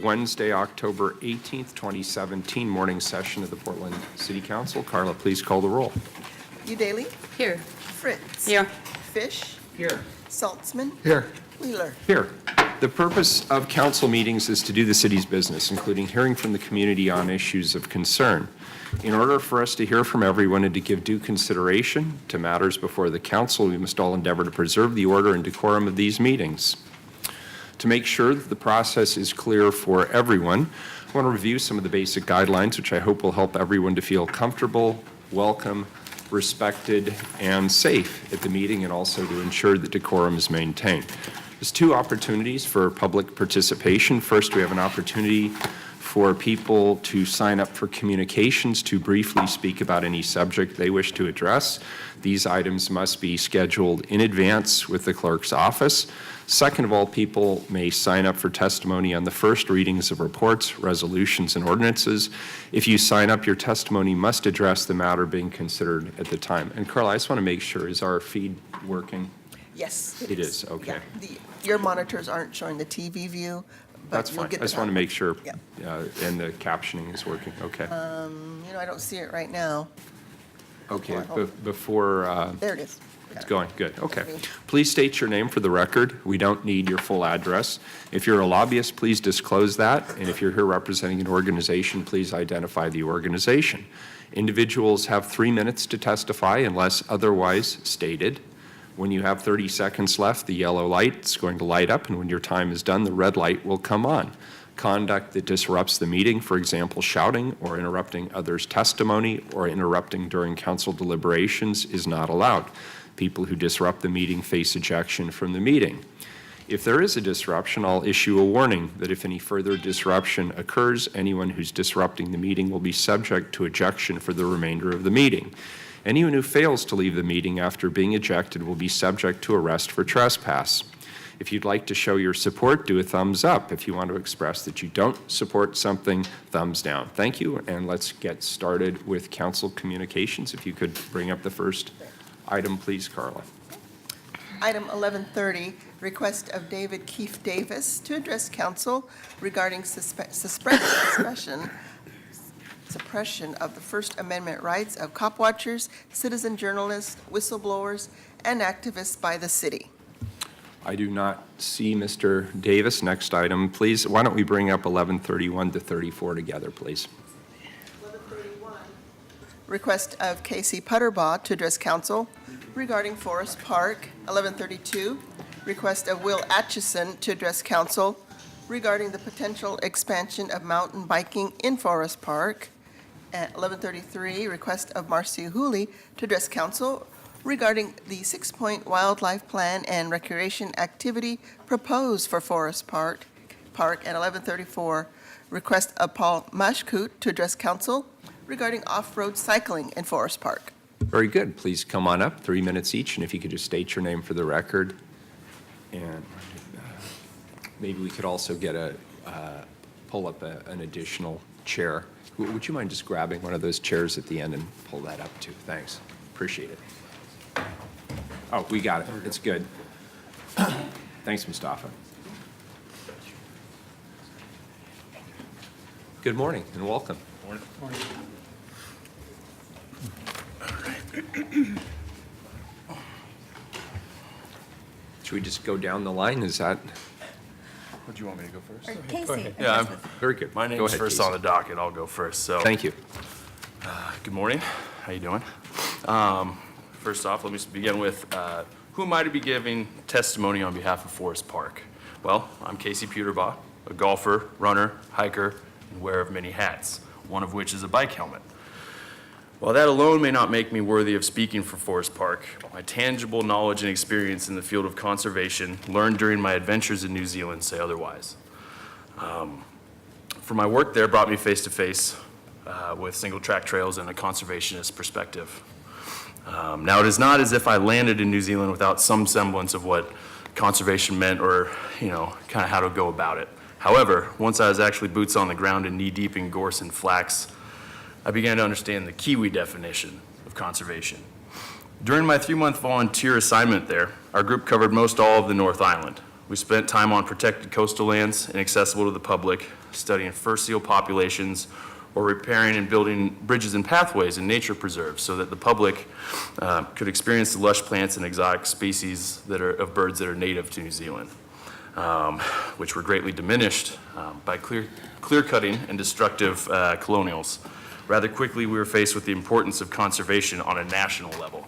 Wednesday, October 18th, 2017, morning session of the Portland City Council. Carla, please call the roll. Udaly? Here. Fritz? Here. Fish? Here. Saltzman? Here. Wheeler? Here. The purpose of council meetings is to do the city's business, including hearing from the community on issues of concern. In order for us to hear from everyone and to give due consideration to matters before the council, we must all endeavor to preserve the order and decorum of these meetings. To make sure that the process is clear for everyone, I want to review some of the basic guidelines, which I hope will help everyone to feel comfortable, welcome, respected, and safe at the meeting, and also to ensure that decorum is maintained. There's two opportunities for public participation. First, we have an opportunity for people to sign up for communications to briefly speak about any subject they wish to address. These items must be scheduled in advance with the clerk's office. Second of all, people may sign up for testimony on the first readings of reports, resolutions, and ordinances. If you sign up, your testimony must address the matter being considered at the time. And Carla, I just want to make sure, is our feed working? Yes, It is, okay. Yeah. Your monitors aren't showing the TV view, but That's you'll fine. get I just want to make sure, Yeah. and the captioning is working. Okay. I don't see it right now. Okay, before There it is. it's going, good, okay. Please state your name for the record. We don't need your full address. If you're a lobbyist, please disclose that. And if you're here representing an organization, please identify the organization. Individuals have 3 minutes to testify unless otherwise stated. When you have 30 seconds left, the yellow light is going to light up, and when your time is done, the red light will come on. Conduct that disrupts the meeting, for example, shouting or interrupting others' testimony or interrupting during council deliberations, is not allowed. People who disrupt the meeting face ejection from the meeting. If there is a disruption, I'll issue a warning that if any further disruption occurs, anyone who's disrupting the meeting will be subject to ejection for the remainder of the meeting. Anyone who fails to leave the meeting after being ejected will be subject to arrest for trespass. If you'd like to show your support, do a thumbs up. If you want to express that you don't support something, thumbs down. Thank you, and let's get started with council communications. If you could bring up the first item, please, Carla. Item 1130, request of David Keefe Davis to address council regarding suppression of the First Amendment rights of cop watchers, citizen journalists, whistleblowers, and activists by the city. I do not see Mr. Davis. Next item, please. Why don't we bring up 1131 to 34 together, please? 1131, request of Casey Putterbaugh to address council regarding Forest Park. 1132, request of Will Atchison to address council regarding the potential expansion of mountain biking in Forest Park. At 1133, request of Marcia Hooley to address council regarding the 6-point wildlife plan and recreation activity proposed for Forest Park. At 1134, request of Paul Mashkut to address council regarding off-road cycling in Forest Park. Very good. Please come on up, 3 minutes each, and if you could just state your name for the record. And maybe we could also get pull up an additional chair. Would you mind just grabbing one of those chairs at the end and pull that up too? Thanks. Appreciate it. Oh, we got it. It's good. Thanks, Mustafa. Good morning and welcome. Morning. Should we just go down the line? Is that Would you want me to go first? Or Casey. Yeah, very good? my Go name's ahead, first Casey. on the docket. I'll go first. So, Thank you. good morning. How you doing? First off, let me begin with who am I to be giving testimony on behalf of Forest Park? Well, I'm Casey Putterbaugh, a golfer, runner, hiker, and wearer of many hats, one of which is a bike helmet. While that alone may not make me worthy of speaking for Forest Park, my tangible knowledge and experience in the field of conservation learned during my adventures in New Zealand say otherwise. For my work there brought me face to face with single track trails and a conservationist perspective. Now, it is not as if I landed in New Zealand without some semblance of what conservation meant or, kind of how to go about it. However, once I was actually boots on the ground and knee deep in gorse and flax, I began to understand the Kiwi definition of conservation. During my 3-month volunteer assignment there, our group covered most all of the North Island. We spent time on protected coastal lands inaccessible to the public, studying fur seal populations, or repairing and building bridges and pathways in nature preserves so that the public could experience the lush plants and exotic species of birds that are native to New Zealand, which were greatly diminished by clear-cutting and destructive colonials. Rather quickly, we were faced with the importance of conservation on a national level.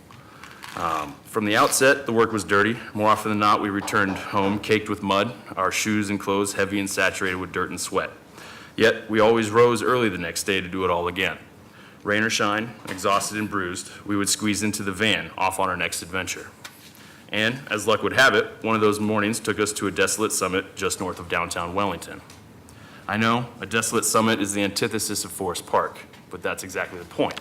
From the outset, the work was dirty. More often than not, we returned home caked with mud, our shoes and clothes heavy and saturated with dirt and sweat. Yet, we always rose early the next day to do it all again. Rain or shine, exhausted and bruised, we would squeeze into the van, off on our next adventure. And, as luck would have it, one of those mornings took us to a desolate summit just north of downtown Wellington. I know, a desolate summit is the antithesis of Forest Park, but that's exactly the point.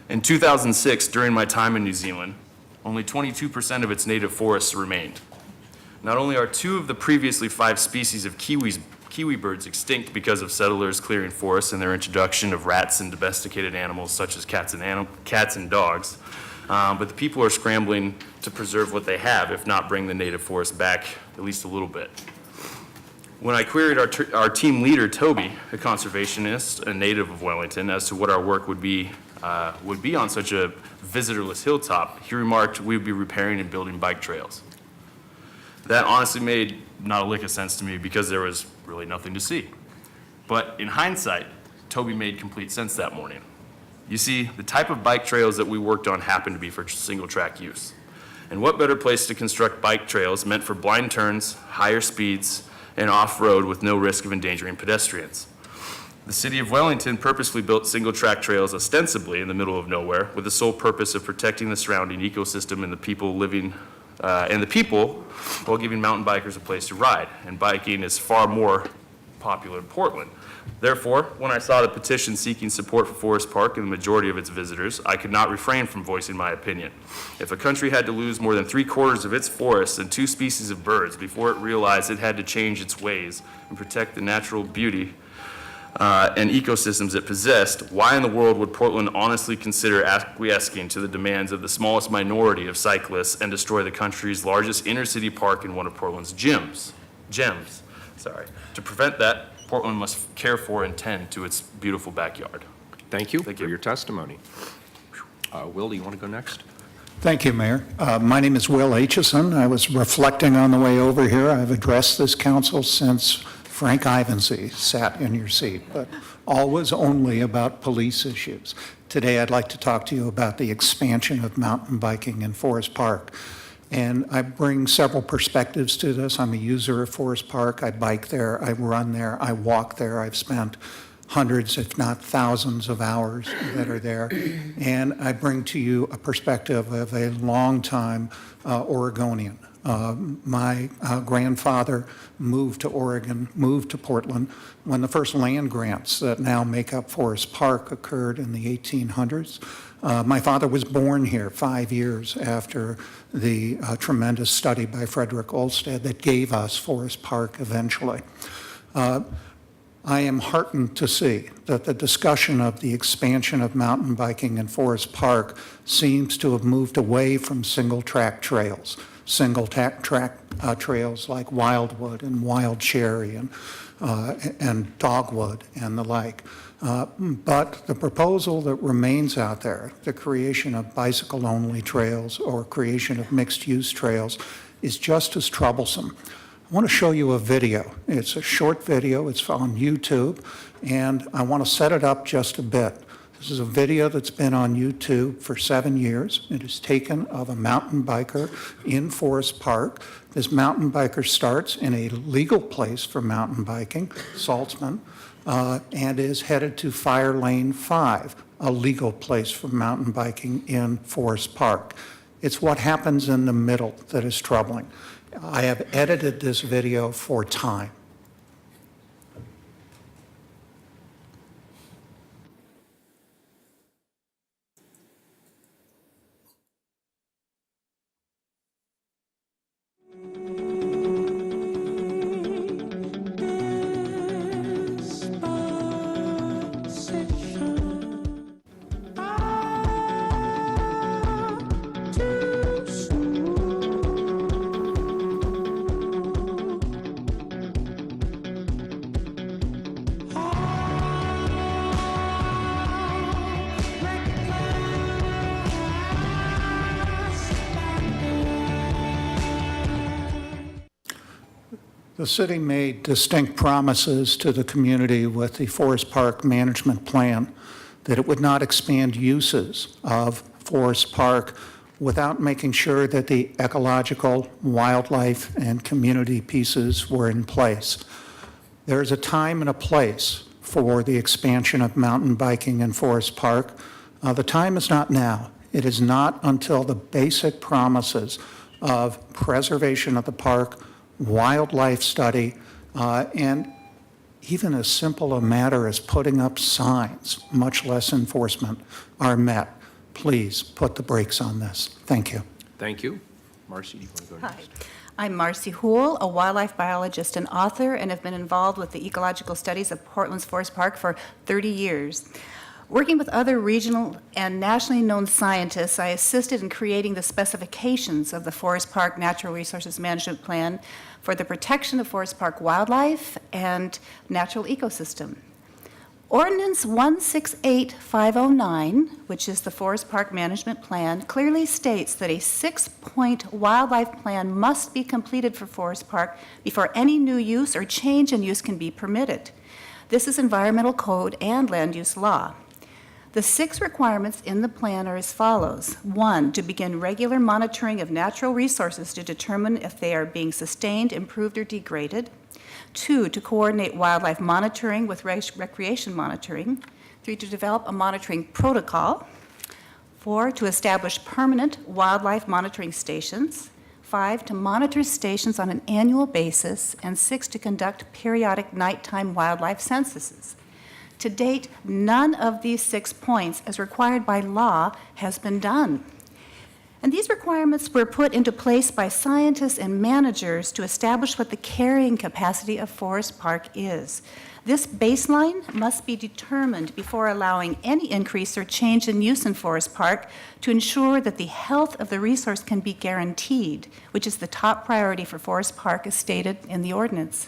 In 2006, during my time in New Zealand, only 22% of its native forests remained. Not only are 2 of the previously 5 species of kiwi birds extinct because of settlers clearing forests and their introduction of rats and domesticated animals such as cats and dogs, but the people are scrambling to preserve what they have, if not bring the native forest back at least a little bit. When I queried our team leader, Toby, a conservationist, a native of Wellington, as to what our work would be on such a visitorless hilltop, he remarked we would be repairing and building bike trails. That honestly made not a lick of sense to me because there was really nothing to see. But in hindsight, Toby made complete sense that morning. You see, the type of bike trails that we worked on happened to be for single track use. And what better place to construct bike trails meant for blind turns, higher speeds, and off-road with no risk of endangering pedestrians. The city of Wellington purposely built single-track trails ostensibly in the middle of nowhere with the sole purpose of protecting the surrounding ecosystem and the people while giving mountain bikers a place to ride. And biking is far more popular in Portland. Therefore, when I saw the petition seeking support for Forest Park and the majority of its visitors, I could not refrain from voicing my opinion. If a country had to lose more than 3/4 of its forests and 2 species of birds before it realized it had to change its ways and protect the natural beauty and ecosystems it possessed, why in the world would Portland honestly consider acquiescing to the demands of the smallest minority of cyclists and destroy the country's largest inner-city park in one of Portland's gems? To prevent that, Portland must care for and tend to its beautiful backyard. Thank you for your testimony. Will, do you want to go next? Thank you, Mayor. My name is Will Aitchison. I was reflecting on the way over here. I've addressed this council since Frank Ivensy sat in your seat, but always only about police issues. Today, I'd like to talk to you about the expansion of mountain biking in Forest Park. And I bring several perspectives to this. I'm a user of Forest Park. I bike there, I run there, I walk there. I've spent hundreds, if not thousands of hours that are there. And I bring to you a perspective of a longtime Oregonian. My grandfather moved to Oregon, moved to Portland when the first land grants that now make up Forest Park occurred in the 1800s. My father was born here 5 years after the tremendous study by Frederick Olmsted that gave us Forest Park eventually. I am heartened to see that the discussion of the expansion of mountain biking in Forest Park seems to have moved away from single-track trails. Single-track trails like Wildwood and Wild Cherry and Dogwood and the like. But the proposal that remains out there, the creation of bicycle-only trails or creation of mixed-use trails, is just as troublesome. I want to show you a video. It's a short video. It's on YouTube, and I want to set it up just a bit. This is a video that's been on YouTube for 7 years. It is taken of a mountain biker in Forest Park. This mountain biker starts in a legal place for mountain biking, Saltzman, and is headed to Fire Lane 5, a legal place for mountain biking in Forest Park. It's what happens in the middle that is troubling. I have edited this video for time. The city made distinct promises to the community with the Forest Park Management Plan that it would not expand uses of Forest Park without making sure that the ecological, wildlife, and community pieces were in place. There is a time and a place for the expansion of mountain biking in Forest Park. The time is not now. It is not until the basic promises of preservation of the park, wildlife study, and even as simple a matter as putting up signs, much less enforcement, are met. Please put the brakes on this. Thank you. Thank you. Marcy, do you want to go Hi, next? I'm Marcy Houle, a wildlife biologist and author, and have been involved with the ecological studies of Portland's Forest Park for 30 years. Working with other regional and nationally known scientists, I assisted in creating the specifications of the Forest Park Natural Resources Management Plan for the protection of Forest Park wildlife and natural ecosystem. Ordinance 168509, which is the Forest Park Management Plan, clearly states that a 6-point wildlife plan must be completed for Forest Park before any new use or change in use can be permitted. This is environmental code and land use law. The 6 requirements in the plan are as follows. 1, to begin regular monitoring of natural resources to determine if they are being sustained, improved, or degraded. 2, to coordinate wildlife monitoring with recreation monitoring. 3, to develop a monitoring protocol. 4, to establish permanent wildlife monitoring stations. 5, to monitor stations on an annual basis. And 6, to conduct periodic nighttime wildlife censuses. To date, none of these 6 points, as required by law, has been done. And these requirements were put into place by scientists and managers to establish what the carrying capacity of Forest Park is. This baseline must be determined before allowing any increase or change in use in Forest Park to ensure that the health of the resource can be guaranteed, which is the top priority for Forest Park as stated in the ordinance.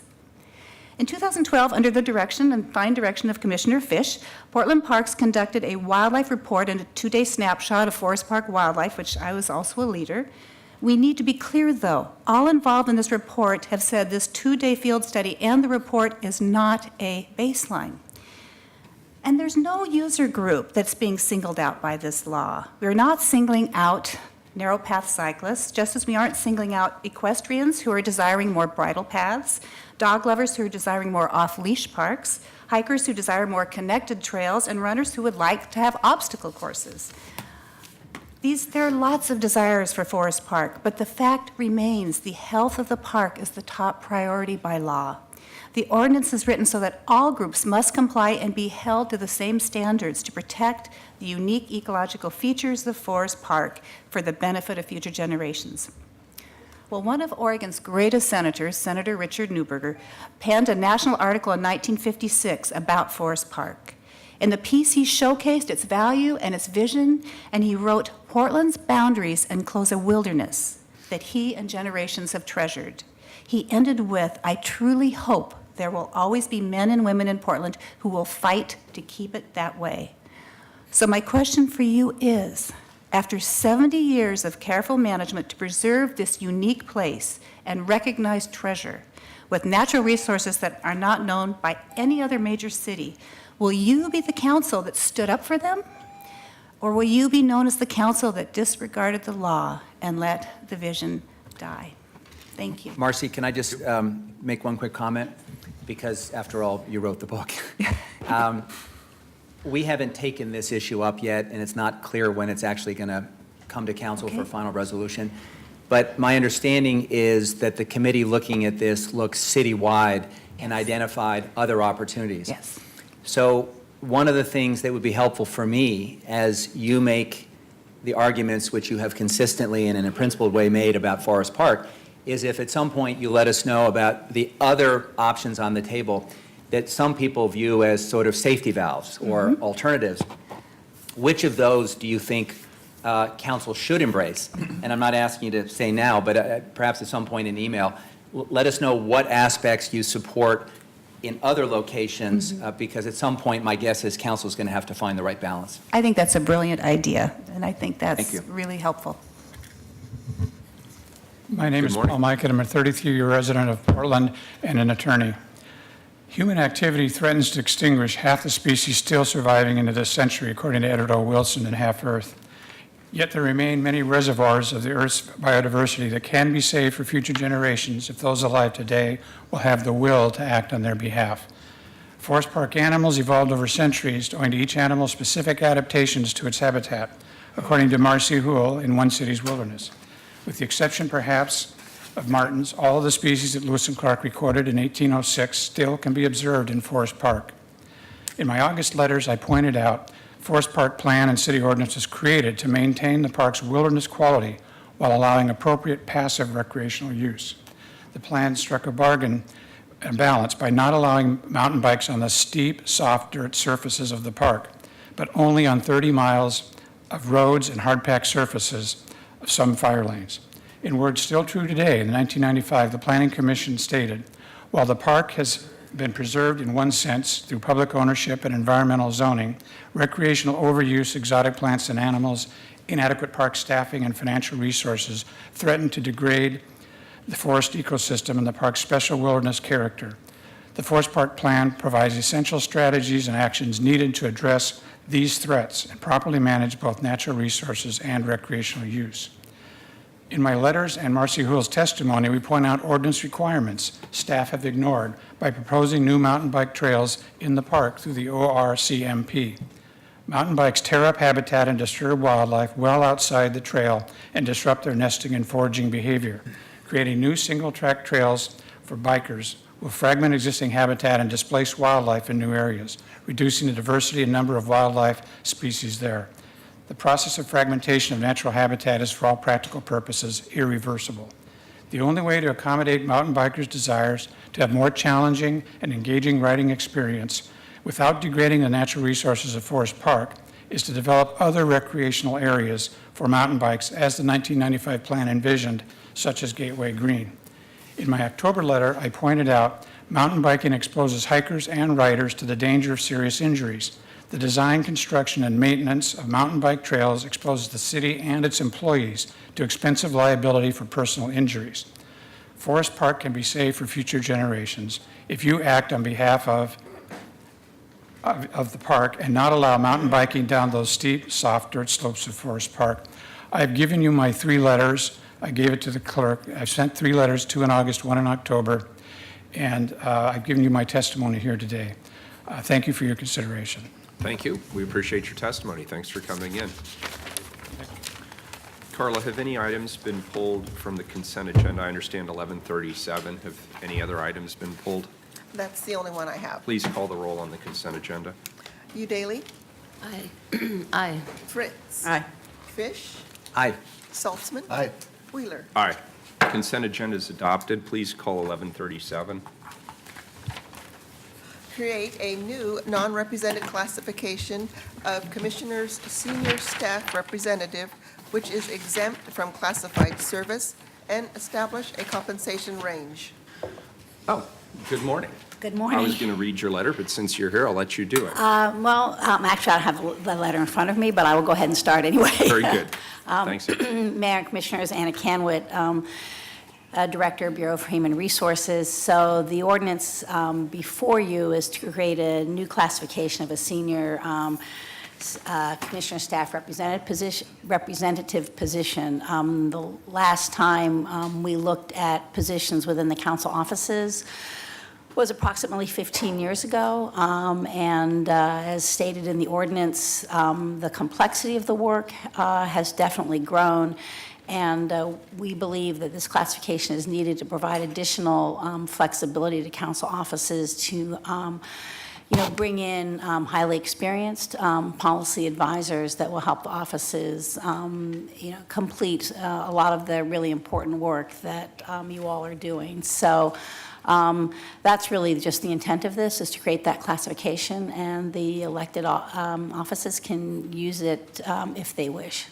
In 2012, under the direction and fine direction of Commissioner Fish, Portland Parks conducted a wildlife report and a 2-day snapshot of Forest Park wildlife, which I was also a leader. We need to be clear, though. All involved in this report have said this 2-day field study and the report is not a baseline. And there's no user group that's being singled out by this law. We're not singling out narrow path cyclists, just as we aren't singling out equestrians who are desiring more bridle paths, dog lovers who are desiring more off-leash parks, hikers who desire more connected trails, and runners who would like to have obstacle courses. There are lots of desires for Forest Park, but the fact remains the health of the park is the top priority by law. The ordinance is written so that all groups must comply and be held to the same standards to protect the unique ecological features of Forest Park for the benefit of future generations. Well, one of Oregon's greatest senators, Senator Richard Neuberger, penned a national article in 1956 about Forest Park. In the piece, he showcased its value and its vision, and he wrote, "Portland's boundaries enclose a wilderness that he and generations have treasured." He ended with, "I truly hope there will always be men and women in Portland who will fight to keep it that way." So my question for you is, after 70 years of careful management to preserve this unique place and recognized treasure with natural resources that are not known by any other major city, will you be the council that stood up for them? Or will you be known as the council that disregarded the law and let the vision die? Thank you. Marcy, can I just make one quick comment? Because after all, you wrote the book. We haven't taken this issue up yet, and it's not clear when it's actually going to come to council for final resolution. But my understanding is that the committee looking at this looks citywide and identified other opportunities. Yes. So one of the things that would be helpful for me as you make the arguments which you have consistently and in a principled way made about Forest Park is if at some point you let us know about the other options on the table that some people view as sort of safety valves or alternatives. Which of those do you think council should embrace? And I'm not asking you to say now, but perhaps at some point in email, let us know what aspects you support in other locations, because at some point, my guess is council is going to have to find the right balance. I think that's a brilliant idea, and I think Thank that's you. really helpful. My name Good is morning. Paul Mike, and I'm a 33-year resident of Portland and an attorney. Human activity threatens to extinguish half the species still surviving into this century, according to Edward O. Wilson in Half Earth. Yet there remain many reservoirs of the Earth's biodiversity that can be saved for future generations if those alive today will have the will to act on their behalf. Forest park animals evolved over centuries owing to each animal's specific adaptations to its habitat, according to Marcy Houle in One City's Wilderness. With the exception, perhaps, of martens, all of the species that Lewis and Clark recorded in 1806 still can be observed in Forest Park. In my August letters, I pointed out Forest Park plan and city ordinance was created to maintain the park's wilderness quality while allowing appropriate passive recreational use. The plan struck a bargain and balance by not allowing mountain bikes on the steep, soft dirt surfaces of the park, but only on 30 miles of roads and hard-packed surfaces of some fire lanes. In words still true today, in 1995, the Planning Commission stated, while the park has been preserved in one sense through public ownership and environmental zoning, recreational overuse, exotic plants and animals, inadequate park staffing, and financial resources threaten to degrade the forest ecosystem and the park's special wilderness character. The Forest Park Plan provides essential strategies and actions needed to address these threats and properly manage both natural resources and recreational use. In my letters and Marcy Houle's testimony, we point out ordinance requirements staff have ignored by proposing new mountain bike trails in the park through the ORCMP. Mountain bikes tear up habitat and disturb wildlife well outside the trail and disrupt their nesting and foraging behavior. Creating new single-track trails for bikers will fragment existing habitat and displace wildlife in new areas, reducing the diversity and number of wildlife species there. The process of fragmentation of natural habitat is, for all practical purposes, irreversible. The only way to accommodate mountain bikers' desires to have more challenging and engaging riding experience without degrading the natural resources of Forest Park is to develop other recreational areas for mountain bikes as the 1995 plan envisioned, such as Gateway Green. In my October letter, I pointed out mountain biking exposes hikers and riders to the danger of serious injuries. The design, construction, and maintenance of mountain bike trails exposes the city and its employees to expensive liability for personal injuries. Forest Park can be saved for future generations if you act on behalf of the park and not allow mountain biking down those steep, soft dirt slopes of Forest Park. I've given you my 3 letters. I gave it to the clerk. I've sent 3 letters, 2 in August, 1 in October, and I've given you my testimony here today. Thank you for your consideration. Thank you. We appreciate your testimony. Thanks for coming in. Carla, have any items been pulled from the consent agenda? I understand 1137. Have any other items been pulled? That's the only one I have. Please call the roll on the consent agenda. Udaly, Aye. Aye. Fritz. Aye. Fish, Aye. Saltzman. Aye. Wheeler. Aye. Consent agenda is adopted. Please call 1137. Create a new non-represented classification of Commissioner's Senior Staff Representative, which is exempt from classified service, and establish a compensation range. Oh, good morning. Good I was morning. going to read your letter, but since you're here, I'll let you do it. Actually, I don't have the letter in front of me, but I will go ahead and start anyway. Very good. Thanks. Mayor and Commissioners, Anna Canwit, Director, Bureau for Human Resources. So the ordinance before you is to create a new classification of a senior Commissioner Staff Representative position. The last time we looked at positions within the council offices was approximately 15 years ago, and as stated in the ordinance, the complexity of the work has definitely grown, and we believe that this classification is needed to provide additional flexibility to council offices to bring in highly experienced policy advisors that will help the offices, complete a lot of the really important work that you all are doing. So that's really just the intent of this, is to create that classification, and the elected offices can use it if they wish.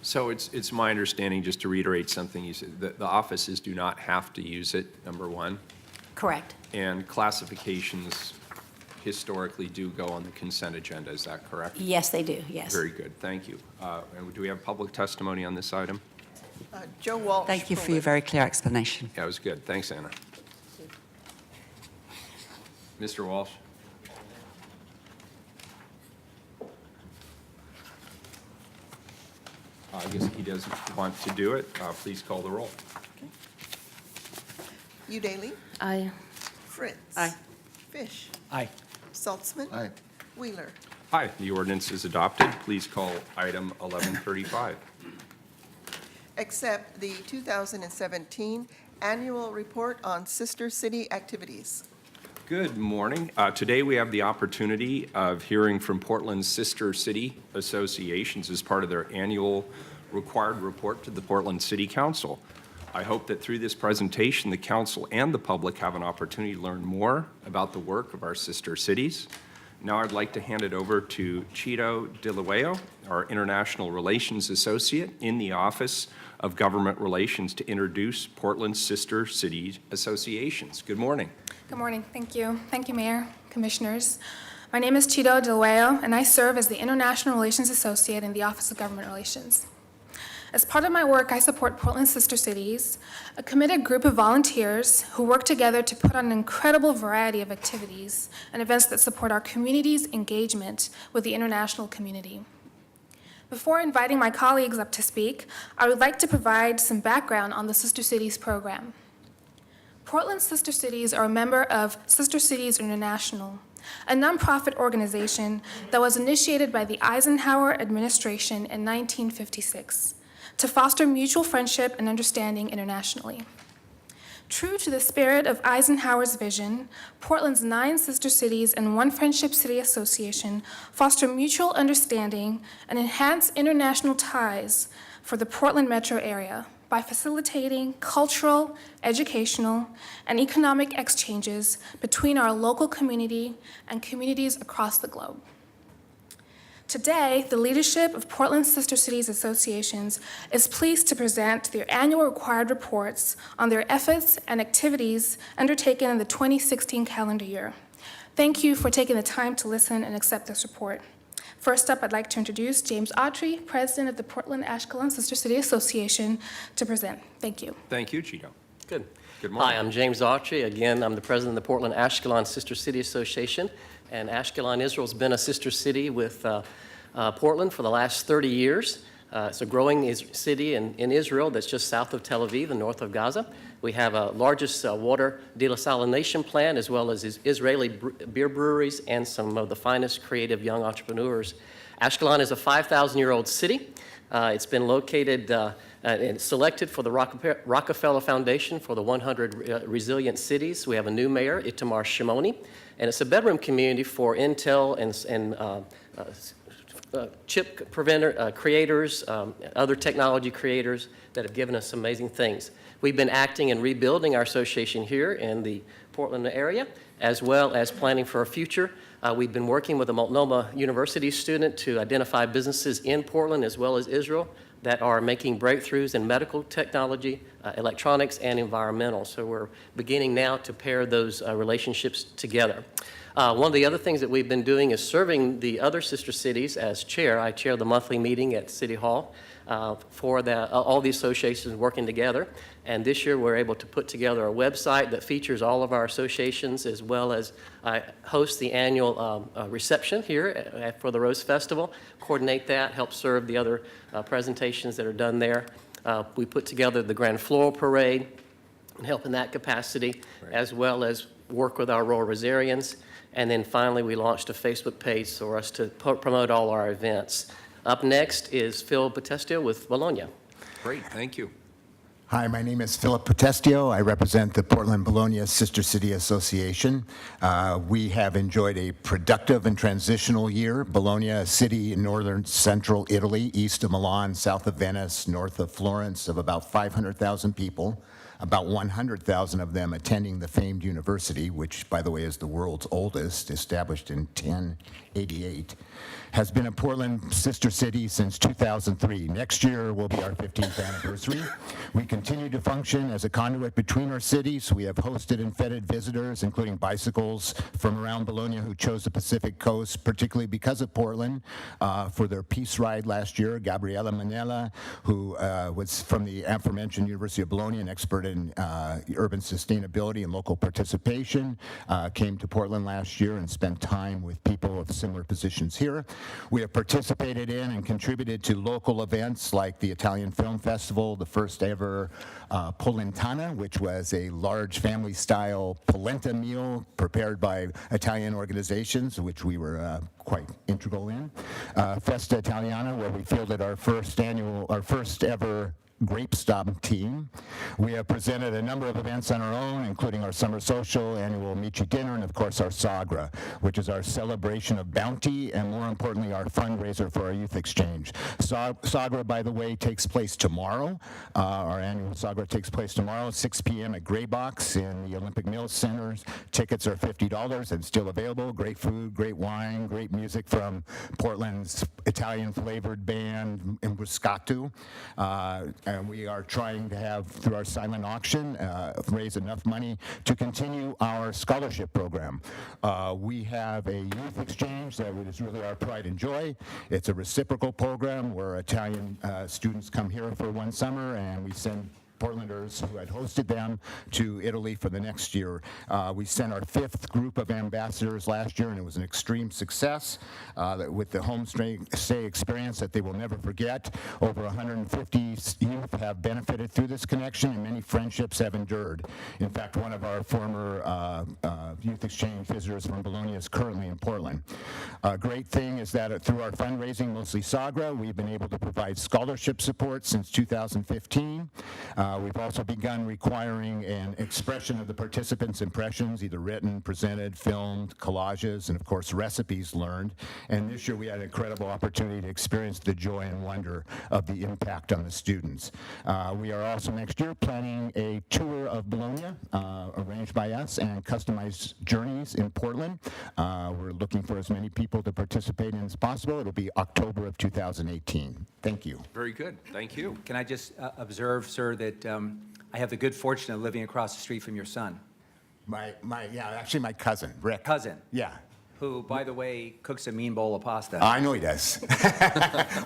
So it's my understanding, just to reiterate something you said, that the offices do not have to use it, number one, Correct. and classifications historically do go on the consent agenda. Is that correct? Yes, they do, yes. Very good. Thank you. And do we have public testimony on this item? Joe Walsh. Thank you for your pulled very clear explanation. That was good. Thanks, Anna. Mr. Walsh? I guess he doesn't want to do it. Please call the roll. it. Udaly. Aye. Fritz. Aye. Fish. Aye. Saltzman. Aye. Wheeler. Aye, the ordinance is adopted. Please call item 1135. Accept the 2017 Annual Report on Sister City Activities. Good morning. Today, we have the opportunity of hearing from Portland's sister city associations as part of their annual required report to the Portland City Council. I hope that through this presentation, the council and the public have an opportunity to learn more about the work of our sister cities. Now I'd like to hand it over to Chito Dilueo, our International Relations Associate in the Office of Government Relations, to introduce Portland's sister city associations. Good morning. Good morning. Thank you. Thank you, Mayor, Commissioners. My name is Chito Dilueo, and I serve as the International Relations Associate in the Office of Government Relations. As part of my work, I support Portland's sister cities, a committed group of volunteers who work together to put on an incredible variety of activities and events that support our community's engagement with the international community. Before inviting my colleagues up to speak, I would like to provide some background on the Sister Cities program. Portland's Sister Cities are a member of Sister Cities International, a nonprofit organization that was initiated by the Eisenhower administration in 1956 to foster mutual friendship and understanding internationally. True to the spirit of Eisenhower's vision, Portland's 9 sister cities and 1 Friendship City Association foster mutual understanding and enhance international ties for the Portland metro area by facilitating cultural, educational, and economic exchanges between our local community and communities across the globe. Today, the leadership of Portland Sister Cities Associations is pleased to present their annual required reports on their efforts and activities undertaken in the 2016 calendar year. Thank you for taking the time to listen and accept this report. First up, I'd like to introduce James Autry, President of the Portland-Ashkelon Sister City Association, to present. Thank you. Thank you, Chito. Good. Good morning. Hi, I'm James Autry. Again, I'm the president of the Portland-Ashkelon Sister City Association. And Ashkelon, Israel, has been a sister city with Portland for the last 30 years. It's a growing city in Israel that's just south of Tel Aviv and north of Gaza. We have a largest water desalination plant, as well as Israeli beer breweries and some of the finest creative young entrepreneurs. Ashkelon is a 5,000-year-old city. It's been located and selected for the Rockefeller Foundation for the 100 Resilient Cities. We have a new mayor, Itamar Shimoni, and it's a bedroom community for Intel and chip creators, other technology creators that have given us amazing things. We've been acting and rebuilding our association here in the Portland area, as well as planning for a future. We've been working with a Multnomah University student to identify businesses in Portland as well as Israel that are making breakthroughs in medical technology, electronics, and environmental. So we're beginning now to pair those relationships together. One of the other things that we've been doing is serving the other sister cities as chair. I chair the monthly meeting at City Hall for all the associations working together. And this year we're able to put together a website that features all of our associations, as well as host the annual reception here for the Rose Festival, coordinate that, help serve the other presentations that are done there. We put together the Grand Floral Parade and help in that capacity, as well as work with our Royal Rosarians. And then finally, we launched a Facebook page for us to promote all our events. Up next is Phil Potestio with Bologna. Great, thank you. Hi, my name is Philip Potestio. I represent the Portland-Bologna Sister City Association. We have enjoyed a productive and transitional year. Bologna, a city in northern central Italy, east of Milan, south of Venice, north of Florence, of about 500,000 people. About 100,000 of them attending the famed university, which, by the way, is the world's oldest, established in 1088. has been a Portland sister city since 2003. Next year will be our 15th anniversary. We continue to function as a conduit between our cities. We have hosted and feted visitors, including bicycles from around Bologna who chose the Pacific Coast, particularly because of Portland, for their peace ride last year. Gabriela Manella, who was from the aforementioned University of Bologna, an expert in urban sustainability and local participation, came to Portland last year and spent time with people of similar positions here. We have participated in and contributed to local events like the Italian Film Festival, the first ever Polentana, which was a large family-style polenta meal prepared by Italian organizations, which we were quite integral in. Festa Italiana, where we fielded our first ever Grape Stop team. We have presented a number of events on our own, including our summer social, annual Michi dinner, and of course our Sagra, which is our celebration of bounty and, more importantly, our fundraiser for our youth exchange. Sagra, by the way, takes place tomorrow. Our annual Sagra takes place tomorrow, 6 p.m. at Gray Box in the Olympic Mills Center. Tickets are $50 and still available. Great food, great wine, great music from Portland's Italian-flavored band Imbuscato. And we are trying to have, through our silent auction, raise enough money to continue our scholarship program. We have a youth exchange that is really our pride and joy. It's a reciprocal program where Italian students come here for one summer and we send Portlanders who had hosted them to Italy for the next year. We sent our 5th group of ambassadors last year, and it was an extreme success with the homestay experience that they will never forget. Over 150 youth have benefited through this connection, and many friendships have endured. In fact, one of our former youth exchange visitors from Bologna is currently in Portland. A great thing is that through our fundraising, mostly Sagra, we've been able to provide scholarship support since 2015. We've also begun requiring an expression of the participants' impressions, either written, presented, filmed, collages, and of course recipes learned. And this year we had an incredible opportunity to experience the joy and wonder of the impact on the students. We are also next year planning a tour of Bologna, arranged by us, and customized journeys in Portland. We're looking for as many people to participate in as possible. It'll be October of 2018. Thank you. Very good. Thank you. Can I just observe, sir, that I have the good fortune of living across the street from your son? Actually my cousin, Rick. Cousin? Yeah. Who, by the way, cooks a mean bowl of pasta. I know he does.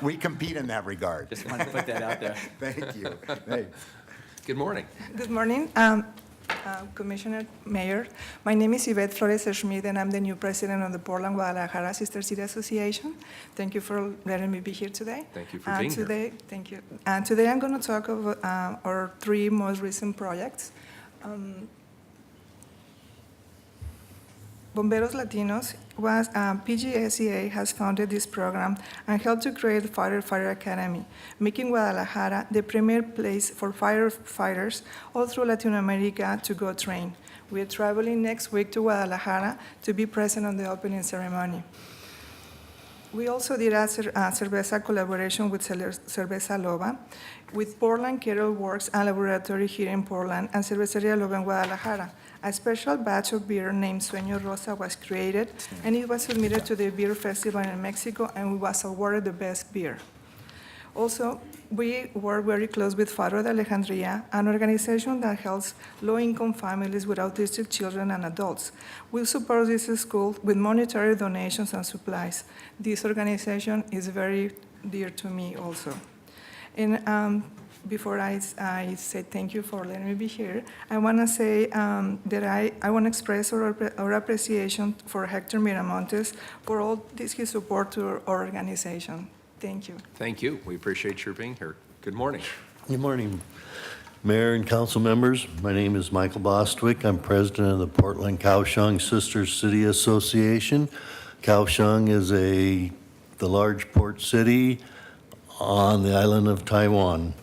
We compete in that regard. Just wanted to put that out there. Thank you. Thanks. Good morning. Good morning, Commissioner, Mayor. My name is Yvette Flores Schmidt, and I'm the new president of the Portland Guadalajara Sister City Association. Thank you for letting me be here today. Thank you for being here. Thank you. And today I'm going to talk about our 3 most recent projects. Bomberos Latinos was PGSEA has founded this program and helped to create the Firefighter Academy, making Guadalajara the premier place for firefighters all through Latin America to go train. We are traveling next week to Guadalajara to be present on the opening ceremony. We also did a cerveza collaboration with Cerveza Loba, with Portland Kettle Works and Laboratory here in Portland, and Cervecería Loba in Guadalajara. A special batch of beer named Sueño Rosa was created, and it was submitted to the beer festival in Mexico, and we was awarded the best beer. Also, we work very close with Faro de Alejandría, an organization that helps low-income families with autistic children and adults. We support this school with monetary donations and supplies. This organization is very dear to me also. And before I say thank you for letting me be here, I want to say that I want to express our appreciation for Hector Miramontes for all his support to our organization. Thank you. Thank you. We appreciate your being here. Good morning. Good morning, Mayor and council members. My name is Michael Bostwick. I'm president of the Portland Kaohsiung Sister City Association. Kaohsiung is the large port city on the island of Taiwan.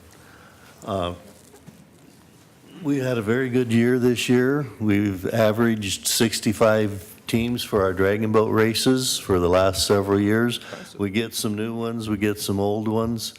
We had a very good year this year. We've averaged 65 teams for our dragon boat races for the last several years. We get some new ones, we get some old ones,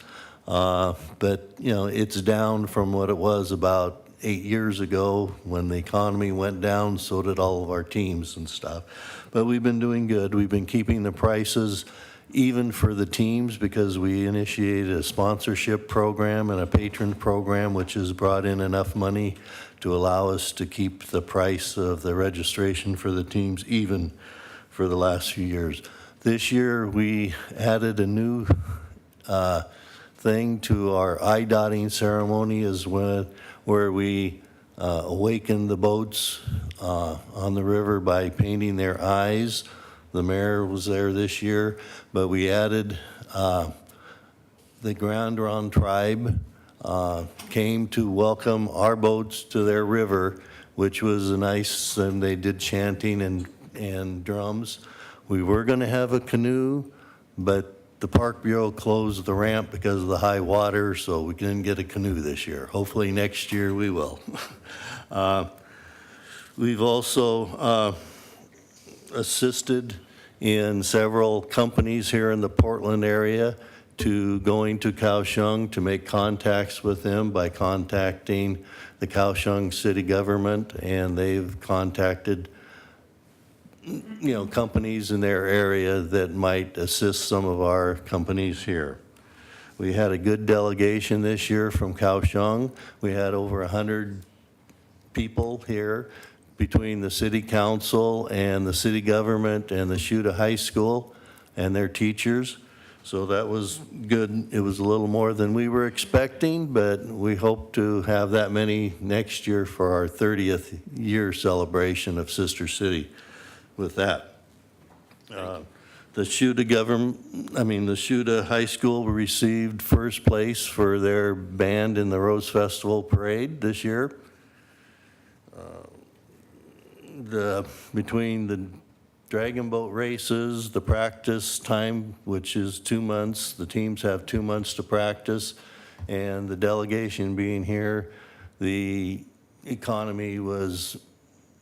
but you know, it's down from what it was about 8 years ago when the economy went down. So did all of our teams and stuff. But we've been doing good. We've been keeping the prices even for the teams, because we initiated a sponsorship program and a patron program, which has brought in enough money to allow us to keep the price of the registration for the teams even for the last few years. This year, we added a new thing to our eye dotting ceremony, where we awaken the boats on the river by painting their eyes. The mayor was there this year, but we added the Grand Ronde tribe came to welcome our boats to their river, which was nice, and they did chanting and drums. We were going to have a canoe, but the Park Bureau closed the ramp because of the high water, so we didn't get a canoe this year. Hopefully next year we will. We've also assisted in several companies here in the Portland area to going to Kaohsiung to make contacts with them by contacting the Kaohsiung city government, and they've contacted companies in their area that might assist some of our companies here. We had a good delegation this year from Kaohsiung. We had over 100 people here between the city council and the city government and the Shuta High School and their teachers. So that was good. It was a little more than we were expecting, but we hope to have that many next year for our 30th year celebration of Sister City with that. The Shuta High School received first place for their band in the Rose Festival Parade this year. Between the dragon boat races, the practice time, which is 2 months, the teams have 2 months to practice, and the delegation being here, the economy was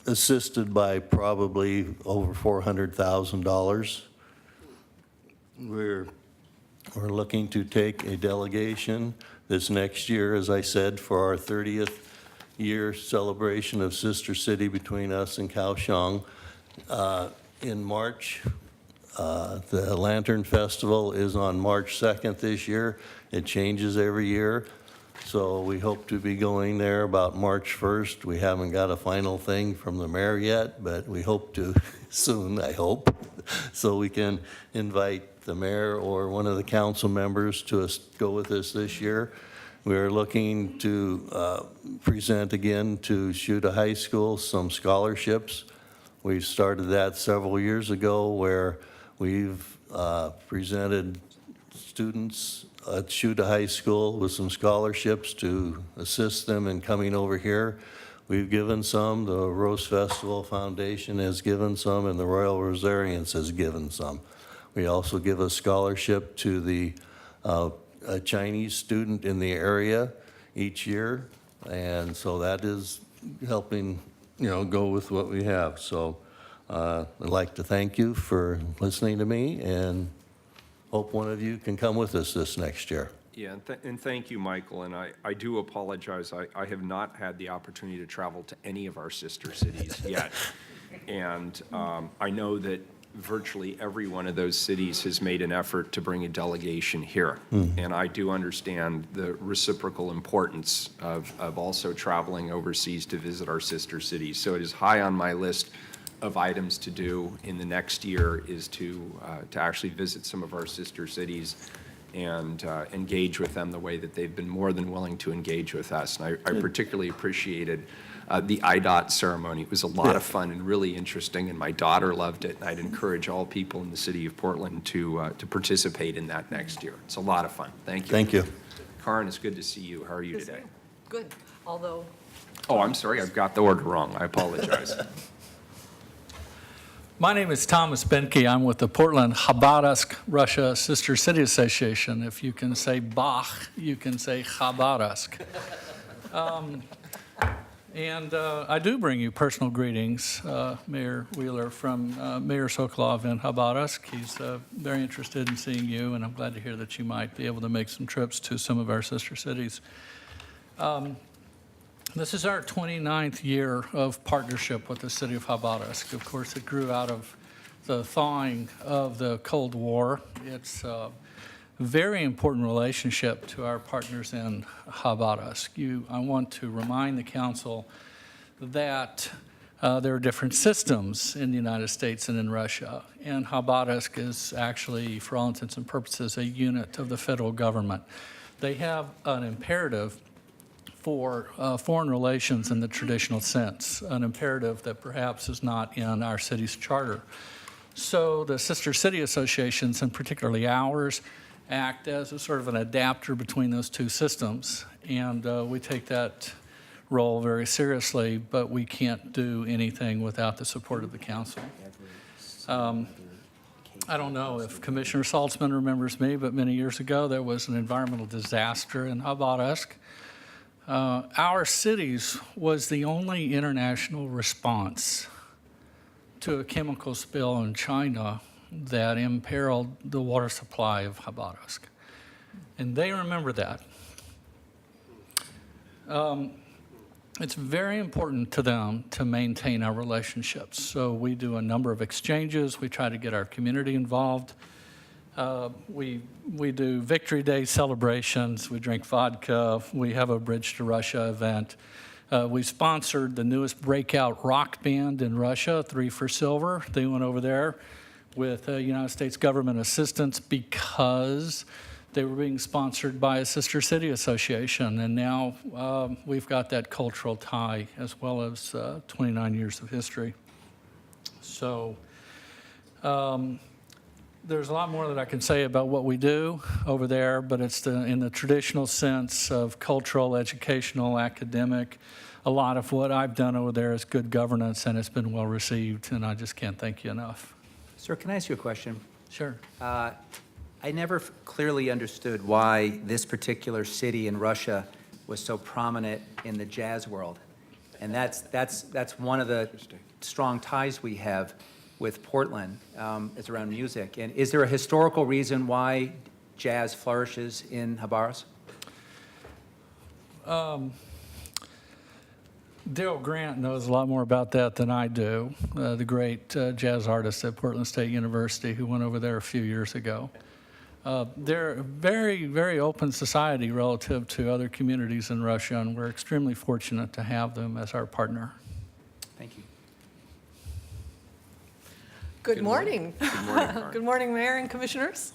assisted by probably over $400,000. We're looking to take a delegation this next year, as I said, for our 30th year celebration of Sister City between us and Kaohsiung. In March, the Lantern Festival is on March 2nd this year. It changes every year. So we hope to be going there about March 1st. We haven't got a final thing from the mayor yet, but we hope to soon, I hope. So we can invite the mayor or one of the council members to go with us this year. We're looking to present again to Shuta High School some scholarships. We started that several years ago, where we've presented students at Shuta High School with some scholarships to assist them in coming over here. We've given some, the Rose Festival Foundation has given some, and the Royal Rosarians has given some. We also give a scholarship to a Chinese student in the area each year, and so that is helping, go with what we have. So I'd like to thank you for listening to me, and hope one of you can come with us this next year. Yeah, and thank you, Michael, and I do apologize. I have not had the opportunity to travel to any of our sister cities yet. And I know that virtually every one of those cities has made an effort to bring a delegation here. And I do understand the reciprocal importance of also traveling overseas to visit our sister cities. So it is high on my list of items to do in the next year, is to actually visit some of our sister cities and engage with them the way that they've been more than willing to engage with us. And I particularly appreciated the IDOT ceremony. It was a lot of fun and really interesting, and my daughter loved it. And I'd encourage all people in the city of Portland to participate in that next year. It's a lot of fun. Thank you. Thank you. Karen, it's good to see you. How are you today? Good, although. Oh, I'm sorry. I've got the order wrong. I apologize. My name is Thomas Benke. I'm with the Portland Khabarovsk Russia Sister City Association. If you can say Bach, you can say Khabarovsk. And I do bring you personal greetings, Mayor Wheeler, from Mayor Sokolov in Khabarovsk. He's very interested in seeing you, and I'm glad to hear that you might be able to make some trips to some of our sister cities. This is our 29th year of partnership with the city of Khabarovsk. Of course, it grew out of the thawing of the Cold War. It's a very important relationship to our partners in Khabarovsk. I want to remind the council that there are different systems in the United States and in Russia, and Khabarovsk is actually, for all intents and purposes, a unit of the federal government. They have an imperative for foreign relations in the traditional sense, an imperative that perhaps is not in our city's charter. So the sister city associations, and particularly ours, act as a sort of an adapter between those two systems, and we take that role very seriously, but we can't do anything without the support of the council. I don't know if Commissioner Saltzman remembers me, but many years ago there was an environmental disaster in Khabarovsk. Our cities was the only international response to a chemical spill in China that imperiled the water supply of Khabarovsk. And they remember that. It's very important to them to maintain our relationships. So we do a number of exchanges. We try to get our community involved. We do Victory Day celebrations. We drink vodka. We have a Bridge to Russia event. We sponsored the newest breakout rock band in Russia, 3 for Silver. They went over there with United States government assistance because they were being sponsored by a sister city association, and now we've got that cultural tie as well as 29 years of history. So there's a lot more that I can say about what we do over there, but it's in the traditional sense of cultural, educational, academic. A lot of what I've done over there is good governance, and it's been well received, and I just can't thank you enough. Sir, can I ask you a question? Sure. I never clearly understood why this particular city in Russia was so prominent in the jazz world. And that's one of the strong ties we have with Portland. It's around music. And is there a historical reason why jazz flourishes in Khabarovsk? Dale Grant knows a lot more about that than I do, the great jazz artist at Portland State University who went over there a few years ago. They're a very, very open society relative to other communities in Russia, and we're extremely fortunate to have them as our partner. Thank you. Good morning. Good morning, Karen. Good morning, Mayor and Commissioners.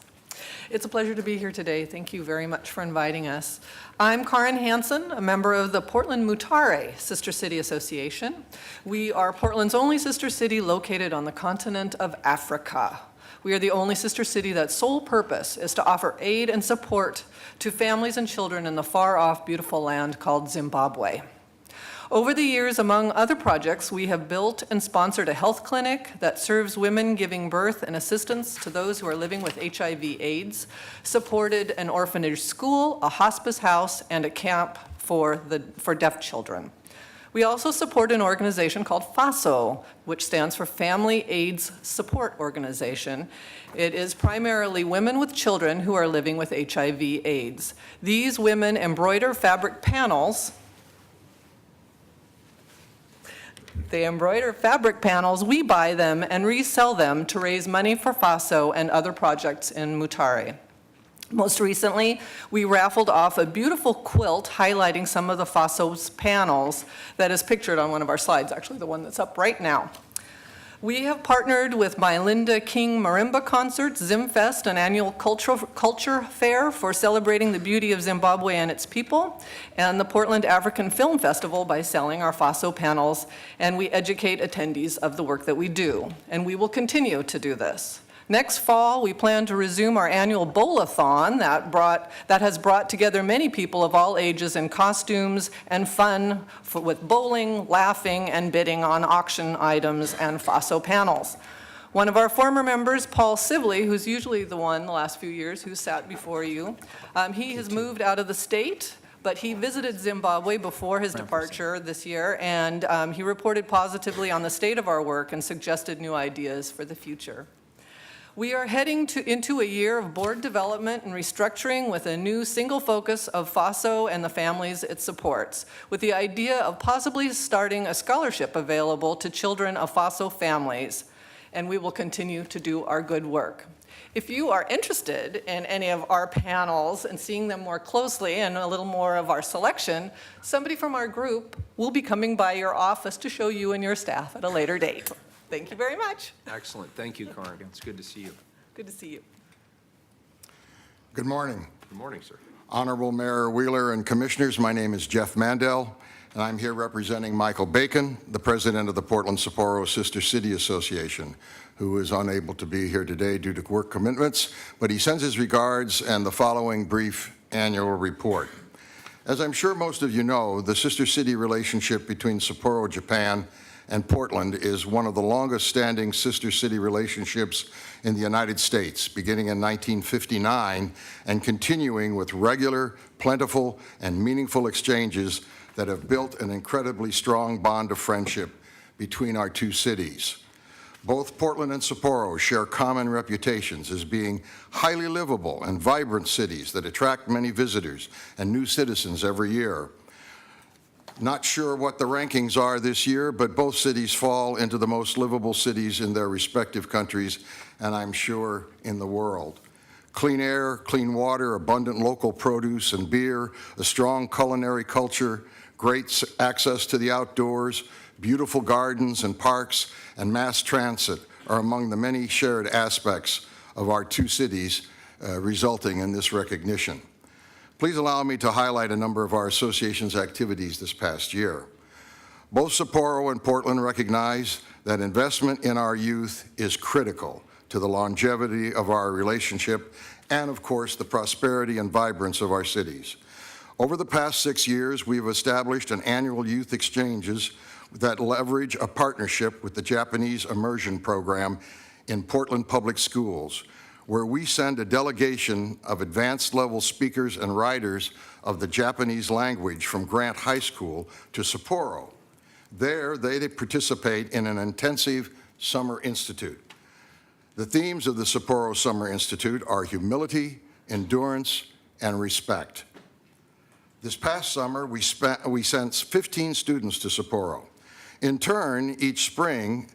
It's a pleasure to be here today. Thank you very much for inviting us. I'm Karen Hansen, a member of the Portland Mutare Sister City Association. We are Portland's only sister city located on the continent of Africa. We are the only sister city that's sole purpose is to offer aid and support to families and children in the far-off beautiful land called Zimbabwe. Over the years, among other projects, we have built and sponsored a health clinic that serves women giving birth and assistance to those who are living with HIV/AIDS, supported an orphanage school, a hospice house, and a camp for deaf children. We also support an organization called FASO, which stands for Family AIDS Support Organization. It is primarily women with children who are living with HIV/AIDS. These women embroider fabric panels. They embroider fabric panels, we buy them and resell them to raise money for FASO and other projects in Mutare. Most recently, we raffled off a beautiful quilt highlighting some of the FASO's panels that is pictured on one of our slides, actually the one that's up right now. We have partnered with Mylinda King Marimba Concerts, Zimfest, an annual culture fair for celebrating the beauty of Zimbabwe and its people, and the Portland African Film Festival by selling our FASO panels, and we educate attendees of the work that we do, and we will continue to do this. Next fall, we plan to resume our annual Bowl-a-thon that has brought together many people of all ages in costumes and fun with bowling, laughing, and bidding on auction items and FASO panels. One of our former members, Paul Sibley, who's usually the one the last few years who sat before you, he has moved out of the state, but he visited Zimbabwe before his departure this year, and he reported positively on the state of our work and suggested new ideas for the future. We are heading into a year of board development and restructuring with a new single focus of FASO and the families it supports, with the idea of possibly starting a scholarship available to children of FASO families. and we will continue to do our good work. If you are interested in any of our panels and seeing them more closely and a little more of our selection, somebody from our group will be coming by your office to show you and your staff at a later date. Thank you very much. Excellent. Thank you, Karen. It's good to see you. Good to see you. Good morning. Good morning, sir. Honorable Mayor Wheeler and Commissioners, my name is Jeff Mandel, and I'm here representing Michael Bacon, the president of the Portland-Sapporo Sister City Association, who is unable to be here today due to work commitments, but he sends his regards and the following brief annual report. As I'm sure most of you know, the Sister City relationship between Sapporo, Japan, and Portland is one of the longest-standing sister city relationships in the United States, beginning in 1959 and continuing with regular, plentiful, and meaningful exchanges that have built an incredibly strong bond of friendship between our two cities. Both Portland and Sapporo share common reputations as being highly livable and vibrant cities that attract many visitors and new citizens every year. Not sure what the rankings are this year, but both cities fall into the most livable cities in their respective countries, and I'm sure in the world. Clean air, clean water, abundant local produce and beer, a strong culinary culture, great access to the outdoors, beautiful gardens and parks, and mass transit are among the many shared aspects of our two cities resulting in this recognition. Please allow me to highlight a number of our association's activities this past year. Both Sapporo and Portland recognize that investment in our youth is critical to the longevity of our relationship and, of course, the prosperity and vibrance of our cities. Over the past 6 years, we have established an annual youth exchanges that leverage a partnership with the Japanese immersion program in Portland Public Schools, where we send a delegation of advanced level speakers and writers of the Japanese language from Grant High School to Sapporo. There, they participate in an intensive summer institute. The themes of the Sapporo Summer Institute are humility, endurance, and respect. This past summer, we sent 15 students to Sapporo. In turn, each spring,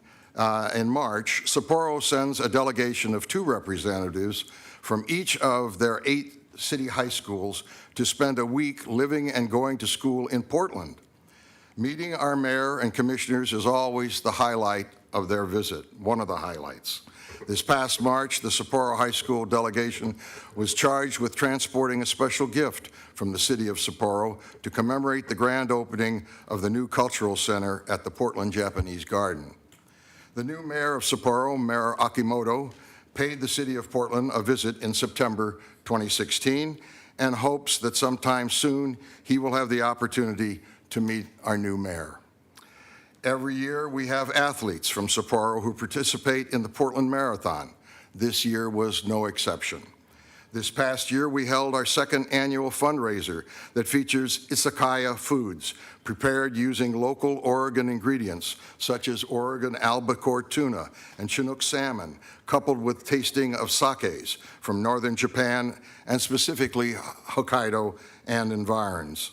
in March, Sapporo sends a delegation of 2 representatives from each of their 8 city high schools to spend a week living and going to school in Portland. Meeting our mayor and commissioners is always the highlight of their visit, one of the highlights. This past March, the Sapporo High School delegation was charged with transporting a special gift from the city of Sapporo to commemorate the grand opening of the new cultural center at the Portland Japanese Garden. The new mayor of Sapporo, Mayor Akimoto, paid the city of Portland a visit in September 2016 and hopes that sometime soon he will have the opportunity to meet our new mayor. Every year we have athletes from Sapporo who participate in the Portland Marathon. This year was no exception. This past year we held our 2nd annual fundraiser that features izakaya foods prepared using local Oregon ingredients such as Oregon albacore tuna and Chinook salmon, coupled with tasting of sakes from northern Japan and specifically Hokkaido and environs.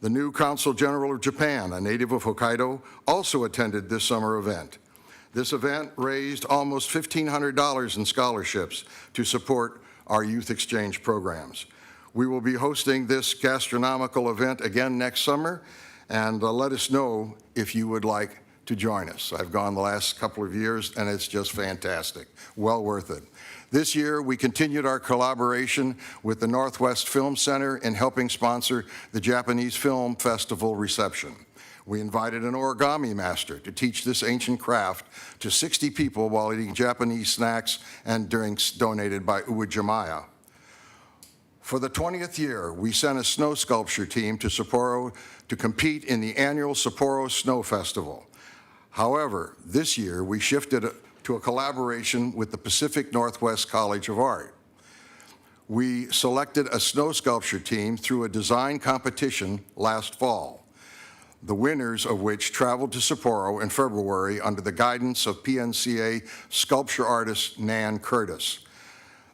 The new Consul General of Japan, a native of Hokkaido, also attended this summer event. This event raised almost $1,500 in scholarships to support our youth exchange programs. We will be hosting this gastronomical event again next summer, and let us know if you would like to join us. I've gone the last couple of years, and it's just fantastic. Well worth it. This year, we continued our collaboration with the Northwest Film Center in helping sponsor the Japanese Film Festival reception. We invited an origami master to teach this ancient craft to 60 people while eating Japanese snacks and drinks donated by Uwajimaya. For the 20th year, we sent a snow sculpture team to Sapporo to compete in the annual Sapporo Snow Festival. However, this year, we shifted to a collaboration with the Pacific Northwest College of Art. We selected a snow sculpture team through a design competition last fall, the winners of which traveled to Sapporo in February under the guidance of PNCA sculpture artist Nan Curtis.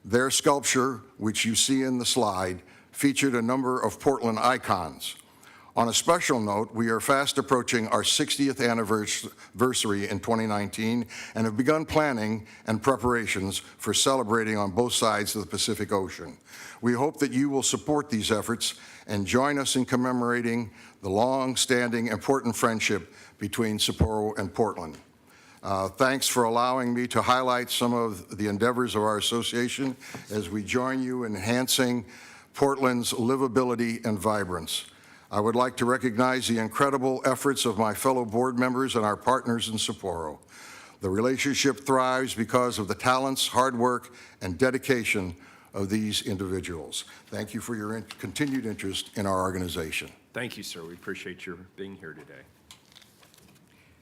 Their sculpture, which you see in the slide, featured a number of Portland icons. On a special note, we are fast approaching our 60th anniversary in 2019 and have begun planning and preparations for celebrating on both sides of the Pacific Ocean. We hope that you will support these efforts and join us in commemorating the long-standing important friendship between Sapporo and Portland. Thanks for allowing me to highlight some of the endeavors of our association as we join you in enhancing Portland's livability and vibrance. I would like to recognize the incredible efforts of my fellow board members and our partners in Sapporo. The relationship thrives because of the talents, hard work, and dedication of these individuals. Thank you for your continued interest in our organization. Thank you, sir. We appreciate your being here today.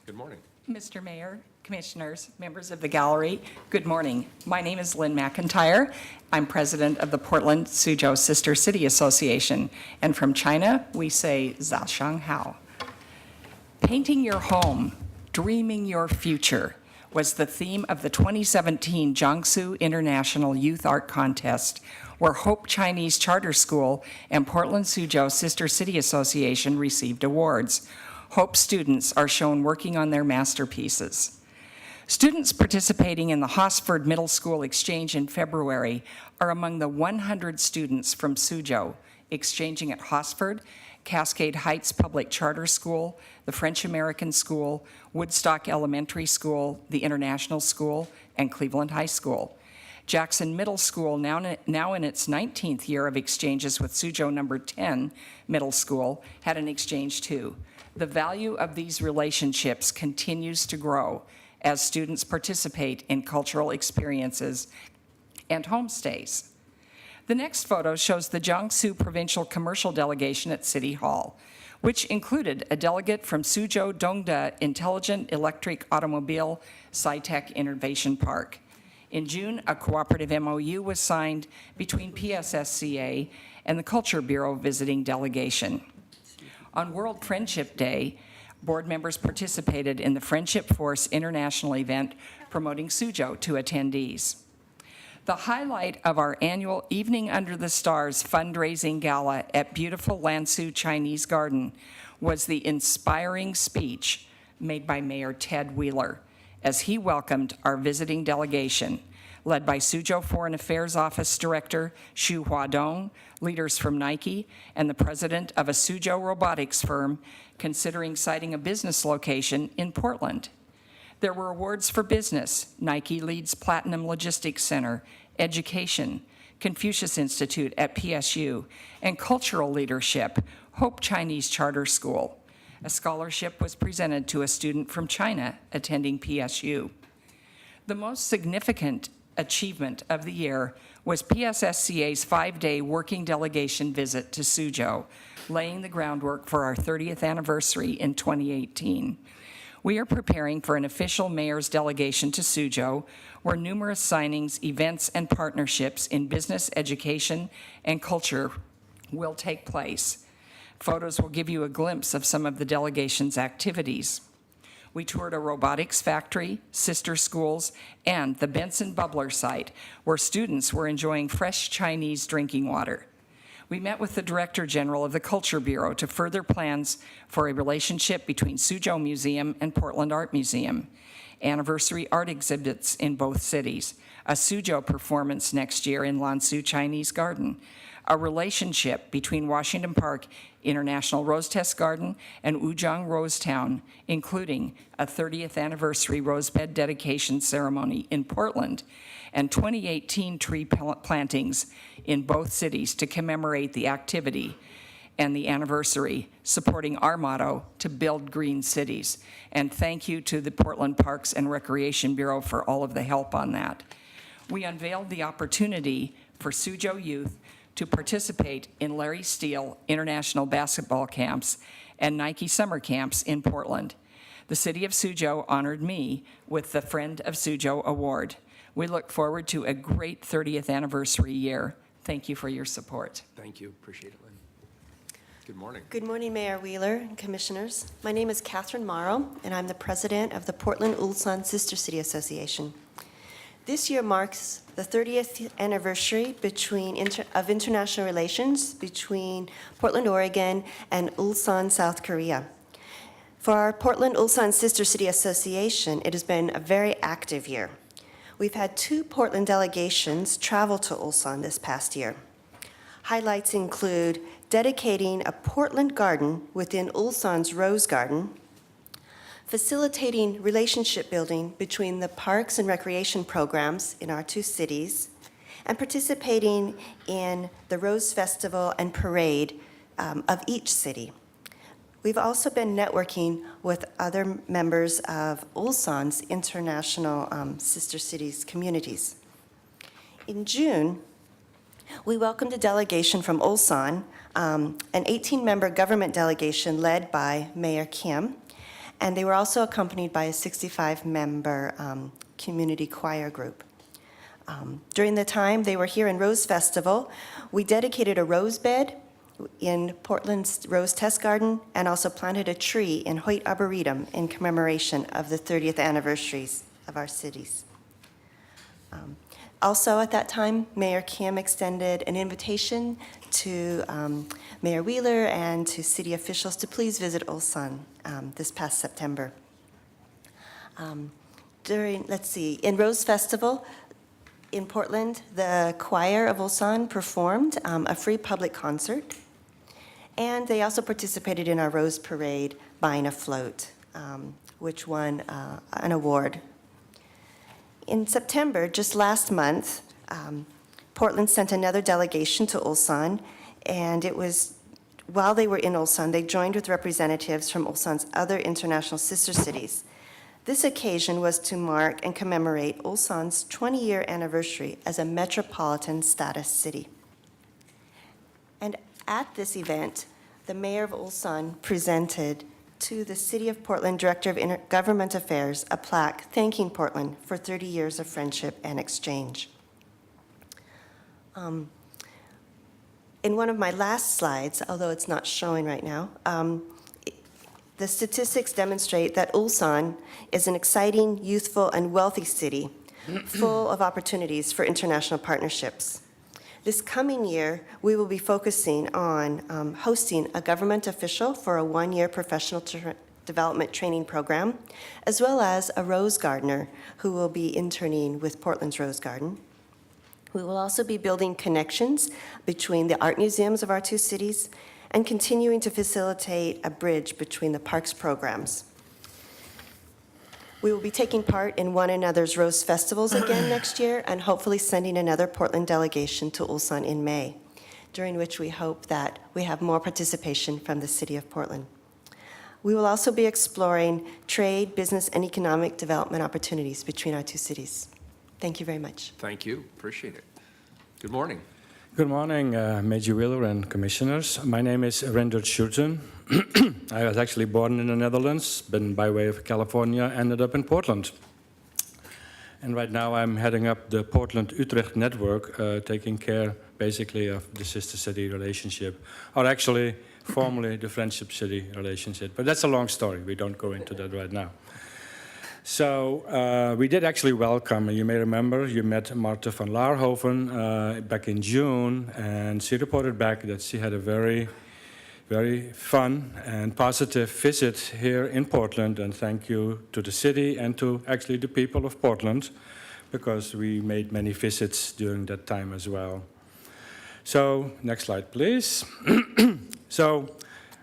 Good morning. Mr. Mayor, Commissioners, members of the gallery, good morning. My name is Lynn McIntyre. I'm president of the Portland Suzhou Sister City Association, and from China, we say Zha Shang Hao. Painting your home, dreaming your future was the theme of the 2017 Jiangsu International Youth Art Contest, where Hope Chinese Charter School and Portland Suzhou Sister City Association received awards. Hope students are shown working on their masterpieces. Students participating in the Hosford Middle School Exchange in February are among the 100 students from Suzhou exchanging at Hosford, Cascade Heights Public Charter School, the French American School, Woodstock Elementary School, the International School, and Cleveland High School. Jackson Middle School, now in its 19th year of exchanges with Suzhou No. 10 Middle School, had an exchange too. The value of these relationships continues to grow as students participate in cultural experiences and homestays. The next photo shows the Jiangsu Provincial Commercial Delegation at City Hall, which included a delegate from Suzhou Dongda Intelligent Electric Automobile Sci-Tech Innovation Park. In June, a cooperative MOU was signed between PSSCA and the Culture Bureau visiting delegation. On World Friendship Day, board members participated in the Friendship Force International event promoting Suzhou to attendees. The highlight of our annual Evening Under the Stars fundraising gala at beautiful Lansu Chinese Garden was the inspiring speech made by Mayor Ted Wheeler as he welcomed our visiting delegation, led by Suzhou Foreign Affairs Office Director Xu Huadong, leaders from Nike, and the president of a Suzhou robotics firm considering siting a business location in Portland. There were awards for business. Nike leads Platinum Logistics Center, education, Confucius Institute at PSU, and cultural leadership, Hope Chinese Charter School. A scholarship was presented to a student from China attending PSU. The most significant achievement of the year was PSSCA's 5-day working delegation visit to Suzhou, laying the groundwork for our 30th anniversary in 2018. We are preparing for an official mayor's delegation to Suzhou, where numerous signings, events, and partnerships in business, education, and culture will take place. Photos will give you a glimpse of some of the delegation's activities. We toured a robotics factory, sister schools, and the Benson Bubbler site, where students were enjoying fresh Chinese drinking water. We met with the Director General of the Culture Bureau to further plans for a relationship between Suzhou Museum and Portland Art Museum, anniversary art exhibits in both cities, a Suzhou performance next year in Lansu Chinese Garden, a relationship between Washington Park International Rose Test Garden and Wuzhong Rose Town, including a 30th anniversary rosebed dedication ceremony in Portland and 2018 tree plantings in both cities to commemorate the activity and the anniversary, supporting our motto to build green cities. And thank you to the Portland Parks and Recreation Bureau for all of the help on that. We unveiled the opportunity for Suzhou youth to participate in Larry Steele International Basketball Camps and Nike Summer Camps in Portland. The City of Suzhou honored me with the Friend of Suzhou Award. We look forward to a great 30th anniversary year. Thank you for your support. Thank you. Appreciate it, Lynn. Good morning. Good morning, Mayor Wheeler and Commissioners. My name is Catherine Morrow, and I'm the president of the Portland Ulsan Sister City Association. This year marks the 30th anniversary of international relations between Portland, Oregon, and Ulsan, South Korea. For our Portland-Ulsan Sister City Association, it has been a very active year. We've had 2 Portland delegations travel to Ulsan this past year. Highlights include dedicating a Portland garden within Ulsan's Rose Garden, facilitating relationship building between the parks and recreation programs in our 2 cities, and participating in the Rose Festival and Parade of each city. We've also been networking with other members of Ulsan's international sister cities communities. In June, we welcomed a delegation from Ulsan, an 18-member government delegation led by Mayor Kim, and they were also accompanied by a 65-member community choir group. During the time they were here in Rose Festival, we dedicated a rose bed in Portland's Rose Test Garden and also planted a tree in Hoyt Arboretum in commemoration of the 30th anniversaries of our cities. Also at that time, Mayor Kim extended an invitation to Mayor Wheeler and to city officials to please visit Ulsan this past September. In Rose Festival in Portland, the choir of Ulsan performed a free public concert, and they also participated in our Rose Parade buying a float, which won an award. In September, just last month, Portland sent another delegation to Ulsan, and it was while they were in Ulsan, they joined with representatives from Ulsan's other international sister cities. This occasion was to mark and commemorate Ulsan's 20-year anniversary as a metropolitan status city. And at this event, the mayor of Ulsan presented to the City of Portland Director of Intergovernment Affairs a plaque thanking Portland for 30 years of friendship and exchange. In one of my last slides, although it's not showing right now, the statistics demonstrate that Ulsan is an exciting, youthful, and wealthy city full of opportunities for international partnerships. This coming year, we will be focusing on hosting a government official for a 1-year professional development training program, as well as a rose gardener who will be interning with Portland's Rose Garden. We will also be building connections between the art museums of our 2 cities and continuing to facilitate a bridge between the parks programs. We will be taking part in one another's Rose Festivals again next year and hopefully sending another Portland delegation to Ulsan in May, during which we hope that we have more participation from the City of Portland. We will also be exploring trade, business, and economic development opportunities between our 2 cities. Thank you very much. Thank you. Appreciate it. Good morning. Good morning, Major Wheeler and commissioners. My name is Rendert Schurten. I was actually born in the Netherlands, been by way of California, ended up in Portland. And right now I'm heading up the Portland-Utrecht network, taking care basically of the sister city relationship, or actually formerly the friendship city relationship. But that's a long story. We don't go into that right now. So we did actually welcome, you may remember, you met Marta van Laarhoven back in June, and she reported back that she had a very, very fun and positive visit here in Portland, and thank you to the city and to actually the people of Portland, because we made many visits during that time as well. So, next slide, please. So,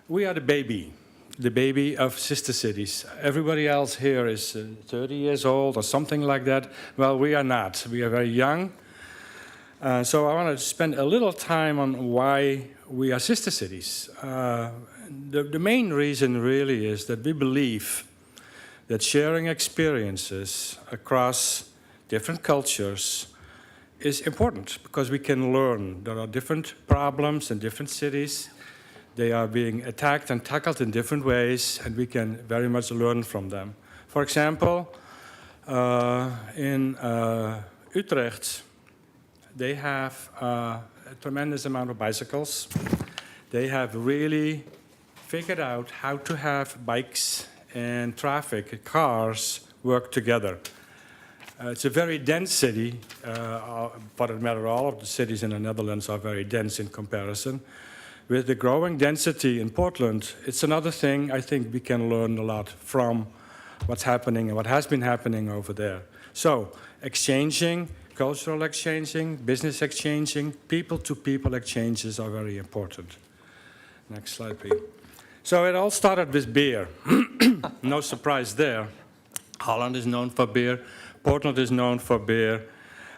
we are the baby of sister cities. Everybody else here is 30 years old or something like that. Well, we are not. We are very young. So I want to spend a little time on why we are sister cities. The main reason really is that we believe that sharing experiences across different cultures is important because we can learn. There are different problems in different cities. They are being attacked and tackled in different ways, and we can very much learn from them. For example, in Utrecht, they have a tremendous amount of bicycles. They have really figured out how to have bikes and traffic, cars, work together. It's a very dense city. For that matter, all of the cities in the Netherlands are very dense in comparison. With the growing density in Portland, it's another thing I think we can learn a lot from what's happening and what has been happening over there. So, exchanging, cultural exchanging, business exchanging, people-to-people exchanges are very important. Next slide, please. So it all started with beer. No surprise there. Holland is known for beer. Portland is known for beer.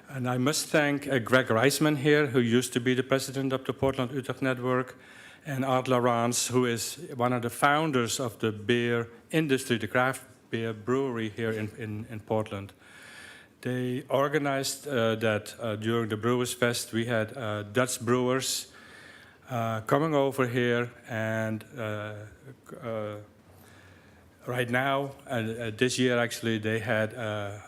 And I must thank Greg Reisman here, who used to be the president of the Portland-Utrecht Network, and Art Laurence, who is one of the founders of the beer industry, the craft beer brewery here in Portland. They organized that during the Brewers Fest, we had Dutch brewers coming over here, and right now, this year actually, they had a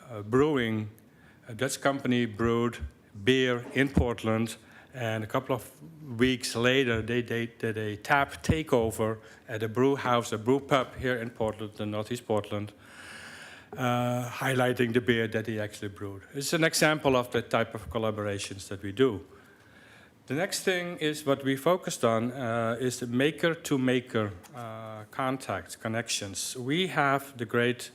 Dutch company brewed beer in Portland, and a couple of weeks later, they did a tap takeover at a brew house, a brew pub here in Portland, in Northeast Portland, highlighting the beer that he actually brewed. It's an example of the type of collaborations that we do. The next thing is what we focused on is the maker-to-maker contacts, connections. We have the great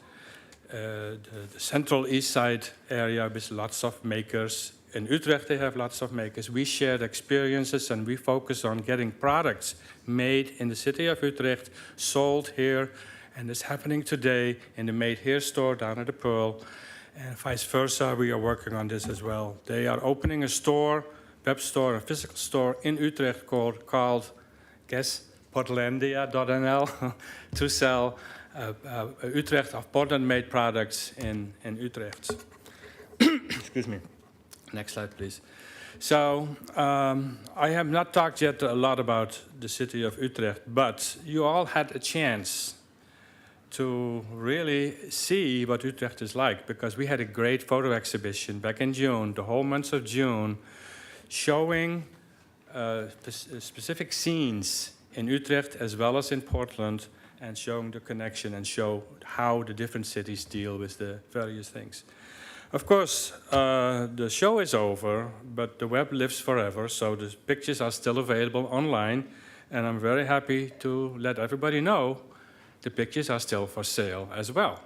the central east side area with lots of makers. In Utrecht, they have lots of makers. We shared experiences, and we focus on getting products made in the city of Utrecht, sold here, and it's happening today in the Made Here store down at the Pearl, and vice versa. We are working on this as well. They are opening a store, web store, a physical store in Utrecht called guess, Portlandia.nl, to sell Utrecht of Portland-made products in Utrecht. Excuse me. Next slide, please. So I have not talked yet a lot about the city of Utrecht, but you all had a chance to really see what Utrecht is like, because we had a great photo exhibition back in June, the whole month of June, showing specific scenes in Utrecht as well as in Portland, and showing the connection and show how the different cities deal with the various things. Of course, the show is over, but the web lives forever, so the pictures are still available online, and I'm very happy to let everybody know the pictures are still for sale as well.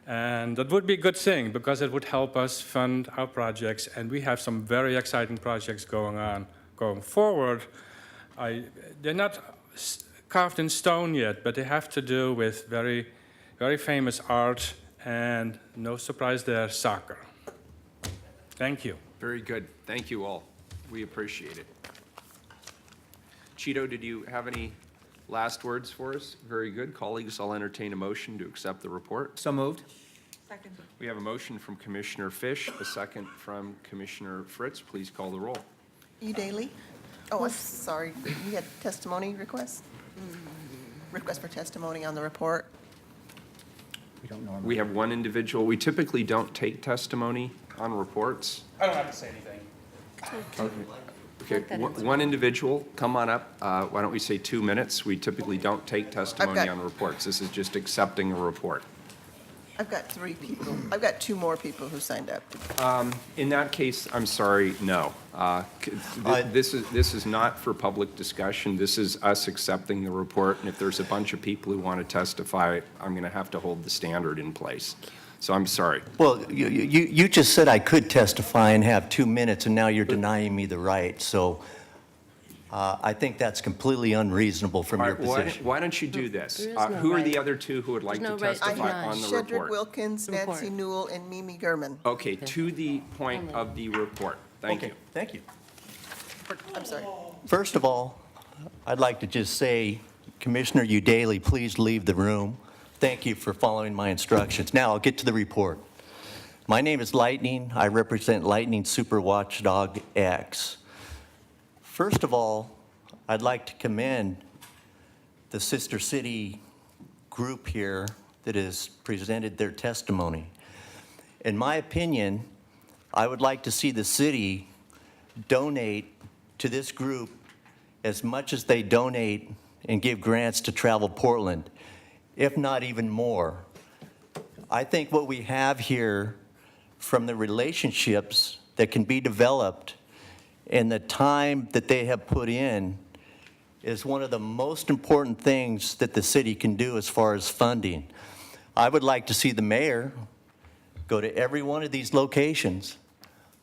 And that would be a good thing, because it would help us fund our projects, and we have some very exciting projects going on going forward. They're not carved in stone yet, but they have to do with very, very famous art, and no surprise there, soccer. Thank you. Very good. Thank you all. We appreciate it. Cheeto, did you have any last words for us? Very good. Colleagues, I'll entertain a motion to accept the report. So moved. Second. We have a motion from Commissioner Fish, a second from Commissioner Fritz. Please call the roll. Daly? Oh, I'm sorry. You had testimony request? Request for testimony on the report? We don't normally. We have one individual. We typically don't take testimony on reports. I don't have to say anything. Okay, one individual, come on up. Why don't we say 2 minutes? We typically don't take testimony on reports. This is just accepting a report. I've got 3 people. I've got 2 more people who signed up. In that case, I'm sorry, no. This is not for public discussion. This is us accepting the report, and if there's a bunch of people who want to testify, I'm going to have to hold the standard in place. So I'm sorry. Well, you just said I could testify and have 2 minutes, and now you're denying me the right. So I think that's completely unreasonable from your position. Why don't you do this? Who are the other 2 who would like to testify on the Shedrick report? Wilkins, Nancy Newell, and Mimi Gurman. Okay, to the point of the report. Thank you. Thank you. I'm sorry. First of all, I'd like to just say, Commissioner Udaly, please leave the room. Thank you for following my instructions. Now I'll get to the report. My name is Lightning. I represent Lightning Super Watchdog X. First of all, I'd like to commend the Sister City group here that has presented their testimony. In my opinion, I would like to see the city donate to this group as much as they donate and give grants to Travel Portland, if not even more. I think what we have here from the relationships that can be developed and the time that they have put in is one of the most important things that the city can do as far as funding. I would like to see the mayor go to every one of these locations.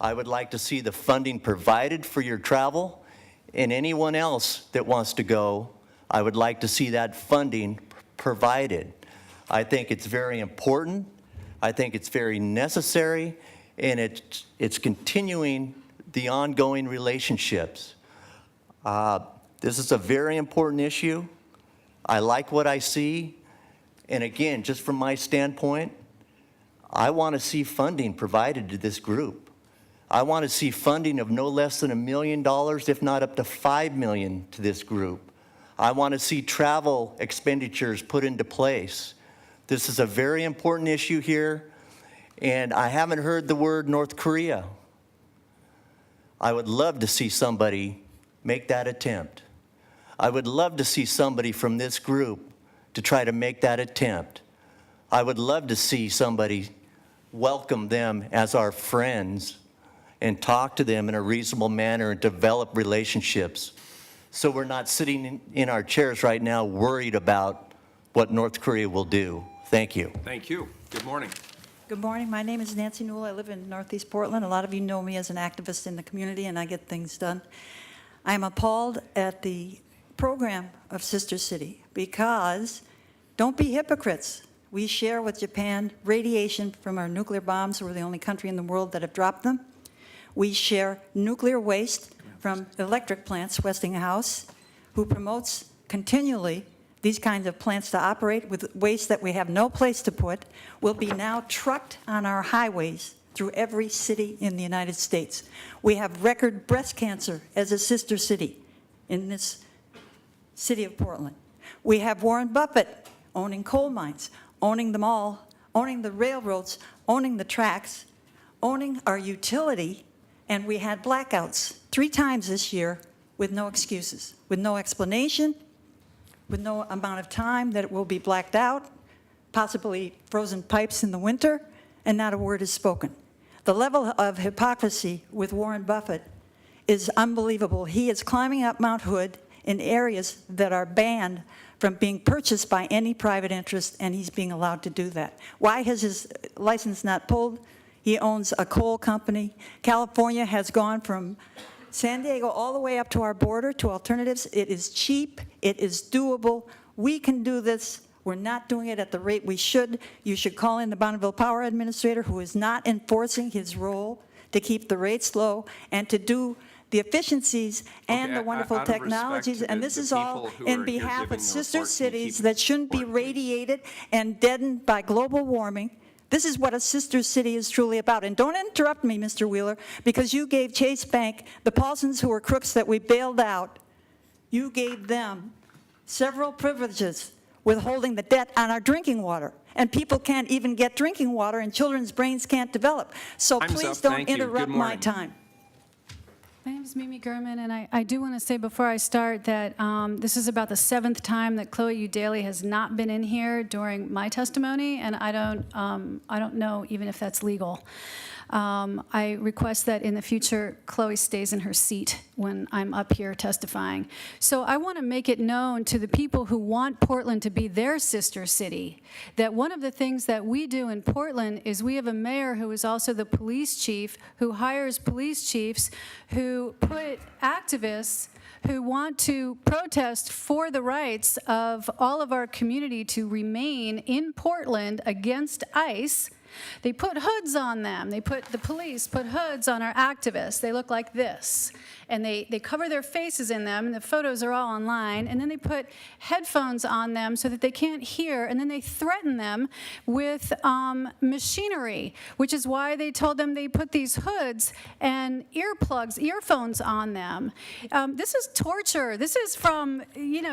I would like to see the funding provided for your travel, and anyone else that wants to go, I would like to see that funding provided. I think it's very important. I think it's very necessary, and it's continuing the ongoing relationships. This is a very important issue. I like what I see. And again, just from my standpoint, I want to see funding provided to this group. I want to see funding of no less than $1 million, if not up to $5 million to this group. I want to see travel expenditures put into place. This is a very important issue here, and I haven't heard the word North Korea. I would love to see somebody make that attempt. I would love to see somebody from this group to try to make that attempt. I would love to see somebody welcome them as our friends and talk to them in a reasonable manner and develop relationships so we're not sitting in our chairs right now worried about what North Korea will do. Thank you. Thank you. Good morning. Good morning. My name is Nancy Newell. I live in Northeast Portland. A lot of you know me as an activist in the community, and I get things done. I'm appalled at the program of Sister City because don't be hypocrites. We share with Japan radiation from our nuclear bombs. We're the only country in the world that have dropped them. We share nuclear waste from electric plants, Westinghouse, who promotes continually these kinds of plants to operate with waste that we have no place to put, will be now trucked on our highways through every city in the United States. We have record breast cancer as a sister city in this city of Portland. We have Warren Buffett owning coal mines, owning them all, owning the railroads, owning the tracks, owning our utility, and we had blackouts 3 times this year with no excuses, with no explanation, with no amount of time that it will be blacked out, possibly frozen pipes in the winter, and not a word is spoken. The level of hypocrisy with Warren Buffett is unbelievable. He is climbing up Mount Hood in areas that are banned from being purchased by any private interest, and he's being allowed to do that. Why has his license not pulled? He owns a coal company. California has gone from San Diego all the way up to our border to alternatives. It is cheap. It is doable. We can do this. We're not doing it at the rate we should. You should call in the Bonneville Power Administrator, who is not enforcing his role to keep the rates low and to do the efficiencies and the wonderful out of respect technologies. to And the this is people all who are in here behalf giving of the sister report, can you cities keep that shouldn't be radiated and deadened by global warming. This is what a sister city is truly about. And don't interrupt me, Mr. Wheeler, because you gave Chase Bank, the Paulsons who were crooks that we bailed out, you gave them several privileges withholding the debt on our drinking water. And people can't even get drinking water, and children's brains can't develop. So Time's please up. don't Thank you. interrupt Good my morning. time. My name is Mimi Gurman, and I do want to say before I start that this is about the 7th time that Chloe Udaly has not been in here during my testimony, and I don't know even if that's legal. I request that in the future, Chloe stays in her seat when I'm up here testifying. So I want to make it known to the people who want Portland to be their sister city that one of the things that we do in Portland is we have a mayor who is also the police chief, who hires police chiefs who put activists who want to protest for the rights of all of our community to remain in Portland against ICE. They put hoods on them. The police put hoods on our activists. They look like this. And they cover their faces in them, and the photos are all online. And then they put headphones on them so that they can't hear. And then they threaten them with machinery, which is why they told them they put these hoods and earphones on them. This is torture. This is from,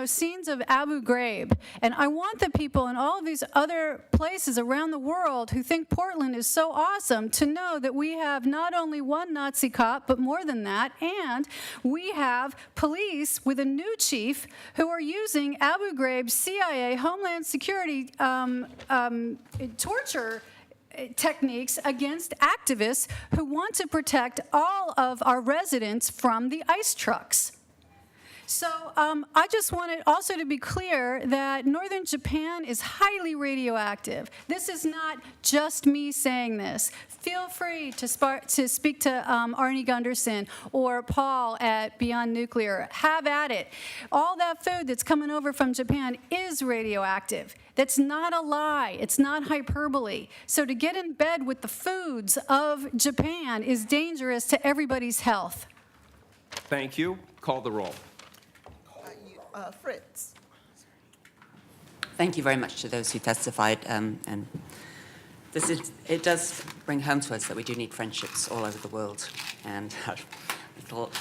scenes of Abu Ghraib. And I want the people in all of these other places around the world who think Portland is so awesome to know that we have not only one Nazi cop, but more than that, and we have police with a new chief who are using Abu Ghraib, CIA, Homeland Security torture techniques against activists who want to protect all of our residents from the ice trucks. So I just wanted also to be clear that northern Japan is highly radioactive. This is not just me saying this. Feel free to speak to Arnie Gunderson or Paul at Beyond Nuclear. Have at it. All that food that's coming over from Japan is radioactive. That's not a lie. It's not hyperbole. So to get in bed with the foods of Japan is dangerous to everybody's health. Thank you. Call the roll. Fritz. Thank you very much to those who testified. And it does bring home to us that we do need friendships all over the world. And a little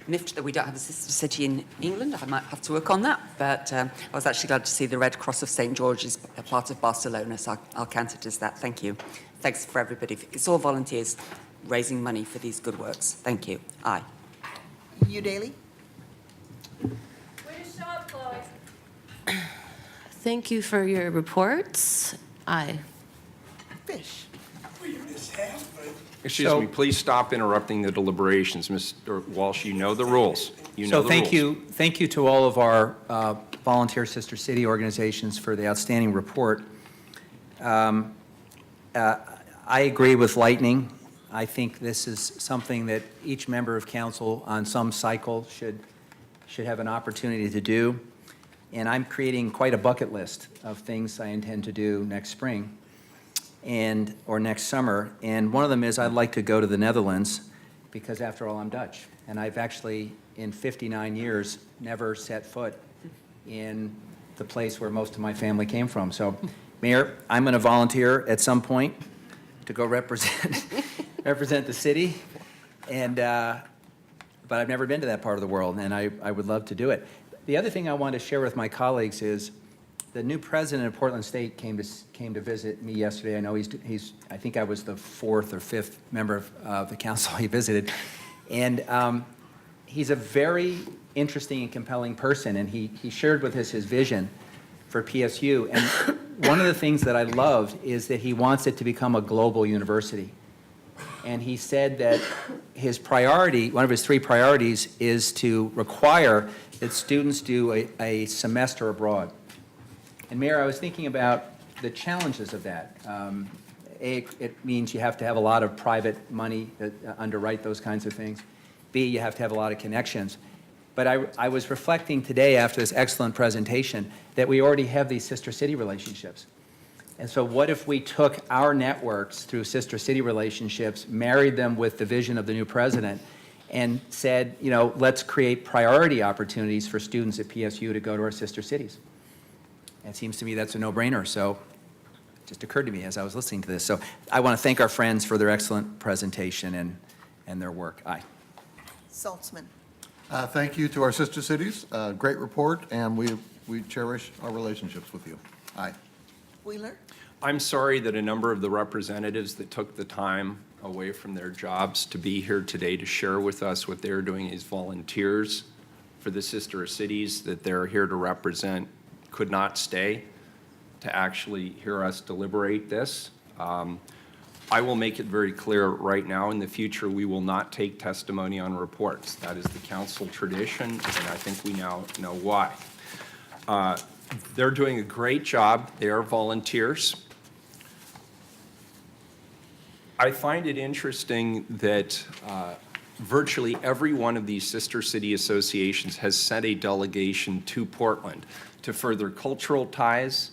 miffed that we don't have a sister city in England. I might have to work on that. But I was actually glad to see the Red Cross of St. George is a part of Barcelona, so I'll count it as that. Thank you. Thanks for everybody. It's all volunteers raising money for these good works. Thank you. Aye. You, Daly? Thank you for your reports. Aye. Fish. Excuse me, please stop interrupting the deliberations. Mr. Walsh, you know the rules. You know So the thank rules. thank you to all of our volunteer sister city organizations for the outstanding report. I agree with Lightning. I think this is something that each member of council on some cycle should have an opportunity to do. And I'm creating quite a bucket list of things I intend to do next spring or next summer. And one of them is I'd like to go to the Netherlands because, after all, I'm Dutch. And I've actually, in 59 years, never set foot in the place where most of my family came from. So, Mayor, I'm going to volunteer at some point to go represent the city. And but I've never been to that part of the world, and I would love to do it. The other thing I want to share with my colleagues is the new president of Portland State came to visit me yesterday. I know I think I was the fourth or fifth member of the council he visited. And he's a very interesting and compelling person, and he shared with us his vision for PSU. And one of the things that I loved is that he wants it to become a global university. And he said that his priority, one of his three priorities, is to require that students do a semester abroad. And Mayor, I was thinking about the challenges of that. A, it means you have to have a lot of private money to underwrite those kinds of things. B, you have to have a lot of connections. But I was reflecting today after this excellent presentation that we already have these sister city relationships. And so what if we took our networks through sister city relationships, married them with the vision of the new president, and said, you know, let's create priority opportunities for students at PSU to go to our sister cities. And it seems to me that's a no-brainer. So it just occurred to me as I was listening to this. So I want to thank our friends for their excellent presentation and their work. Aye. Saltzman. Thank you to our sister cities. Great report, and we cherish our relationships with you. Aye. Wheeler. I'm sorry that a number of the representatives that took the time away from their jobs to be here today to share with us what they're doing as volunteers for the sister cities that they're here to represent could not stay to actually hear us deliberate this. I will make it very clear right now, in the future, we will not take testimony on reports. That is the council tradition, and I think we now know why. They're doing a great job. They are volunteers. I find it interesting that virtually every one of these sister city associations has sent a delegation to Portland to further cultural ties,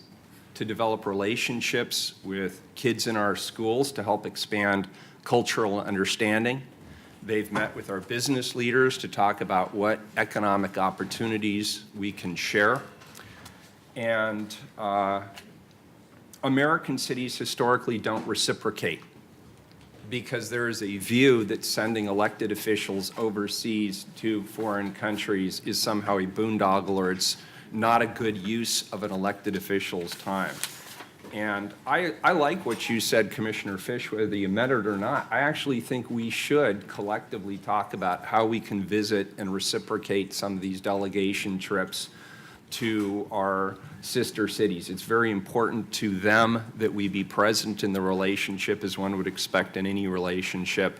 to develop relationships with kids in our schools to help expand cultural understanding. They've met with our business leaders to talk about what economic opportunities we can share. And American cities historically don't reciprocate because there is a view that sending elected officials overseas to foreign countries is somehow a boondoggle, or it's not a good use of an elected official's time. And I like what you said, Commissioner Fish, whether you meant it or not. I actually think we should collectively talk about how we can visit and reciprocate some of these delegation trips to our sister cities. It's very important to them that we be present in the relationship, as one would expect in any relationship.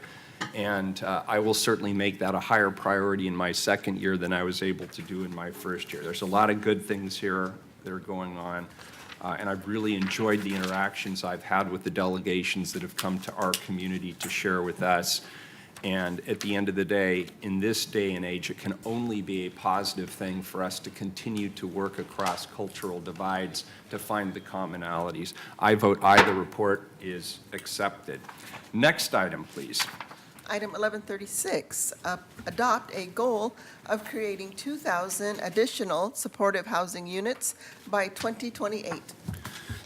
And I will certainly make that a higher priority in my second year than I was able to do in my first year. There's a lot of good things here that are going on, and I've really enjoyed the interactions I've had with the delegations that have come to our community to share with us. And at the end of the day, in this day and age, it can only be a positive thing for us to continue to work across cultural divides to find the commonalities. I vote aye. The report is accepted. Next item, please. Item 1136, adopt a goal of creating 2,000 additional supportive housing units by 2028.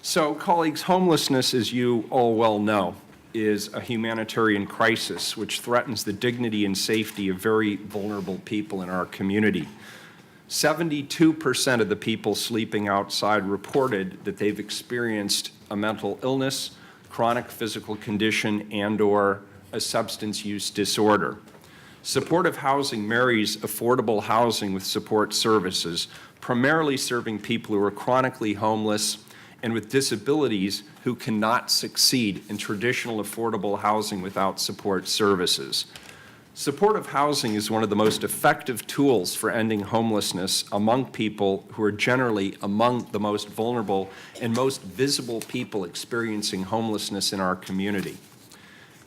So, colleagues, homelessness, as you all well know, is a humanitarian crisis which threatens the dignity and safety of very vulnerable people in our community. 72% of the people sleeping outside reported that they've experienced a mental illness, chronic physical condition, and/or a substance use disorder. Supportive housing marries affordable housing with support services, primarily serving people who are chronically homeless and with disabilities who cannot succeed in traditional affordable housing without support services. Supportive housing is one of the most effective tools for ending homelessness among people who are generally among the most vulnerable and most visible people experiencing homelessness in our community.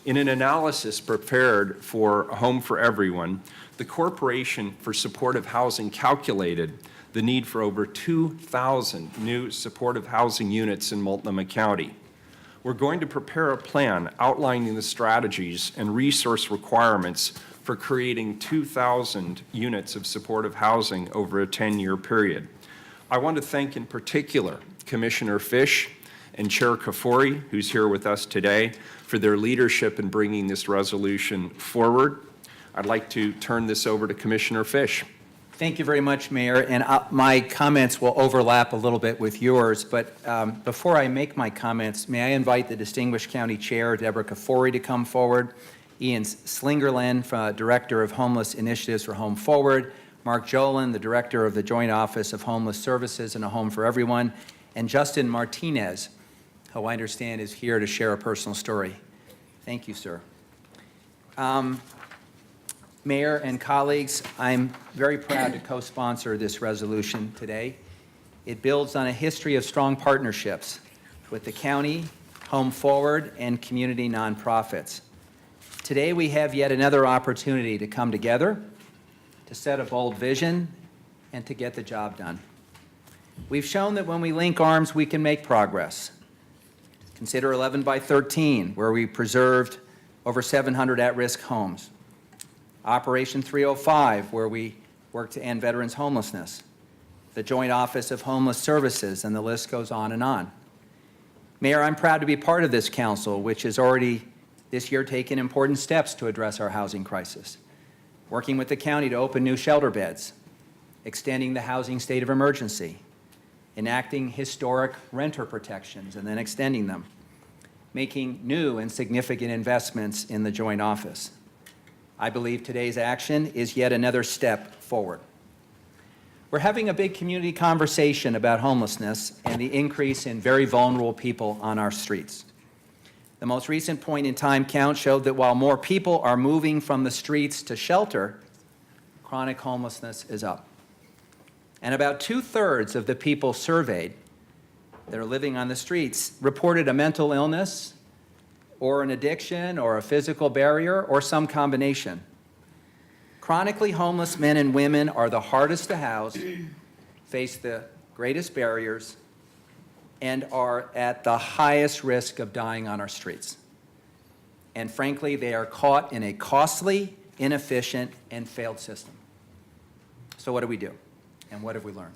In an analysis prepared for Home for Everyone, the Corporation for Supportive Housing calculated the need for over 2,000 new supportive housing units in Multnomah County. We're going to prepare a plan outlining the strategies and resource requirements for creating 2,000 units of supportive housing over a 10-year period. I want to thank in particular Commissioner Fish and Chair Kafori, who's here with us today, for their leadership in bringing this resolution forward. I'd like to turn this over to Commissioner Fish. Thank you very much, Mayor, and my comments will overlap a little bit with yours, but before I make my comments, may I invite the Distinguished County Chair, Deborah Kafori, to come forward, Ian Slingerland, Director of Homeless Initiatives for Home Forward, Mark Jolin, the Director of the Joint Office of Homeless Services and A Home for Everyone, and Justin Martinez, who I understand is here to share a personal story. Thank you, sir. Mayor and colleagues, I'm very proud to co-sponsor this resolution today. It builds on a history of strong partnerships with the county, Home Forward, and community nonprofits. Today, we have yet another opportunity to come together, to set a bold vision, and to get the job done. We've shown that when we link arms, we can make progress. Consider 11 by 13, where we preserved over 700 at-risk homes. Operation 305, where we work to end veterans' homelessness. The Joint Office of Homeless Services, and the list goes on and on. Mayor, I'm proud to be part of this council, which has already this year taken important steps to address our housing crisis, working with the county to open new shelter beds, extending the housing state of emergency, enacting historic renter protections and then extending them, making new and significant investments in the Joint Office. I believe today's action is yet another step forward. We're having a big community conversation about homelessness and the increase in very vulnerable people on our streets. The most recent point-in-time count showed that while more people are moving from the streets to shelter, chronic homelessness is up. And about 2/3 of the people surveyed that are living on the streets reported a mental illness or an addiction or a physical barrier or some combination. Chronically homeless men and women are the hardest to house, face the greatest barriers, and are at the highest risk of dying on our streets. And frankly, they are caught in a costly, inefficient, and failed system. So what do we do? And what have we learned?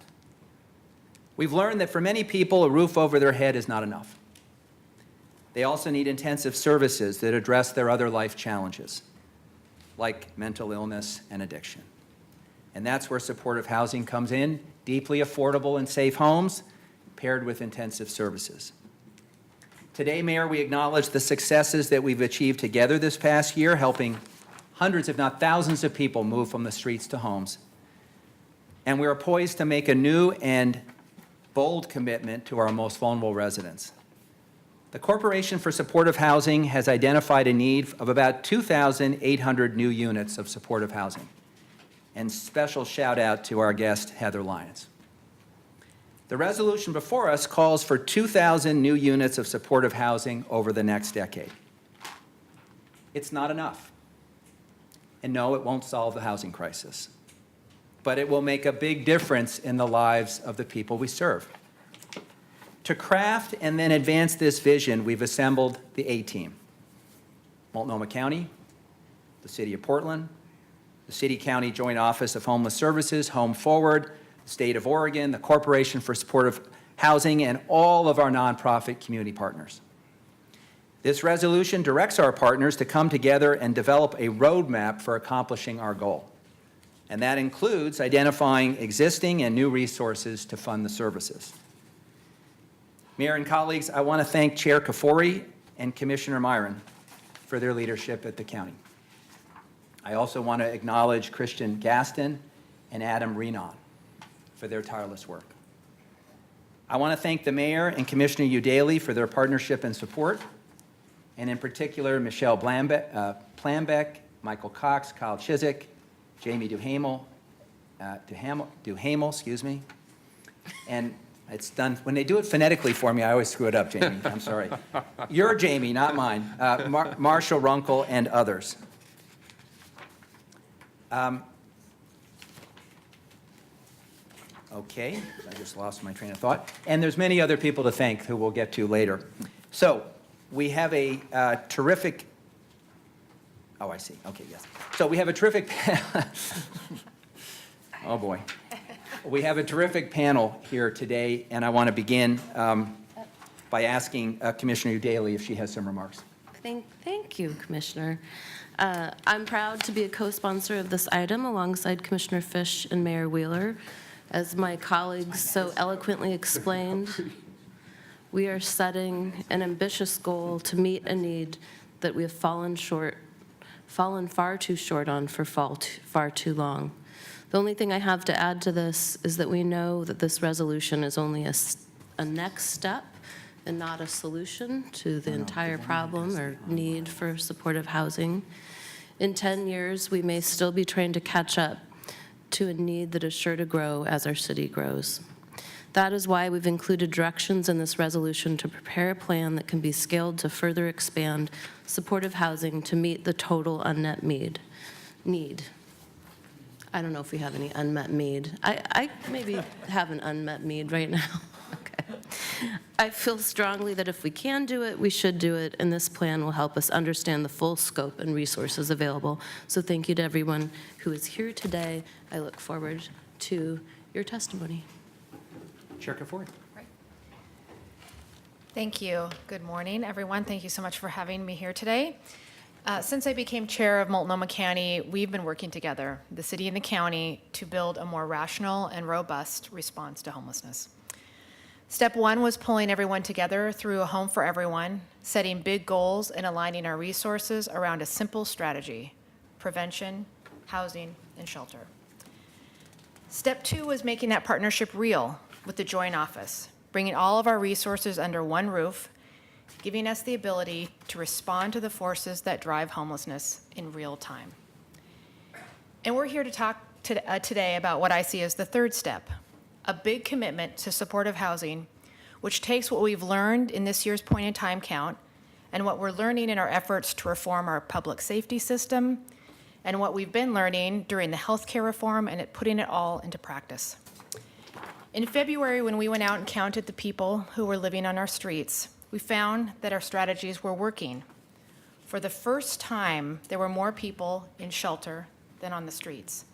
We've learned that for many people, a roof over their head is not enough. They also need intensive services that address their other life challenges, like mental illness and addiction. And that's where supportive housing comes in, deeply affordable and safe homes paired with intensive services. Today, Mayor, we acknowledge the successes that we've achieved together this past year, helping hundreds, if not thousands of people move from the streets to homes. And we are poised to make a new and bold commitment to our most vulnerable residents. The Corporation for Supportive Housing has identified a need of about 2,800 new units of supportive housing. And special shout out to our guest, Heather Lyons. The resolution before us calls for 2,000 new units of supportive housing over the next decade. It's not enough. And no, it won't solve the housing crisis. But it will make a big difference in the lives of the people we serve. To craft and then advance this vision, we've assembled the A-Team. Multnomah County, the City of Portland, the City-County Joint Office of Homeless Services, Home Forward, the State of Oregon, the Corporation for Supportive Housing, and all of our nonprofit community partners. This resolution directs our partners to come together and develop a roadmap for accomplishing our goal. And that includes identifying existing and new resources to fund the services. Mayor and colleagues, I want to thank Chair Kafori and Commissioner Myron for their leadership at the county. I also want to acknowledge Christian Gaston and Adam Renon for their tireless work. I want to thank the Mayor and Commissioner Udaly for their partnership and support, and in particular, Michelle Planbeck, Michael Cox, Kyle Chiswick, Jamie Duhamel, and it's done, when they do it phonetically for me, I always screw it up, Jamie, I'm sorry. You're Jamie, not mine. Marshall Runkle and others. Okay, I just lost my train of thought. And there's many other people to thank who we'll get to later. So we have a terrific, oh, I see, okay, yes. So we have a terrific, oh boy. We have a terrific panel here today, and I want to begin by asking Commissioner Udaly if she has some remarks. Thank you, Commissioner. I'm proud to be a co-sponsor of this item alongside Commissioner Fish and Mayor Wheeler. As my colleagues so eloquently explained, we are setting an ambitious goal to meet a need that we have fallen far too short on for far too long. The only thing I have to add to this is that we know that this resolution is only a next step and not a solution to the entire problem or need for supportive housing. In 10 years, we may still be trying to catch up to a need that is sure to grow as our city grows. That is why we've included directions in this resolution to prepare a plan that can be scaled to further expand supportive housing to meet the total unmet need. I don't know if we have any unmet need. I maybe have an unmet need right now. Okay. I feel strongly that if we can do it, we should do it, and this plan will help us understand the full scope and resources available. So thank you to everyone who is here today. I look forward to your testimony. Chair Kafori. Thank you. Good morning, everyone. Thank you so much for having me here today. Since I became chair of Multnomah County, we've been working together, the city and the county, to build a more rational and robust response to homelessness. Step one was pulling everyone together through a home for everyone, setting big goals and aligning our resources around a simple strategy: prevention, housing, and shelter. Step two was making that partnership real with the joint office, bringing all of our resources under one roof, giving us the ability to respond to the forces that drive homelessness in real time. And we're here to talk today about what I see as the third step, a big commitment to supportive housing, which takes what we've learned in this year's point in time count and what we're learning in our efforts to reform our public safety system and what we've been learning during the healthcare reform and putting it all into practice. In February, when we went out and counted the people who were living on our streets, we found that our strategies were working. For the first time, there were more people in shelter than on the streets.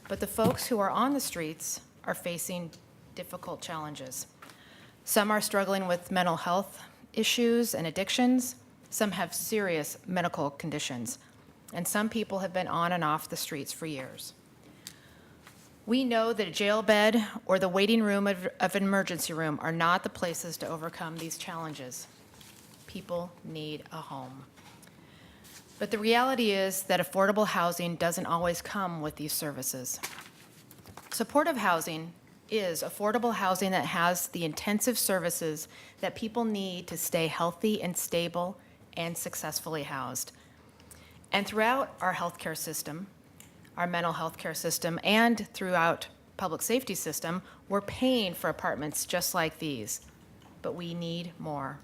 But the folks who are on the streets are facing difficult challenges. Some are struggling with mental health issues and addictions. Some have serious medical conditions. And some people have been on and off the streets for years. We know that a jail bed or the waiting room of an emergency room are not the places to overcome these challenges. People need a home. But the reality is that affordable housing doesn't always come with these services. Supportive housing is affordable housing that has the intensive services that people need to stay healthy and stable and successfully housed. And throughout our healthcare system, our mental health care system, and throughout public safety system, we're paying for apartments just like these, but we need more.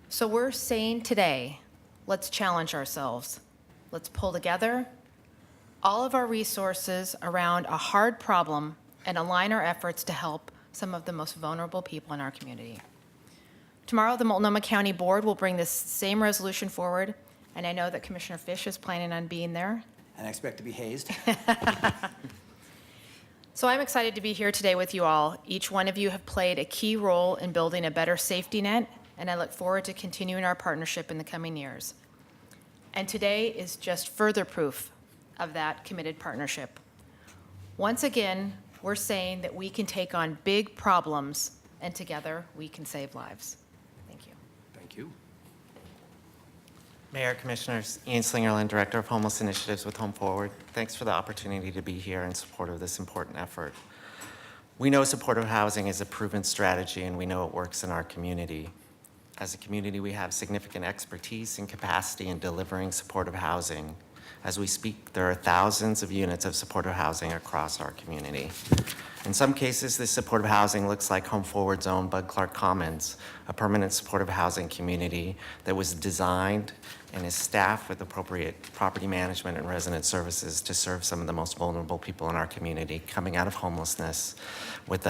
So we're saying today, let's challenge ourselves. Let's pull together all of our resources around a hard problem and align our efforts to help some of the most vulnerable people in our community. Tomorrow, the Multnomah County Board will bring this same resolution forward, and I know that Commissioner Fish is planning on being there. And I expect to be hazed. So I'm excited to be here today with you all. Each one of you have played a key role in building a better safety net, and I look forward to continuing our partnership in the coming years. And today is just further proof of that committed partnership. Once again, we're saying that we can take on big problems, and together we can save lives. Thank you. Thank you. Mayor, Commissioners, Ian Slingerland, Director of Homeless Initiatives with Home Forward. Thanks for the opportunity to be here in support of this important effort. We know supportive housing is a proven strategy, and we know it works in our community. As a community, we have significant expertise and capacity in delivering supportive housing. As we speak, there are thousands of units of supportive housing across our community. In some cases, this supportive housing looks like Home Forward's own Bud Clark Commons, a permanent supportive housing community that was designed and is staffed with appropriate property management and resident services to serve some of the most vulnerable people in our community coming out of homelessness with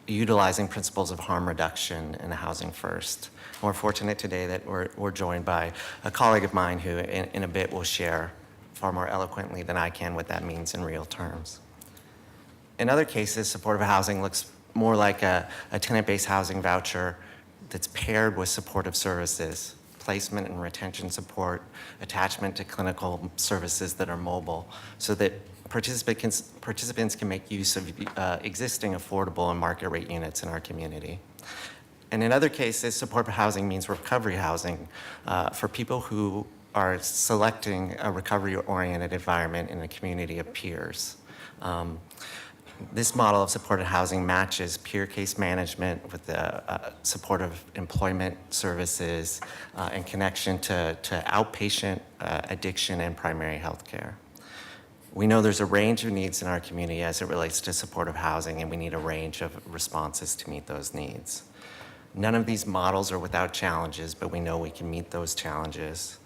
utilizing principles of harm reduction and housing first. And we're fortunate today that we're joined by a colleague of mine who in a bit will share far more eloquently than I can what that means in real terms. In other cases, supportive housing looks more like a tenant-based housing voucher that's paired with supportive services, placement and retention support, attachment to clinical services that are mobile, so that participants can make use of existing affordable and market rate units in our community. And in other cases, supportive housing means recovery housing for people who are selecting a recovery-oriented environment in a community of peers. This model of supported housing matches peer case management with the supportive employment services and connection to outpatient addiction and primary health care. We know there's a range of needs in our community as it relates to supportive housing, and we need a range of responses to meet those needs. None of these models are without challenges, but we know we can meet those challenges.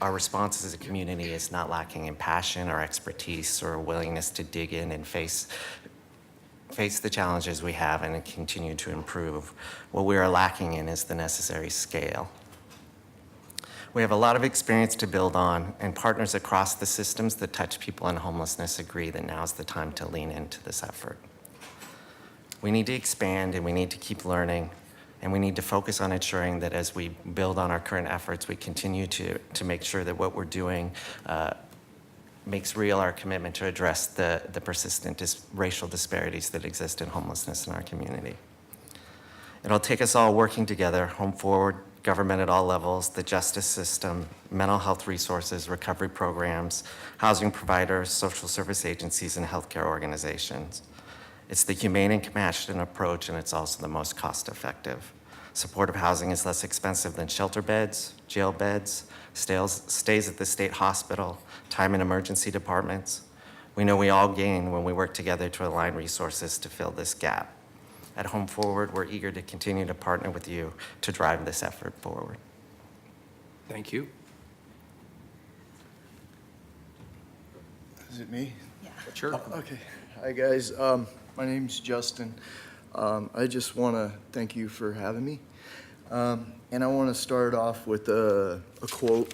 Our response as a community is not lacking in passion or expertise or a willingness to dig in and face the challenges we have and continue to improve. What we are lacking in is the necessary scale. We have a lot of experience to build on, and partners across the systems that touch people in homelessness agree that now is the time to lean into this effort. We need to expand, and we need to keep learning, and we need to focus on ensuring that as we build on our current efforts, we continue to make sure that what we're doing makes real our commitment to address the persistent racial disparities that exist in homelessness in our community. It'll take us all working together, Home Forward, government at all levels, the justice system, mental health resources, recovery programs, housing providers, social service agencies, and healthcare organizations. It's the humane and compassionate approach, and it's also the most cost-effective. Supportive housing is less expensive than shelter beds, jail beds, stays at the state hospital, time in emergency departments. We know we all gain when we work together to align resources to fill this gap. At Home Forward, we're eager to continue to partner with you to drive this effort forward. Thank you. Is it me? Yeah. Sure. Okay. Hi, guys. My name's Justin. I just want to thank you for having me. And I want to start off with a quote.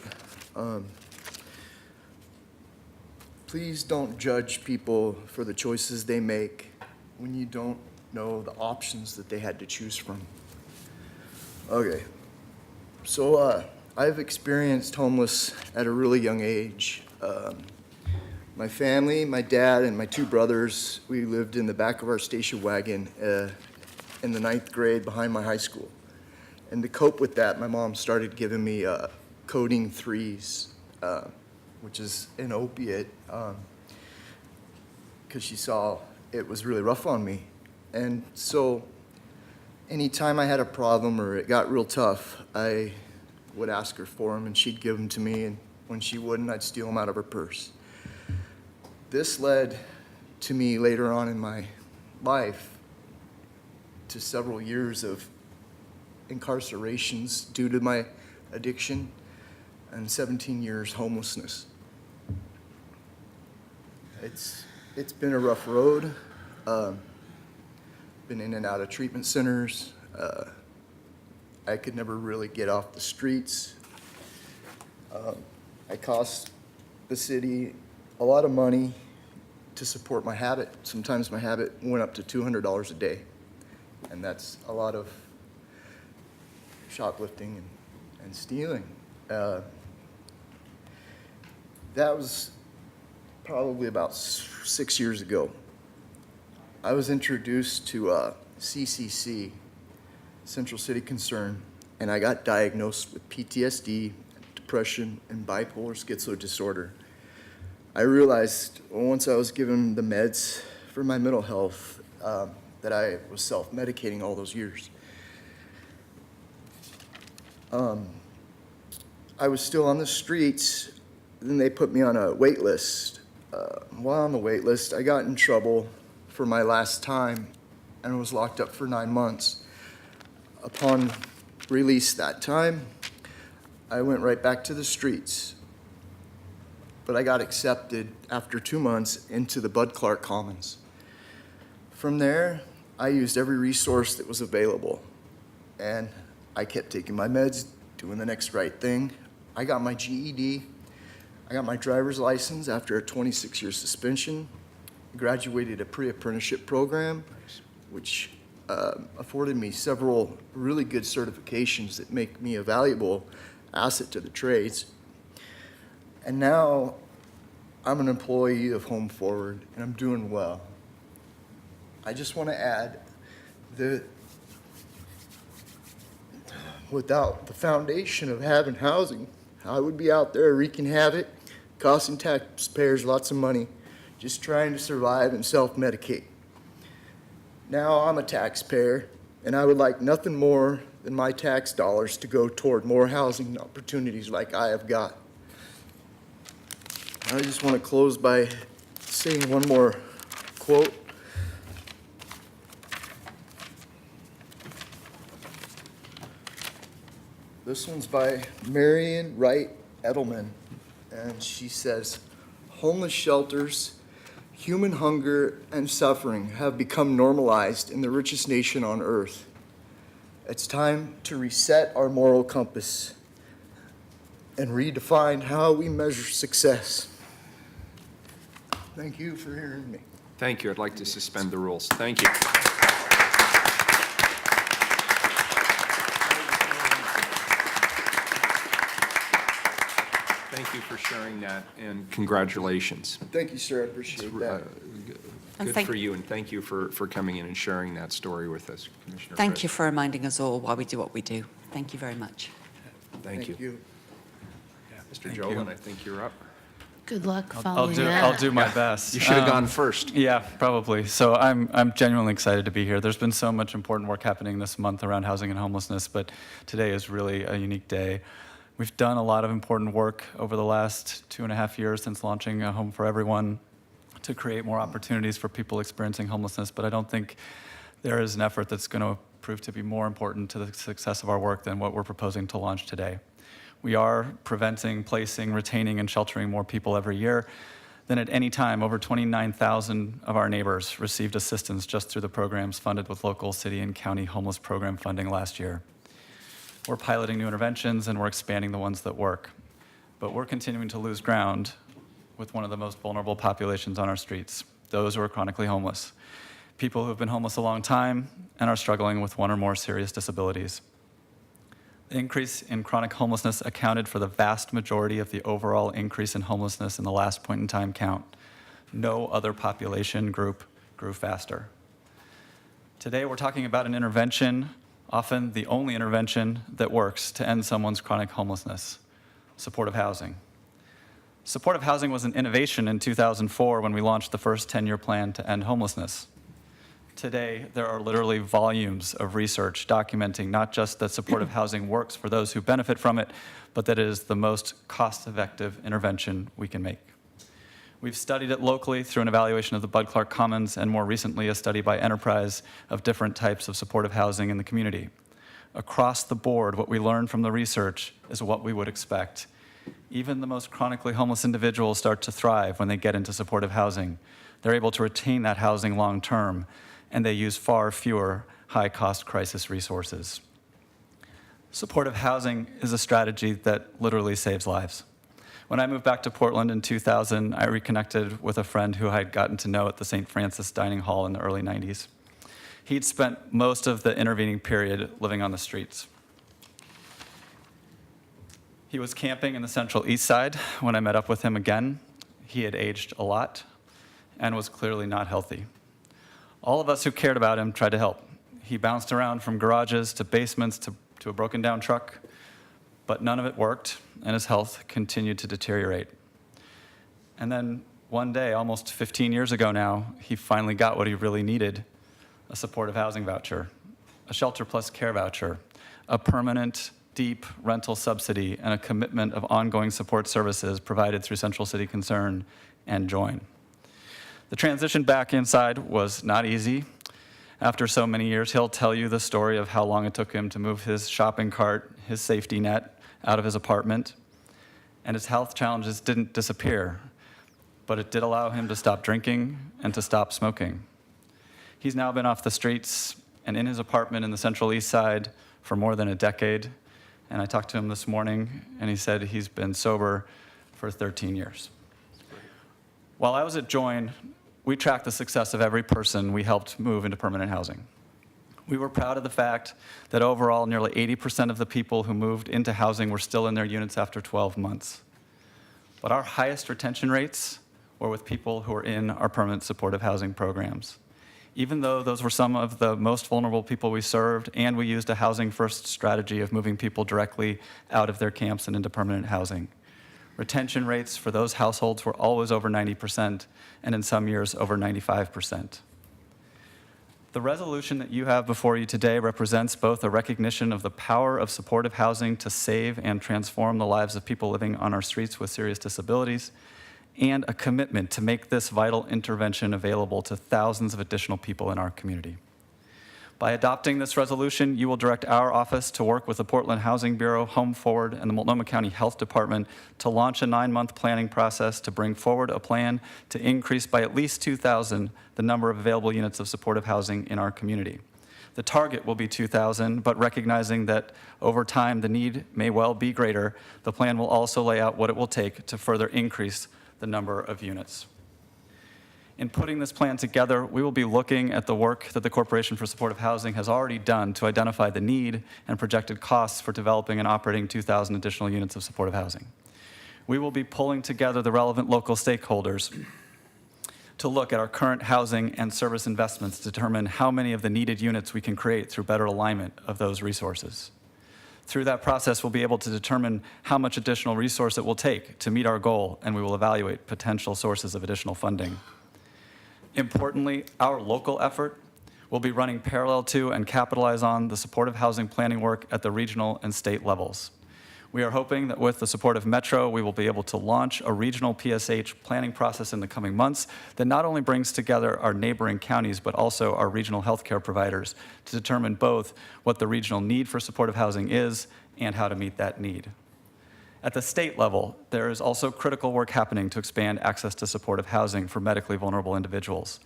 Please don't judge people for the choices they make when you don't know the options that they had to choose from. Okay. So I've experienced homeless at a really young age. My family, my dad, and my two brothers, we lived in the back of our station wagon in the 9th grade behind my high school. And to cope with that, my mom started giving me codeine 3s, which is an opiate. because she saw it was really rough on me. And so anytime I had a problem or it got real tough, I would ask her for them, and she'd give them to me, and when she wouldn't, I'd steal them out of her purse. This led to me later on in my life to several years of incarcerations due to my addiction and 17 years homelessness. It's been a rough road. Been in and out of treatment centers. I could never really get off the streets. I cost the city a lot of money to support my habit. Sometimes my habit went up to $200 a day, and that's a lot of shoplifting and stealing. That was probably about 6 years ago. I was introduced to CCC, Central City Concern, and I got diagnosed with PTSD, depression, and bipolar schizoid disorder. I realized once I was given the meds for my mental health that I was self-medicating all those years. I was still on the streets, then they put me on a wait list. While on the wait list, I got in trouble for my last time and was locked up for 9 months. Upon release that time, I went right back to the streets. But I got accepted after 2 months into the Bud Clark Commons. From there, I used every resource that was available. And I kept taking my meds, doing the next right thing. I got my GED. I got my driver's license after a 26-year suspension. Graduated a pre-apprenticeship program, which afforded me several really good certifications that make me a valuable asset to the trades. And now I'm an employee of Home Forward, and I'm doing well. I just want to add that without the foundation of having housing, I would be out there wreaking havoc, costing taxpayers lots of money, just trying to survive and self-medicate. Now I'm a taxpayer, and I would like nothing more than my tax dollars to go toward more housing opportunities like I have got. I just want to close by saying one more quote. This one's by Marion Wright Edelman, and she says, "Homeless shelters, human hunger and suffering have become normalized in the richest nation on earth. It's time to reset our moral compass and redefine how we measure success." Thank you for hearing me. Thank you. I'd like to suspend the rules. Thank you. Thank you for sharing that, and congratulations. Thank you, sir. I appreciate that. Good for you, and thank you for coming in and sharing that story with us, Commissioner. Thank you for reminding us all why we do what we do. Thank you very much. Thank you. Mr. Jolin, I think you're up. Good luck following I'll do my best. You should have gone first. Yeah, probably. So I'm genuinely excited to be here. There's been so much important work happening this month around housing and homelessness, but today is really a unique day. We've done a lot of important work over the last 2.5 years since launching a Home for Everyone to create more opportunities for people experiencing homelessness, but I don't think there is an effort that's going to prove to be more important to the success of our work than what we're proposing to launch today. We are preventing, placing, retaining, and sheltering more people every year than at any time. Over 29,000 of our neighbors received assistance just through the programs funded with local city and county homeless program funding last year. We're piloting new interventions and we're expanding the ones that work. But we're continuing to lose ground with one of the most vulnerable populations on our streets, those who are chronically homeless. People who have been homeless a long time and are struggling with one or more serious disabilities. The increase in chronic homelessness accounted for the vast majority of the overall increase in homelessness in the last point in time count. No other population group grew faster. Today we're talking about an intervention, often the only intervention that works to end someone's chronic homelessness, supportive housing. Supportive housing was an innovation in 2004 when we launched the first 10-year plan to end homelessness. Today, there are literally volumes of research documenting not just that supportive housing works for those who benefit from it, but that it is the most cost-effective intervention we can make. We've studied it locally through an evaluation of the Bud Clark Commons and more recently a study by Enterprise of different types of supportive housing in the community. Across the board, what we learned from the research is what we would expect. Even the most chronically homeless individuals start to thrive when they get into supportive housing. They're able to retain that housing long term, and they use far fewer high-cost crisis resources. Supportive housing is a strategy that literally saves lives. When I moved back to Portland in 2000, I reconnected with a friend who I had gotten to know at the St. Francis Dining Hall in the early 90s. He'd spent most of the intervening period living on the streets. He was camping in the Central East Side when I met up with him again. He had aged a lot and was clearly not healthy. All of us who cared about him tried to help. He bounced around from garages to basements to a broken down truck, but none of it worked, and his health continued to deteriorate. And then one day, almost 15 years ago now, he finally got what he really needed: a supportive housing voucher, a shelter plus care voucher, a permanent, deep rental subsidy, and a commitment of ongoing support services provided through Central City Concern and Join. The transition back inside was not easy. After so many years, he'll tell you the story of how long it took him to move his shopping cart, his safety net, out of his apartment. And his health challenges didn't disappear, but it did allow him to stop drinking and to stop smoking. He's now been off the streets and in his apartment in the Central East Side for more than a decade. And I talked to him this morning, and he said he's been sober for 13 years. While I was at Join, we tracked the success of every person we helped move into permanent housing. We were proud of the fact that overall, nearly 80% of the people who moved into housing were still in their units after 12 months. But our highest retention rates were with people who were in our permanent supportive housing programs. Even though those were some of the most vulnerable people we served, and we used a housing-first strategy of moving people directly out of their camps and into permanent housing. Retention rates for those households were always over 90%, and in some years over 95%. The resolution that you have before you today represents both a recognition of the power of supportive housing to save and transform the lives of people living on our streets with serious disabilities, and a commitment to make this vital intervention available to thousands of additional people in our community. By adopting this resolution, you will direct our office to work with the Portland Housing Bureau, Home Forward, and the Multnomah County Health Department to launch a 9-month planning process to bring forward a plan to increase by at least 2,000 the number of available units of supportive housing in our community. The target will be 2,000, but recognizing that over time the need may well be greater, the plan will also lay out what it will take to further increase the number of units. In putting this plan together, we will be looking at the work that the Corporation for Supportive Housing has already done to identify the need and projected costs for developing and operating 2,000 additional units of supportive housing. We will be pulling together the relevant local stakeholders to look at our current housing and service investments to determine how many of the needed units we can create through better alignment of those resources. Through that process, we'll be able to determine how much additional resource it will take to meet our goal, and we will evaluate potential sources of additional funding. Importantly, our local effort will be running parallel to and capitalize on the supportive housing planning work at the regional and state levels. We are hoping that with the support of Metro, we will be able to launch a regional PSH planning process in the coming months that not only brings together our neighboring counties, but also our regional healthcare providers to determine both what the regional need for supportive housing is and how to meet that need. At the state level, there is also critical work happening to expand access to supportive housing for medically vulnerable individuals.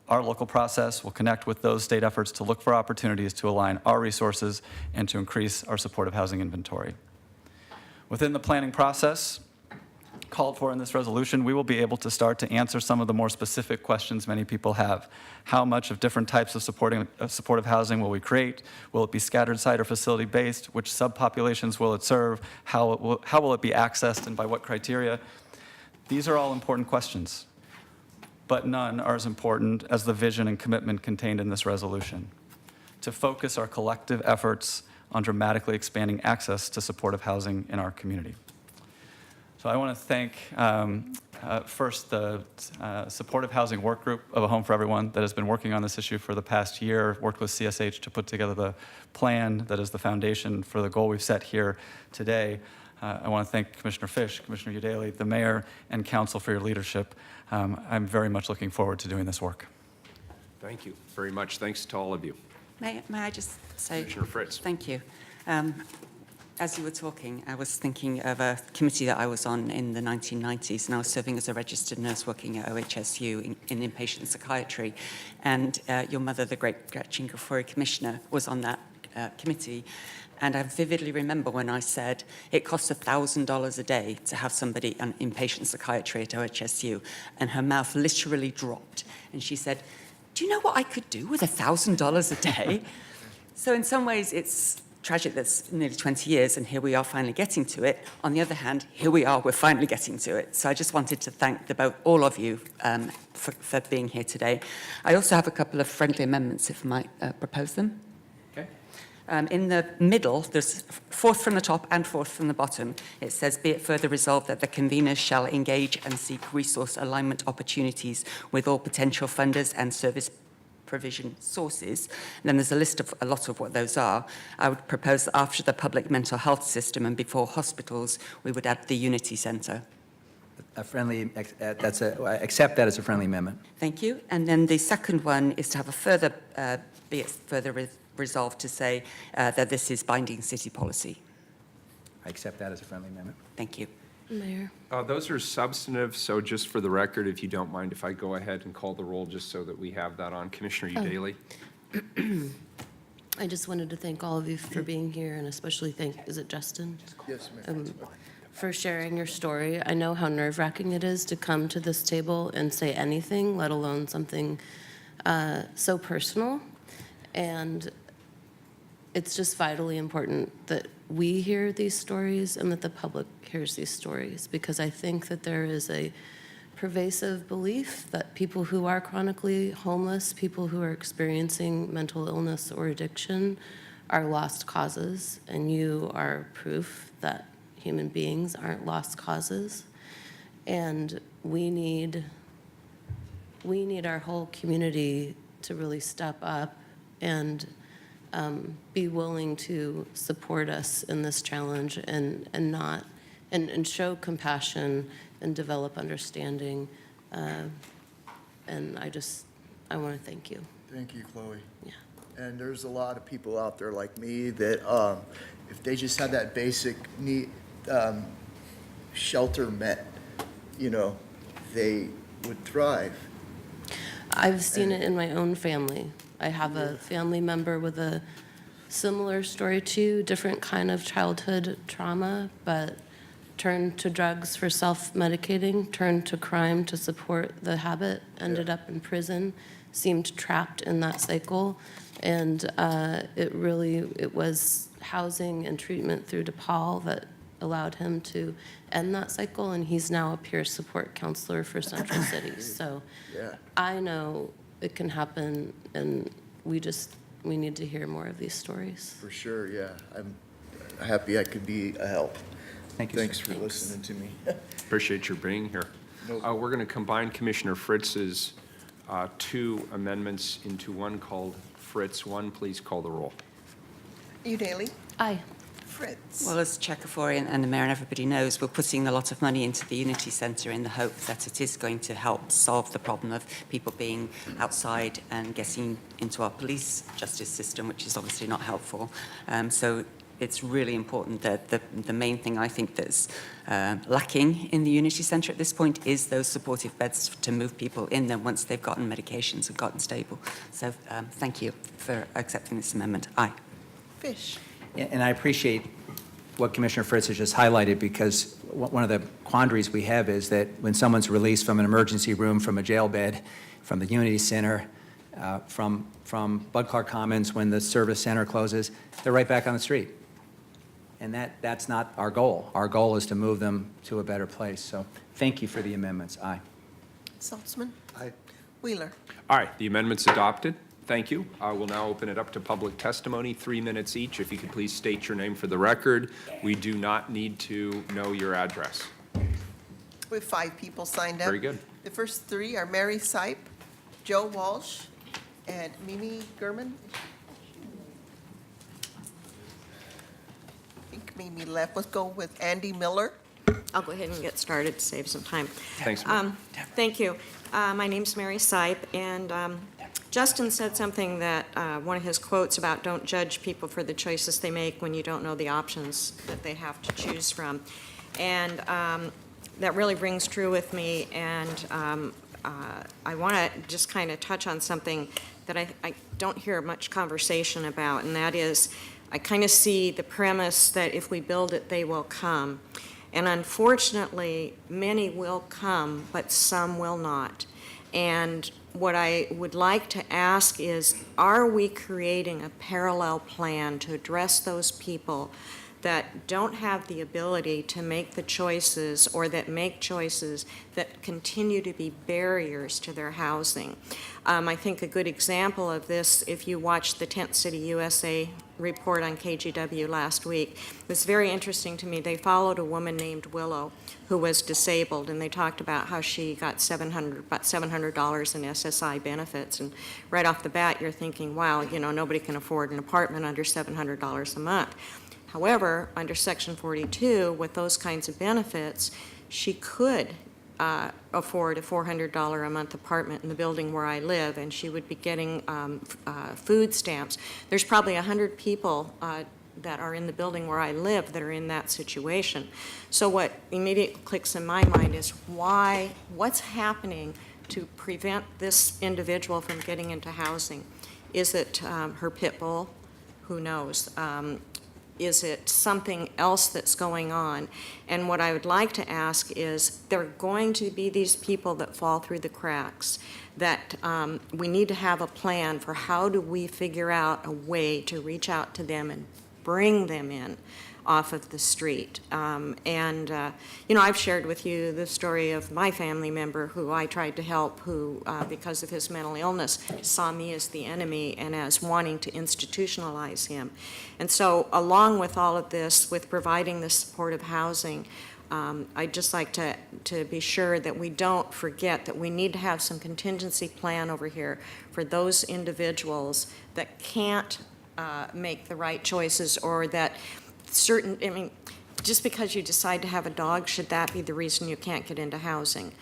Our local process will connect with those state efforts to look for opportunities to align our resources and to increase our supportive housing inventory. Within the planning process called for in this resolution, we will be able to start to answer some of the more specific questions many people have. How much of different types of supportive housing will we create? Will it be scattered site or facility based? Which subpopulations will it serve? How will it be accessed and by what criteria? These are all important questions, but none are as important as the vision and commitment contained in this resolution: to focus our collective efforts on dramatically expanding access to supportive housing in our community. So I want to thank first the Supportive Housing Work Group of A Home for Everyone that has been working on this issue for the past year, worked with CSH to put together the plan that is the foundation for the goal we've set here today. I want to thank Commissioner Fish, Commissioner Udaley, the mayor, and council for your leadership. I'm very much looking forward to doing this work. Thank you very much. Thanks to all of you. May I just say? Commissioner Fritz. Thank you. As you were talking, I was thinking of a committee that I was on in the 1990s, and I was serving as a registered nurse working at OHSU in inpatient psychiatry. And your mother, the great Gretchen Gafori Commissioner, was on that committee. And I vividly remember when I said it costs $1,000 a day to have somebody on inpatient psychiatry at OHSU, and her mouth literally dropped. And she said, "Do you know what I could do with $1,000 a day?" So in some ways, it's tragic that's nearly 20 years, and here we are finally getting to it. On the other hand, here we are, we're finally getting to it. So I just wanted to thank all of you for being here today. I also have a couple of friendly amendments, if I might propose them. Okay. In the middle, there's fourth from the top and fourth from the bottom. It says, "Be it further resolved that the conveners shall engage and seek resource alignment opportunities with all potential funders and service provision sources." And then there's a list of a lot of what those are. I would propose that after the public mental health system and before hospitals, we would add the Unity Centre. A friendly, I accept that as a friendly amendment. Thank you. And then the second one is to have a further, be it further resolved to say that this is binding city policy. I accept that as a friendly amendment. Thank you. Mayor. Those are substantive, so just for the record, if you don't mind, if I go ahead and call the roll, just so that we have that on. Commissioner Udaley. I just wanted to thank all of you for being here, and especially thank, is it Justin? Yes, ma'am. For sharing your story. I know how nerve-wracking it is to come to this table and say anything, let alone something so personal. And it's just vitally important that we hear these stories and that the public hears these stories, because I think that there is a pervasive belief that people who are chronically homeless, people who are experiencing mental illness or addiction, are lost causes, and you are proof that human beings aren't lost causes. And we need our whole community to really step up and be willing to support us in this challenge and show compassion and develop understanding. And I want to thank you. Thank you, Chloe. Yeah. And there's a lot of people out there like me that if they just had that basic need, shelter met, they would thrive. I've seen it in my own family. I have a family member with a similar story to you, different kind of childhood trauma, but turned to drugs for self-medicating, turned to crime to support the habit, ended up in prison, seemed trapped in that cycle. And it was housing and treatment through DePaul that allowed him to end that cycle, and he's now a peer support counselor for Central City. So Yeah. I know it can happen, and we need to hear more of these stories. For sure, yeah. I'm happy I could be a help. Thank you, Thanks sir. for listening to me. Appreciate your being here. We're going to combine Commissioner Fritz's two amendments into one called Fritz. One, please call the roll. Udaley. Aye. Fritz. Well, as Chair Kafori and the Mayor and everybody knows, we're putting a lot of money into the Unity Centre in the hope that it is going to help solve the problem of people being outside and getting into our police justice system, which is obviously not helpful. So it's really important that the main thing I think that's lacking in the Unity Centre at this point is those supportive beds to move people in them once they've gotten medications and gotten stable. So thank you for accepting this amendment. Aye. Fish. And I appreciate what Commissioner Fritz has just highlighted, because one of the quandaries we have is that when someone's released from an emergency room, from a jail bed, from the Unity Center, from Bud Clark Commons, when the service center closes, they're right back on the street. And that's not our goal. Our goal is to move them to a better place. So thank you for the amendments. Aye. Saltzman. Aye. Wheeler. All right, the amendment's adopted. Thank you. I will now open it up to public testimony, 3 minutes each. If you could please state your name for the record. We do not need to know your address. We have 5 people signed up. Very good. The first 3 are Mary Sipe, Joe Walsh, and Mimi Gurman. I think Mimi left. Let's go with Andy Miller. I'll go ahead and get started to save some time. Thanks, Mary. Thank you. My name's Mary Sipe, and Justin said something that, one of his quotes about don't judge people for the choices they make when you don't know the options that they have to choose from. And that really rings true with me, and I want to just kind of touch on something that I don't hear much conversation about, and that is I kind of see the premise that if we build it, they will come. And unfortunately, many will come, but some will not. And what I would like to ask is, are we creating a parallel plan to address those people that don't have the ability to make the choices or that make choices that continue to be barriers to their housing? I think a good example of this, if you watched the Tent City USA report on KGW last week, it was very interesting to me. They followed a woman named Willow who was disabled, and they talked about how she got about $700 in SSI benefits. And right off the bat, you're thinking, wow, you know, nobody can afford an apartment under $700 a month. However, under Section 42, with those kinds of benefits, she could afford a $400 a month apartment in the building where I live, and she would be getting food stamps. There's probably 100 people that are in the building where I live that are in that situation. So what immediately clicks in my mind is what's happening to prevent this individual from getting into housing? Is it her pit bull? Who knows? Is it something else that's going on? And what I would like to ask is, there are going to be these people that fall through the cracks, that we need to have a plan for how do we figure out a way to reach out to them and bring them in off of the street. You know, I've shared with you the story of my family member who I tried to help, who, because of his mental illness, saw me as the enemy and as wanting to institutionalize him. And so, along with all of this, with providing the supportive housing, I'd just like to be sure that we don't forget that we need to have some contingency plan over here for those individuals that can't make the right choices, or that I mean, just because you decide to have a dog, should that be the reason you can't get into housing?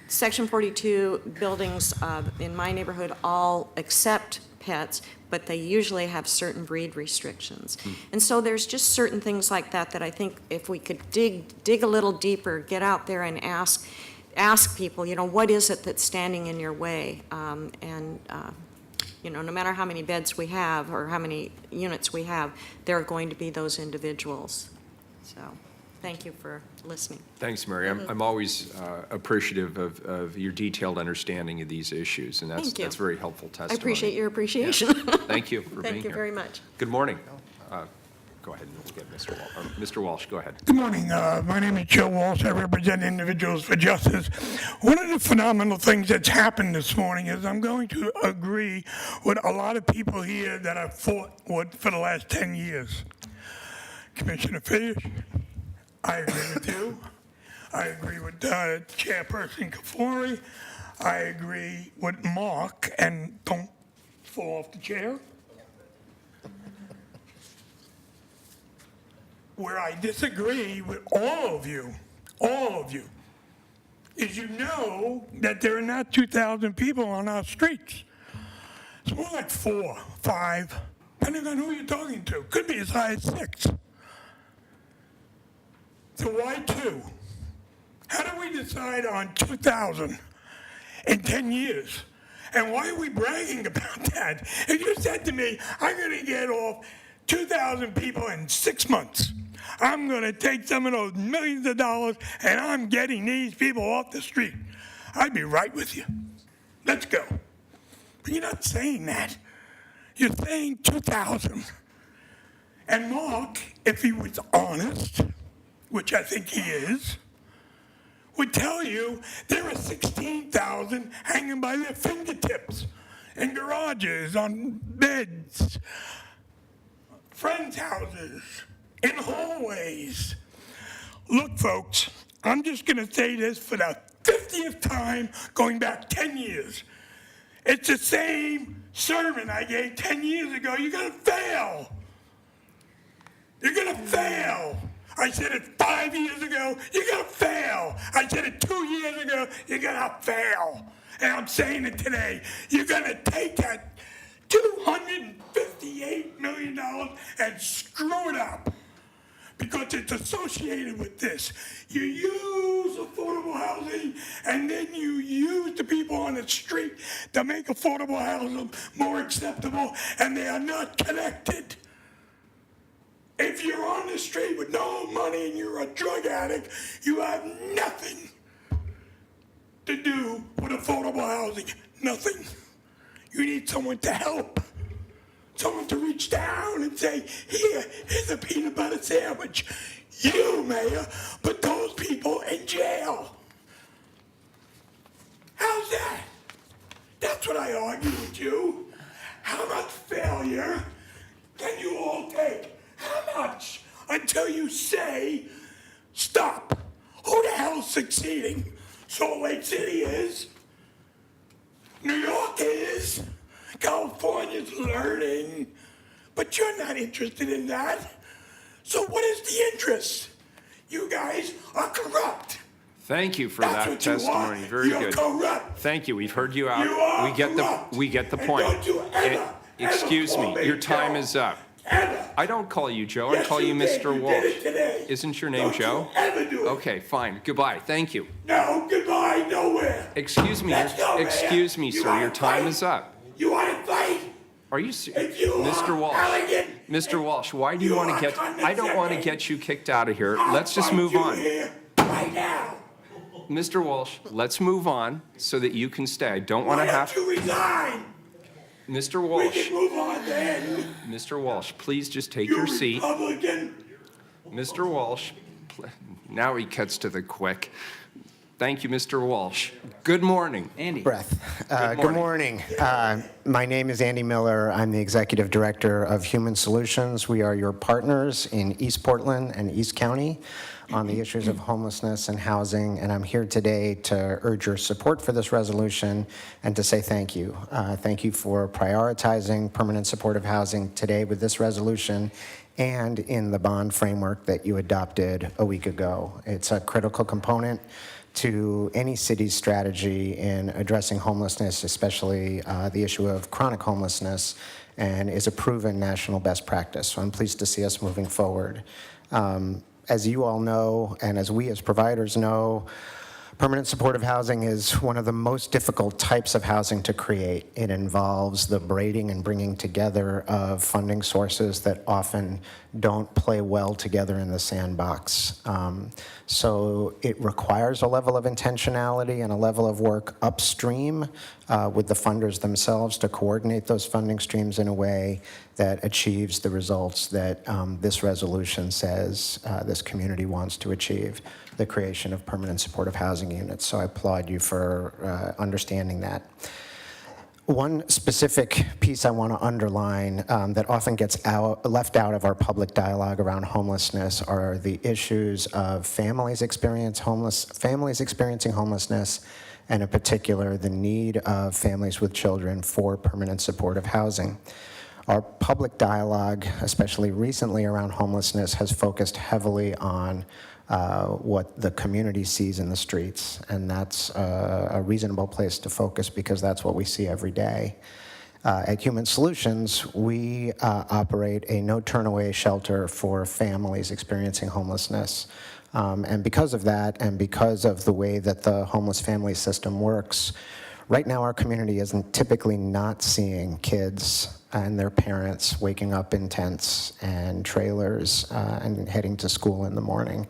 Section 42 buildings in my neighborhood all accept pets, but they usually have certain breed restrictions. And so there's just certain things like that that I think if we could dig a little deeper, get out there and ask people, you know, what is it that's standing in your way? You know, no matter how many beds we have or how many units we have, there are going to be those individuals. So, thank you for listening. Thanks, Mary. I'm always appreciative of your detailed understanding of these issues, and Thank you. that's very helpful testimony. I appreciate your appreciation. Yeah. Thank you for being here. Thank you very much. Good morning. Go ahead, and we'll get Mr. Walsh. Mr. Walsh, go ahead. Good morning. My name is Joe Walsh. I represent Individuals for Justice. One of the phenomenal things that's happened this morning is I'm going to agree with a lot of people here that I've fought with for the last 10 years. Commissioner Fish, I agree with you. I agree with Chairperson Kafori. I agree with Mark, and don't fall off the chair. Where I disagree with all of you, is you know that there are not 2,000 people on our streets. It's more like 4, 5, depending on who you're talking to. Could be as high as 6. So why 2? How do we decide on 2,000 in 10 years? And why are we bragging about that? If you said to me, I'm going to get off 2,000 people in 6 months, I'm going to take some of those millions of dollars and I'm getting these people off the street, I'd be right with you. Let's go. But you're not saying that. You're saying 2,000. And Mark, if he was honest, which I think he is, would tell you there are 16,000 hanging by their fingertips in garages, on beds, friends' houses, in hallways. Look, folks, I'm just going to say this for the 50th time, going back 10 years. It's the same sermon I gave 10 years ago. You're going to fail. You're going to fail. I said it 5 years ago. You're going to fail. I said it 2 years ago. You're going to fail. And I'm saying it today. You're going to take that $258 million and screw it up. Because it's associated with this. You use affordable housing, and then you use the people on the street to make affordable housing more acceptable, and they are not connected. If you're on the street with no money and you're a drug addict, you have nothing to do with affordable housing. Nothing. You need someone to help. Someone to reach down and say, here's a peanut butter sandwich. You, Mayor, put those people in jail. How's that? That's what I argue with you. How much failure can you all take? How much? Until you say, stop. Who the hell's succeeding? Salt Lake City is. New York is. California's learning, but you're not interested in that. So what is the interest? You guys are corrupt. Thank you for That's that what you testimony. are. Very You're good. corrupt. Thank you. We've heard you out. You are We get the And point. don't you ever, Excuse ever me. call me Your time Joe. is up. Ever. I don't call you Joe. I Yes, call you you did. Mr. You Walsh. did it today. Isn't your name Don't Joe? you ever do it. Okay, fine. Goodbye. Thank you. No, goodbye, nowhere. Excuse me. Let's go, Mayor. Excuse me, You sir. wanna Your time fight? is up. You want to fight? Are you If you Mr. are Walsh? elegant, Mr. Walsh, why do you you want are to get I don't want to condescending. get you kicked out of here. I'll Let's just fight move you on. here right now. Mr. Walsh, let's move on so that you can stay. I don't want Why to don't have you resign? Mr. We Walsh. can move on then. Mr. Walsh, please just take You your seat. Republican. Mr. Walsh, now he cuts to the quick. Thank you, Mr. Walsh. Good morning. Andy. Good morning. My name is Andy Miller. I'm the Executive Director of Human Solutions. We are your partners in East Portland and East County on the issues of homelessness and housing, and I'm here today to urge your support for this resolution and to say thank you. Thank you for prioritizing permanent supportive housing today with this resolution and in the bond framework that you adopted a week ago. It's a critical component to any city's strategy in addressing homelessness, especially the issue of chronic homelessness, and is a proven national best practice. So I'm pleased to see us moving forward. As you all know, and as we as providers know, permanent supportive housing is one of the most difficult types of housing to create. It involves the braiding and bringing together of funding sources that often don't play well together in the sandbox. So it requires a level of intentionality and a level of work upstream with the funders themselves to coordinate those funding streams in a way that achieves the results that this resolution says this community wants to achieve, the creation of permanent supportive housing units. So I applaud you for understanding that. One specific piece I want to underline that often gets left out of our public dialogue around homelessness are the issues of families experiencing homelessness, and in particular, the need of families with children for permanent supportive housing. Our public dialogue, especially recently around homelessness, has focused heavily on what the community sees in the streets, and that's a reasonable place to focus because that's what we see every day. At Human Solutions, we operate a no-turn-away shelter for families experiencing homelessness. And because of that, and because of the way that the homeless family system works, right now our community isn't typically not seeing kids and their parents waking up in tents and trailers and heading to school in the morning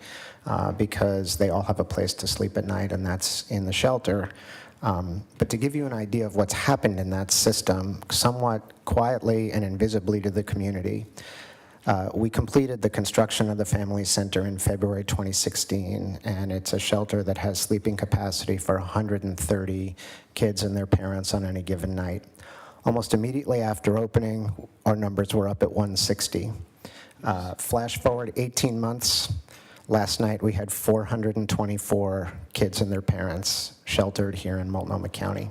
because they all have a place to sleep at night, and that's in the shelter. But to give you an idea of what's happened in that system, somewhat quietly and invisibly to the community, we completed the construction of the Family Center in February 2016, and it's a shelter that has sleeping capacity for 130 kids and their parents on any given night. Almost immediately after opening, our numbers were up at 160. Flash forward 18 months, Last night, we had 424 kids and their parents sheltered here in Multnomah County.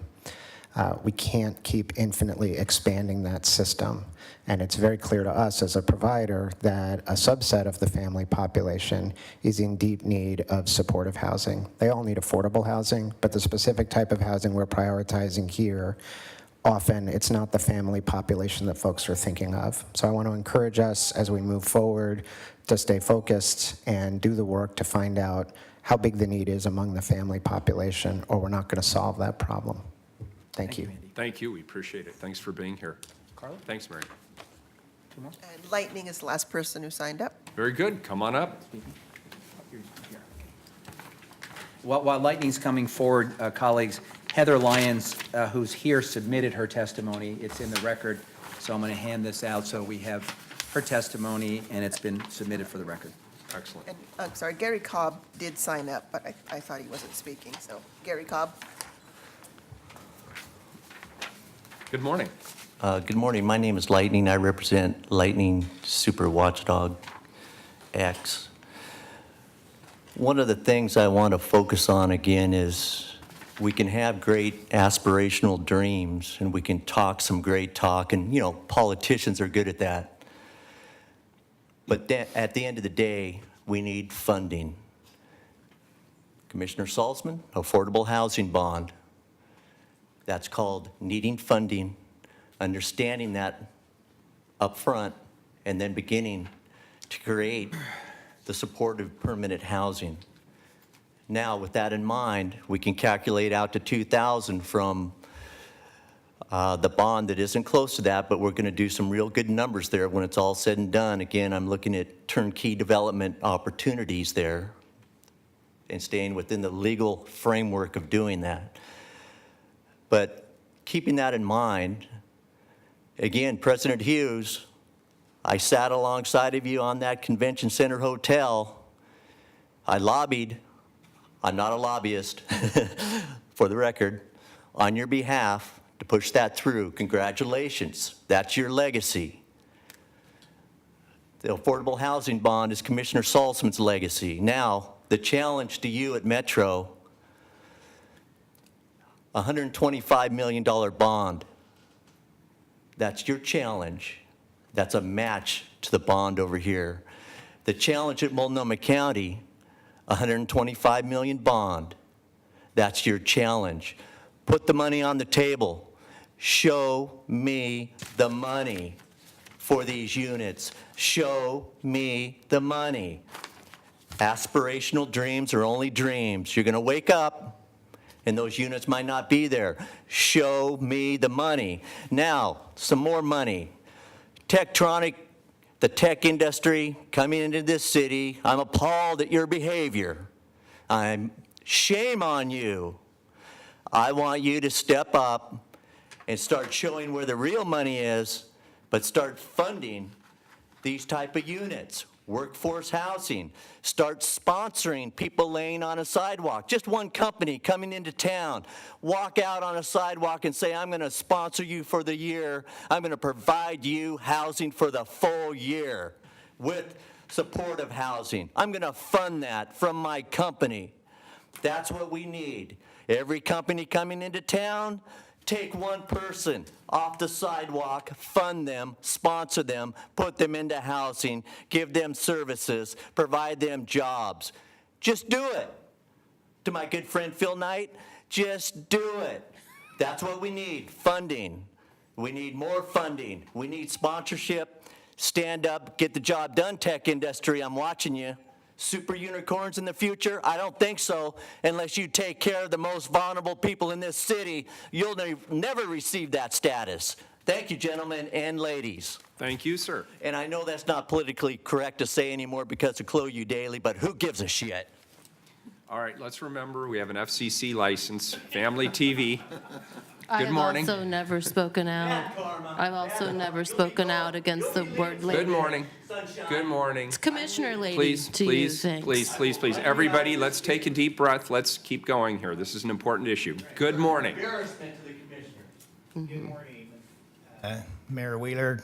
We can't keep infinitely expanding that system. And it's very clear to us as a provider that a subset of the family population is in deep need of supportive housing. They all need affordable housing, but the specific type of housing we're prioritizing here, often it's not the family population that folks are thinking of. So I want to encourage us as we move forward to stay focused and do the work to find out how big the need is among the family population, or we're not going to solve that problem. Thank you. Thank you. We appreciate it. Thanks for being here. Carla? Thanks, Mary. And Lightning is the last person who signed up. Very good. Come on up. While Lightning's coming forward, colleagues, Heather Lyons, who's here, submitted her testimony. It's in the record, so I'm going to hand this out so we have her testimony, and it's been submitted for the record. Excellent. And, I'm sorry, Gary Cobb did sign up, but I thought he wasn't speaking, so Gary Cobb. Good morning. Good morning. My name is Lightning. I represent Lightning Super Watchdog X. One of the things I want to focus on again is we can have great aspirational dreams and we can talk some great talk, and you know, politicians are good at that. But at the end of the day, we need funding. Commissioner Salzman, affordable housing bond. That's called needing funding, understanding that up front, and then beginning to create the supportive permanent housing. Now, with that in mind, we can calculate out to 2,000 from the bond that isn't close to that, but we're going to do some real good numbers there when it's all said and done. Again, I'm looking at turnkey development opportunities there and staying within the legal framework of doing that. But keeping that in mind, again, President Hughes, I sat alongside of you on that convention center hotel. I lobbied. I'm not a lobbyist, for the record, on your behalf to push that through. Congratulations. That's your legacy. The affordable housing bond is Commissioner Salzman's legacy. Now, the challenge to you at Metro, $125 million bond. That's your challenge. That's a match to the bond over here. The challenge at Multnomah County, $125 million bond. That's your challenge. Put the money on the table. Show me the money for these units. Show me the money. Aspirational dreams are only dreams. You're going to wake up and those units might not be there. Show me the money. Now, some more money. Tektronic, the tech industry coming into this city, I'm appalled at your behavior. Shame on you. I want you to step up and start showing where the real money is, but start funding these type of units. Workforce housing. Start sponsoring people laying on a sidewalk. Just one company coming into town. Walk out on a sidewalk and say, I'm going to sponsor you for the year. I'm going to provide you housing for the full year with supportive housing. I'm going to fund that from my company. That's what we need. Every company coming into town, take one person off the sidewalk, fund them, sponsor them, put them into housing, give them services, provide them jobs. Just do it. To my good friend Phil Knight, just do it. That's what we need, funding. We need more funding. We need sponsorship. Stand up, get the job done, tech industry. I'm watching you. Super unicorns in the future? I don't think so. Unless you take care of the most vulnerable people in this city, you'll never receive that status. Thank you, gentlemen and ladies. Thank you, sir. And I know that's not politically correct to say anymore because of Chloe Daly, but who gives a shit? All right, let's remember we have an FCC license, family TV. Good morning. I've also never spoken out. I've also never spoken out against the word lady. Good morning. Good morning. It's Commissioner lady Please, to you, please, thanks. please, please, please. Everybody, let's take a deep breath. Let's keep going here. This is an important issue. Good morning. Embarrassment to the commissioner. Good morning. Mayor Wheeler,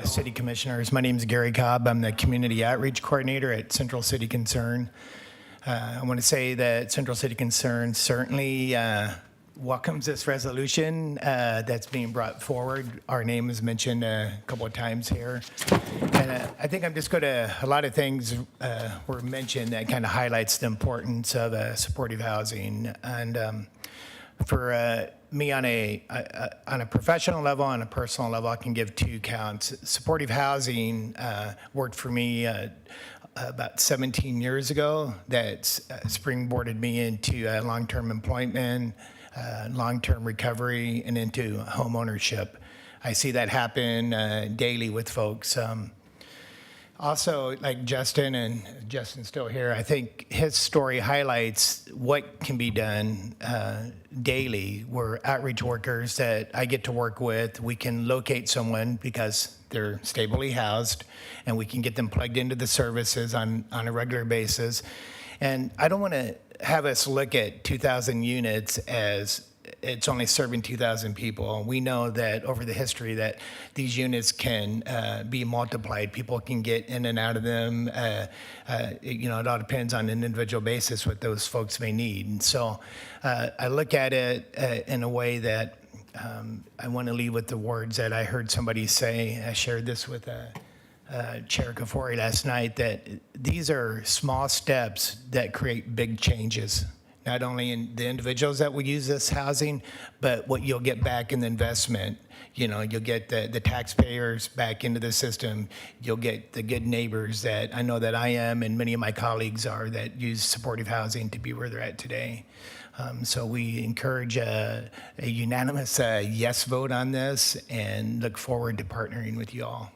City Commissioners. My name is Gary Cobb. I'm the Community Outreach Coordinator at Central City Concern. I want to say that Central City Concern certainly welcomes this resolution that's being brought forward. Our name is mentioned a couple of times here. And I think I'm just going to, a lot of things were mentioned that kind of highlights the importance of supportive housing. And for me on a professional level, on a personal level, I can give 2 counts. Supportive housing worked for me about 17 years ago. That springboarded me into long-term employment, long-term recovery, and into home ownership. I see that happen daily with folks. Also, like Justin, and Justin's still here, I think his story highlights what can be done daily. We're outreach workers that I get to work with. We can locate someone because they're stably housed, and we can get them plugged into the services on a regular basis. And I don't want to have us look at 2,000 units as it's only serving 2,000 people. We know that over the history that these units can be multiplied. People can get in and out of them. It all depends on an individual basis what those folks may need. And so I look at it in a way that I want to leave with the words that I heard somebody say. I shared this with Chair Kafori last night, that these are small steps that create big changes. Not only in the individuals that will use this housing, but what you'll get back in the investment. You'll get the taxpayers back into the system. You'll get the good neighbors that I know that I am and many of my colleagues are that use supportive housing to be where they're at today. So we encourage a unanimous yes vote on this and look forward to partnering with you all.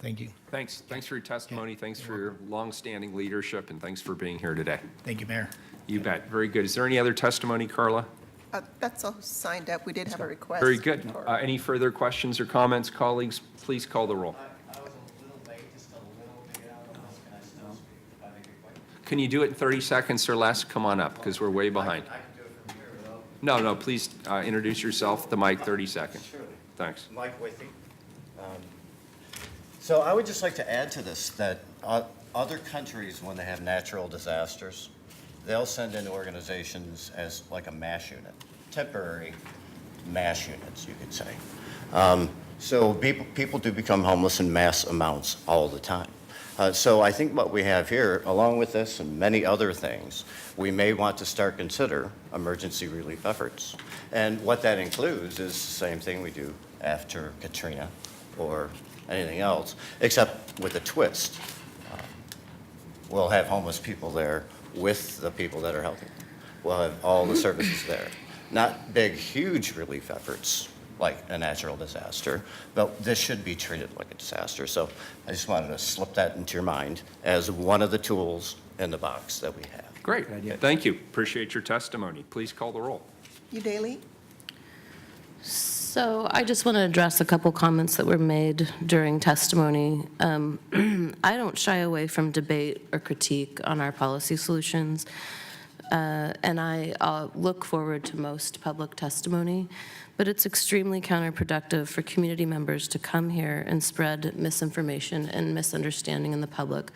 Thank you. Thanks for your testimony. Thanks for your longstanding leadership, and thanks for being here today. Thank you, Mayor. You bet. Very good. Is there any other testimony, Carla? That's all signed up. We did have a request. Very good. Any further questions or comments, colleagues? Please call the roll. Can you do it in 30 seconds or less? Come on up, because we're way behind. No, please introduce yourself. The mic, 30 seconds. Surely. Thanks. Mike Withy. So I would just like to add to this that other countries, when they have natural disasters, they'll send in organizations as like a mass unit, temporary mass units, you could say. So people do become homeless in mass amounts all the time. So I think what we have here, along with this and many other things, we may want to start consider emergency relief efforts. And what that includes is the same thing we do after Katrina or anything else, except with a twist. We'll have homeless people there with the people that are helping. We'll have all the services there. Not big, huge relief efforts like a natural disaster, but this should be treated like a disaster. So I just wanted to slip that into your mind as one of the tools in the box that we have. Great. Thank you. Appreciate your testimony. Please call the roll. Udaley? So I just want to address a couple comments that were made during testimony. I don't shy away from debate or critique on our policy solutions, and I look forward to most public testimony, but it's extremely counterproductive for community members to come here and spread misinformation and misunderstanding in the public.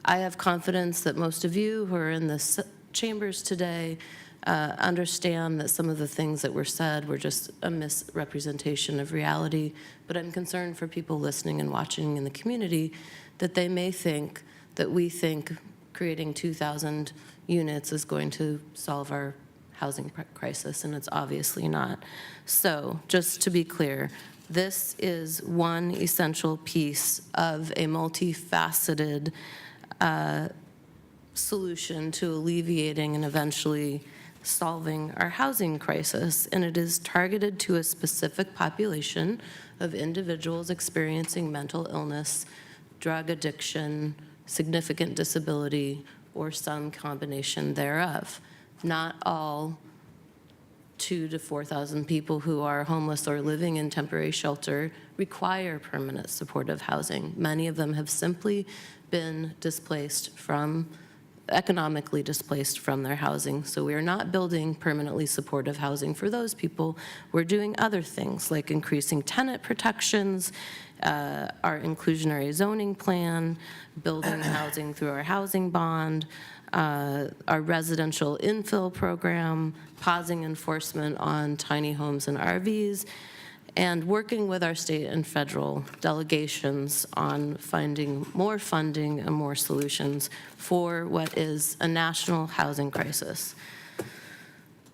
I have confidence that most of you who are in the chambers today understand that some of the things that were said were just a misrepresentation of reality, but I'm concerned for people listening and watching in the community that they may think that we think creating 2,000 units is going to solve our housing crisis, and it's obviously not. So just to be clear, this is one essential piece of a multifaceted solution to alleviating and eventually solving our housing crisis, and it is targeted to a specific population of individuals experiencing mental illness, drug addiction, significant disability, or some combination thereof. Not all 2,000 to 4,000 people who are homeless or living in temporary shelter require permanent supportive housing. Many of them have simply been displaced from economically displaced from their housing. So we are not building permanently supportive housing for those people. We're doing other things like increasing tenant protections, our inclusionary zoning plan, building housing through our housing bond, our residential infill program, pausing enforcement on tiny homes and RVs, and working with our state and federal delegations on finding more funding and more solutions for what is a national housing crisis.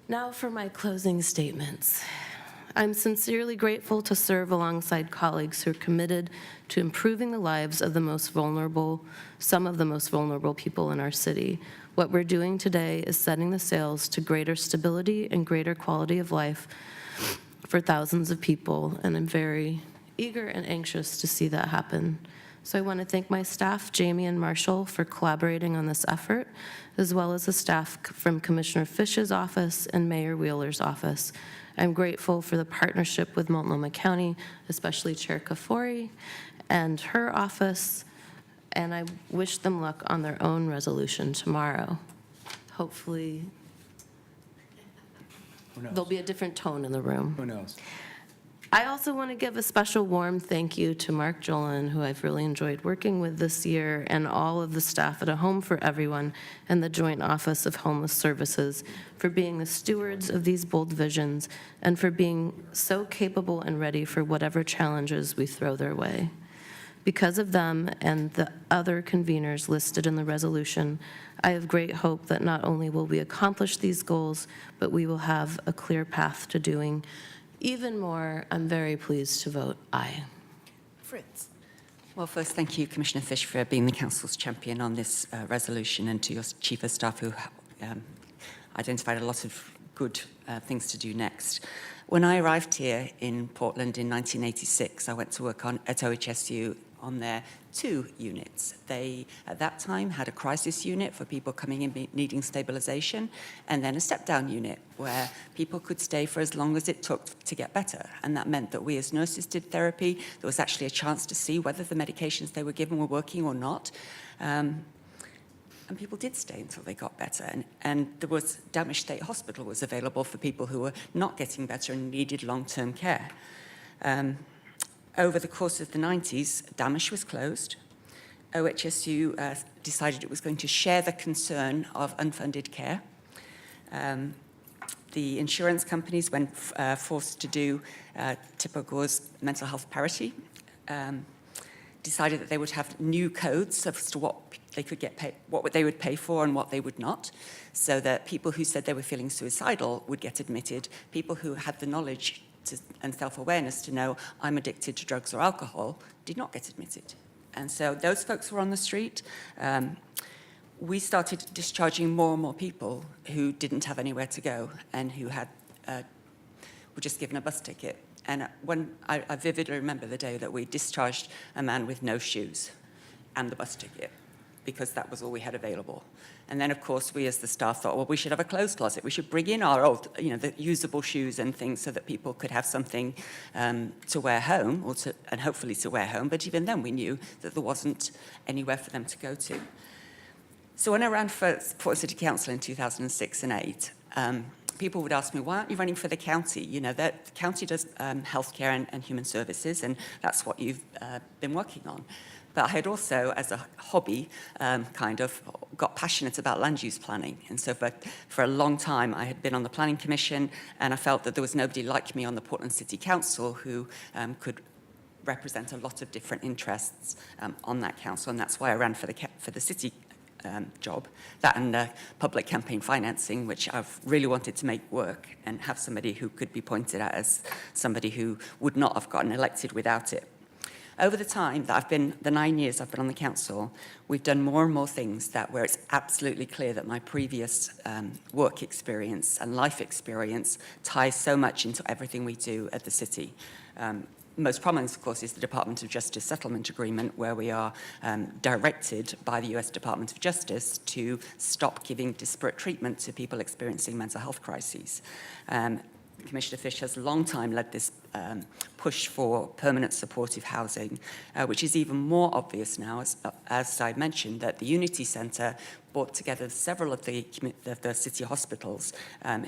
Now for my closing statements. I'm sincerely grateful to serve alongside colleagues who are committed to improving the lives of the most vulnerable, some of the most vulnerable people in our city. What we're doing today is setting the sails to greater stability and greater quality of life for thousands of people, and I'm very eager and anxious to see that happen. So I want to thank my staff, Jamie and Marshall, for collaborating on this effort, as well as the staff from Commissioner Fish's office and Mayor Wheeler's office. I'm grateful for the partnership with Multnomah County, especially Chair Kafori and her office, and I wish them luck on their own resolution tomorrow. Hopefully, there'll be a different tone in the room. Who knows? I also want to give a special warm thank you to Mark Jolan, who I've really enjoyed working with this year, and all of the staff at A Home for Everyone and the Joint Office of Homeless Services for being the stewards of these bold visions and for being so capable and ready for whatever challenges we throw their way. Because of them and the other conveners listed in the resolution, I have great hope that not only will we accomplish these goals, but we will have a clear path to doing even more. I'm very pleased to vote aye. Fritz. Well, first, thank you, Commissioner Fish, for being the Council's champion on this resolution, and to your Chief of Staff who identified a lot of good things to do next. When I arrived here in Portland in 1986, I went to work at OHSU on their 2 units. They, at that time, had a crisis unit for people coming in needing stabilization, and then a step-down unit where people could stay for as long as it took to get better. And that meant that we as nurses did therapy. There was actually a chance to see whether the medications they were given were working or not. And people did stay until they got better. And there was, Damish State Hospital was available for people who were not getting better and needed long-term care. Over the course of the 90s, Damish was closed. OHSU decided it was going to share the concern of unfunded care. The insurance companies, when forced to do Tipper-Gore's mental health parity, decided that they would have new codes as to what they could get paid, what they would pay for and what they would not, so that people who said they were feeling suicidal would get admitted. People who had the knowledge and self-awareness to know I'm addicted to drugs or alcohol did not get admitted. And so those folks were on the street. We started discharging more and more people who didn't have anywhere to go and who had were just given a bus ticket. And when I vividly remember the day that we discharged a man with no shoes and the bus ticket, because that was all we had available. And then, of course, we as the staff thought, well, we should have a clothes closet. We should bring in our old, the usable shoes and things so that people could have something to wear home, and hopefully to wear home. But even then, we knew that there wasn't anywhere for them to go to. So when I ran for City Council in 2006 and 8, people would ask me, why aren't you running for the county? The county does healthcare and human services, and that's what you've been working on. But I had also, as a hobby, kind of got passionate about land use planning. And so for a long time, I had been on the Planning Commission, and I felt that there was nobody like me on the Portland City Council who could represent a lot of different interests on that council. And that's why I ran for the city job, that and public campaign financing, which I've really wanted to make work and have somebody who could be pointed at as somebody who would not have gotten elected without it. Over the time that the 9 years I've been on the council, we've done more and more things where it's absolutely clear that my previous work experience and life experience ties so much into everything we do at the city. Most prominent, of course, is the Department of Justice Settlement Agreement, where we are directed by the US Department of Justice to stop giving disparate treatment to people experiencing mental health crises. Commissioner Fish has a long time led this push for permanent supportive housing, which is even more obvious now, as I mentioned, that the Unity Centre brought together several of the city hospitals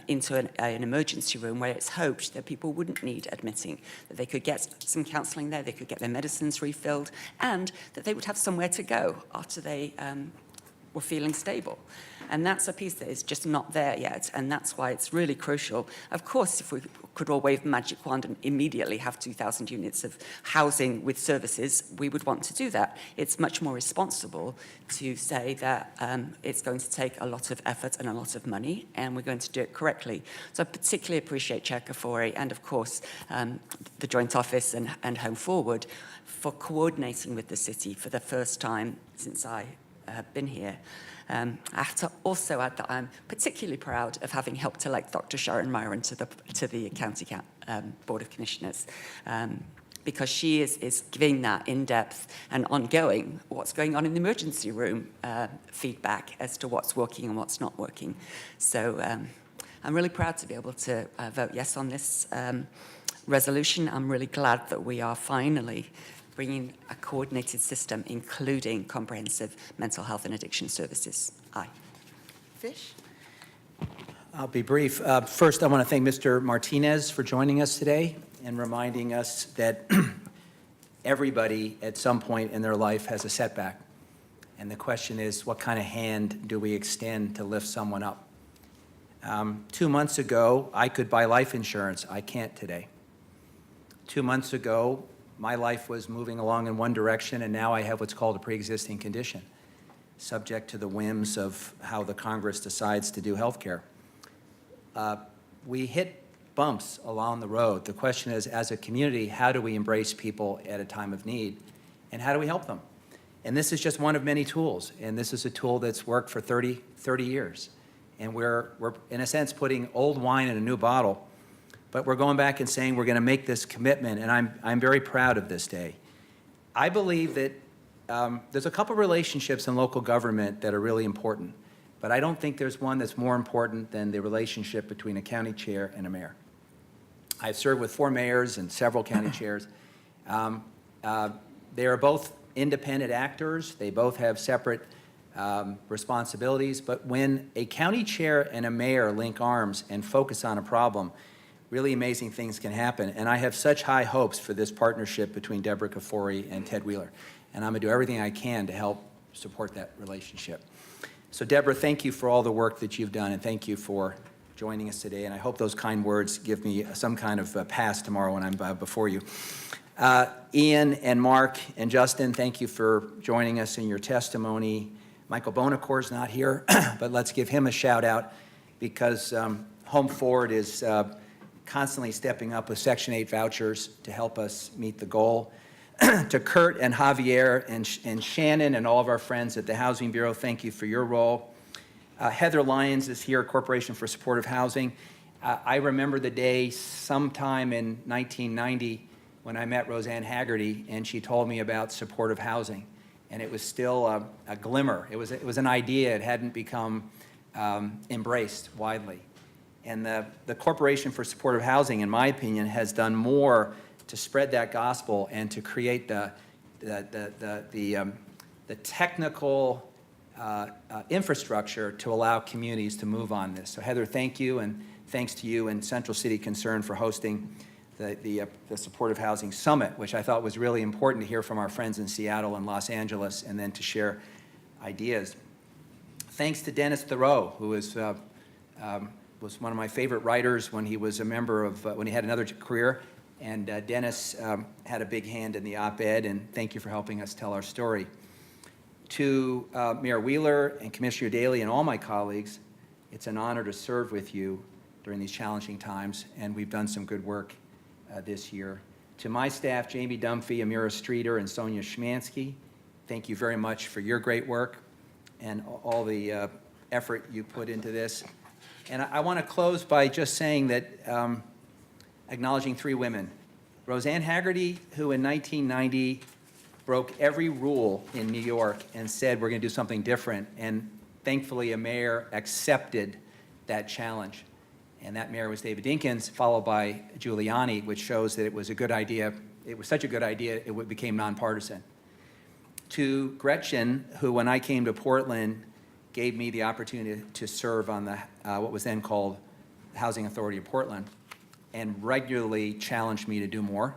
into an emergency room where it's hoped that people wouldn't need admitting, that they could get some counselling there, they could get their medicines refilled, and that they would have somewhere to go after they were feeling stable. And that's a piece that is just not there yet, and that's why it's really crucial. Of course, if we could all wave the magic wand and immediately have 2,000 units of housing with services, we would want to do that. It's much more responsible to say that it's going to take a lot of effort and a lot of money, and we're going to do it correctly. So I particularly appreciate Chair Kafori and, of course, the Joint Office and Home Forward for coordinating with the city for the first time since I have been here. I have to also add that I'm particularly proud of having helped elect Dr. Sharon Myron to the County Board of Commissioners, because she is giving that in-depth and ongoing what's going on in the emergency room feedback as to what's working and what's not working. So I'm really proud to be able to vote yes on this resolution. I'm really glad that we are finally bringing a coordinated system, including comprehensive mental health and addiction services. Aye. Fish? I'll be brief. First, I want to thank Mr. Martinez for joining us today and reminding us that everybody at some point in their life has a setback. And the question is, what kind of hand do we extend to lift someone up? 2 months ago, I could buy life insurance. I can't today. 2 months ago, my life was moving along in one direction, and now I have what's called a pre-existing condition, subject to the whims of how the Congress decides to do health care. We hit bumps along the road. The question is, as a community, how do we embrace people at a time of need, and how do we help them? And this is just one of many tools, and this is a tool that's worked for 30 years. And we're, in a sense, putting old wine in a new bottle. But we're going back and saying we're going to make this commitment, and I'm very proud of this day. I believe that there's a couple relationships in local government that are really important, but I don't think there's one that's more important than the relationship between a county chair and a mayor. I've served with 4 mayors and several county chairs. They are both independent actors. They both have separate responsibilities, but when a county chair and a mayor link arms and focus on a problem, really amazing things can happen. And I have such high hopes for this partnership between Deborah Kafori and Ted Wheeler. And I'm going to do everything I can to help support that relationship. So Deborah, thank you for all the work that you've done, and thank you for joining us today. And I hope those kind words give me some kind of pass tomorrow when I'm before you. Ian and Mark and Justin, thank you for joining us in your testimony. Michael Bonacor's not here, but let's give him a shout out, because Home Forward is constantly stepping up with Section 8 vouchers to help us meet the goal. To Kurt and Javier and Shannon and all of our friends at the Housing Bureau, thank you for your role. Heather Lyons is here, Corporation for Supportive Housing. I remember the day sometime in 1990 when I met Roseanne Haggerty, and she told me about supportive housing. And it was still a glimmer. It was an idea. It hadn't become embraced widely. And the Corporation for Supportive Housing, in my opinion, has done more to spread that gospel and to create the technical infrastructure to allow communities to move on this. So Heather, thank you, and thanks to you and Central City Concern for hosting the Supportive Housing Summit, which I thought was really important to hear from our friends in Seattle and Los Angeles, and then to share ideas. Thanks to Dennis Thoreau, who was one of my favorite writers when he was a member of, when he had another career. And Dennis had a big hand in the op-ed, and thank you for helping us tell our story. To Mayor Wheeler and Commissioner Daley and all my colleagues, it's an honor to serve with you during these challenging times, and we've done some good work this year. To my staff, Jamie Dunphy, Amira Streeter, and Sonia Schmansky, thank you very much for your great work and all the effort you put into this. And I want to close by just saying that, acknowledging 3 women. Roseanne Haggerty, who in 1990 broke every rule in New York and said, we're going to do something different. And thankfully, a mayor accepted that challenge. and that mayor was David Dinkins, followed by Giuliani, which shows that it was a good idea. It was such a good idea, it became nonpartisan. To Gretchen, who, when I came to Portland, gave me the opportunity to serve on the what was then called Housing Authority of Portland, and regularly challenged me to do more.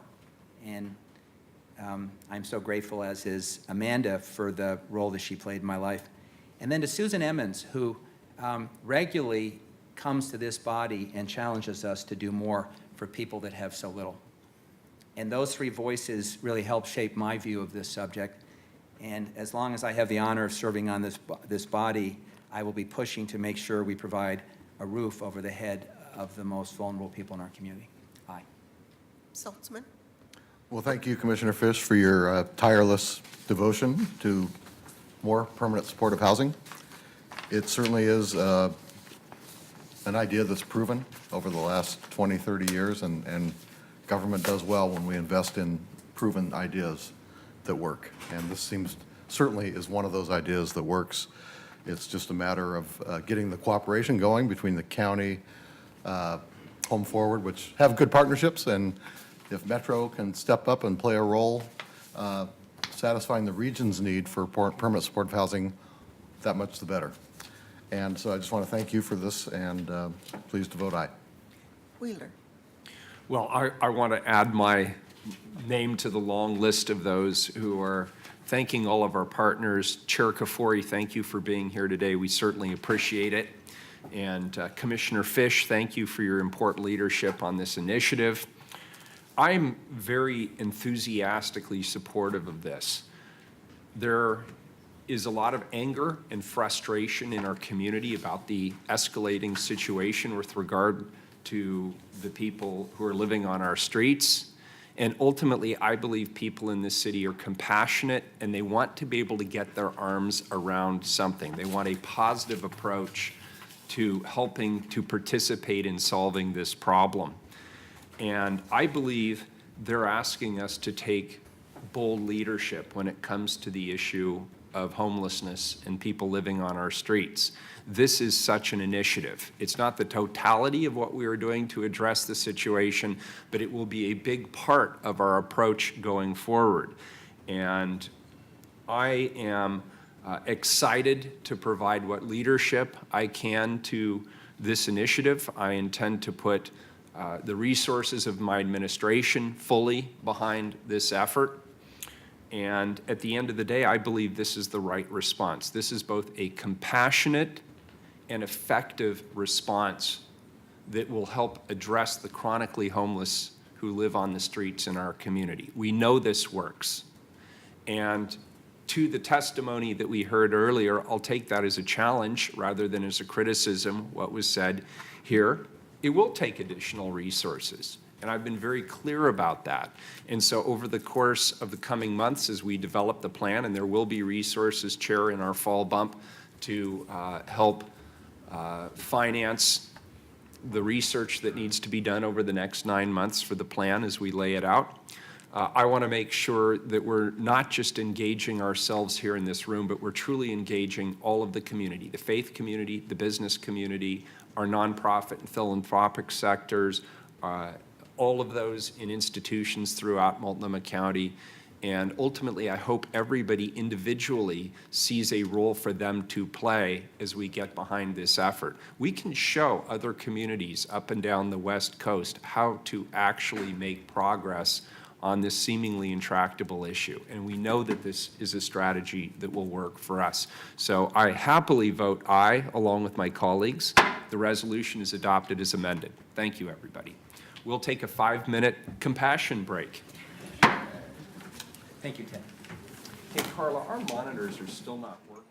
And I'm so grateful, as is Amanda, for the role that she played in my life. And then to Susan Emmons, who regularly comes to this body and challenges us to do more for people that have so little. And those three voices really help shape my view of this subject. And as long as I have the honor of serving on this body, I will be pushing to make sure we provide a roof over the head of the most vulnerable people in our community. Aye. Saltzman? Well, thank you, Commissioner Fish, for your tireless devotion to more permanent supportive housing. It certainly is an idea that's proven over the last 20, 30 years, and government does well when we invest in proven ideas that work. And this certainly is one of those ideas that works. It's just a matter of getting the cooperation going between the county, Home Forward, which have good partnerships, and if Metro can step up and play a role satisfying the region's need for permanent supportive housing, that much the better. And so I just want to thank you for this, and pleased to vote aye. Wheeler? Well, I want to add my name to the long list of those who are thanking all of our partners. Chair Kafori, thank you for being here today. We certainly appreciate it. And Commissioner Fish, thank you for your important leadership on this initiative. I'm very enthusiastically supportive of this. There is a lot of anger and frustration in our community about the escalating situation with regard to the people who are living on our streets. And ultimately, I believe people in this city are compassionate, and they want to be able to get their arms around something. They want a positive approach to helping to participate in solving this problem. And I believe they're asking us to take bold leadership when it comes to the issue of homelessness and people living on our streets. This is such an initiative. It's not the totality of what we are doing to address the situation, but it will be a big part of our approach going forward. And I am excited to provide what leadership I can to this initiative. I intend to put the resources of my administration fully behind this effort. And at the end of the day, I believe this is the right response. This is both a compassionate and effective response that will help address the chronically homeless who live on the streets in our community. We know this works. And to the testimony that we heard earlier, I'll take that as a challenge rather than as a criticism, what was said here. It will take additional resources, and I've been very clear about that. And so over the course of the coming months, as we develop the plan, and there will be resources, Chair, in our fall bump to help finance the research that needs to be done over the next 9 months for the plan as we lay it out. I want to make sure that we're not just engaging ourselves here in this room, but we're truly engaging all of the community, the faith community, the business community, our nonprofit and philanthropic sectors, all of those in institutions throughout Multnomah County. And ultimately, I hope everybody individually sees a role for them to play as we get behind this effort. We can show other communities up and down the West Coast how to actually make progress on this seemingly intractable issue. And we know that this is a strategy that will work for us. So I happily vote aye along with my colleagues. The resolution is adopted as amended. Thank you, everybody. We'll take a 5-minute compassion break. Thank you, Ted. Hey, Carla, our monitors are still not working.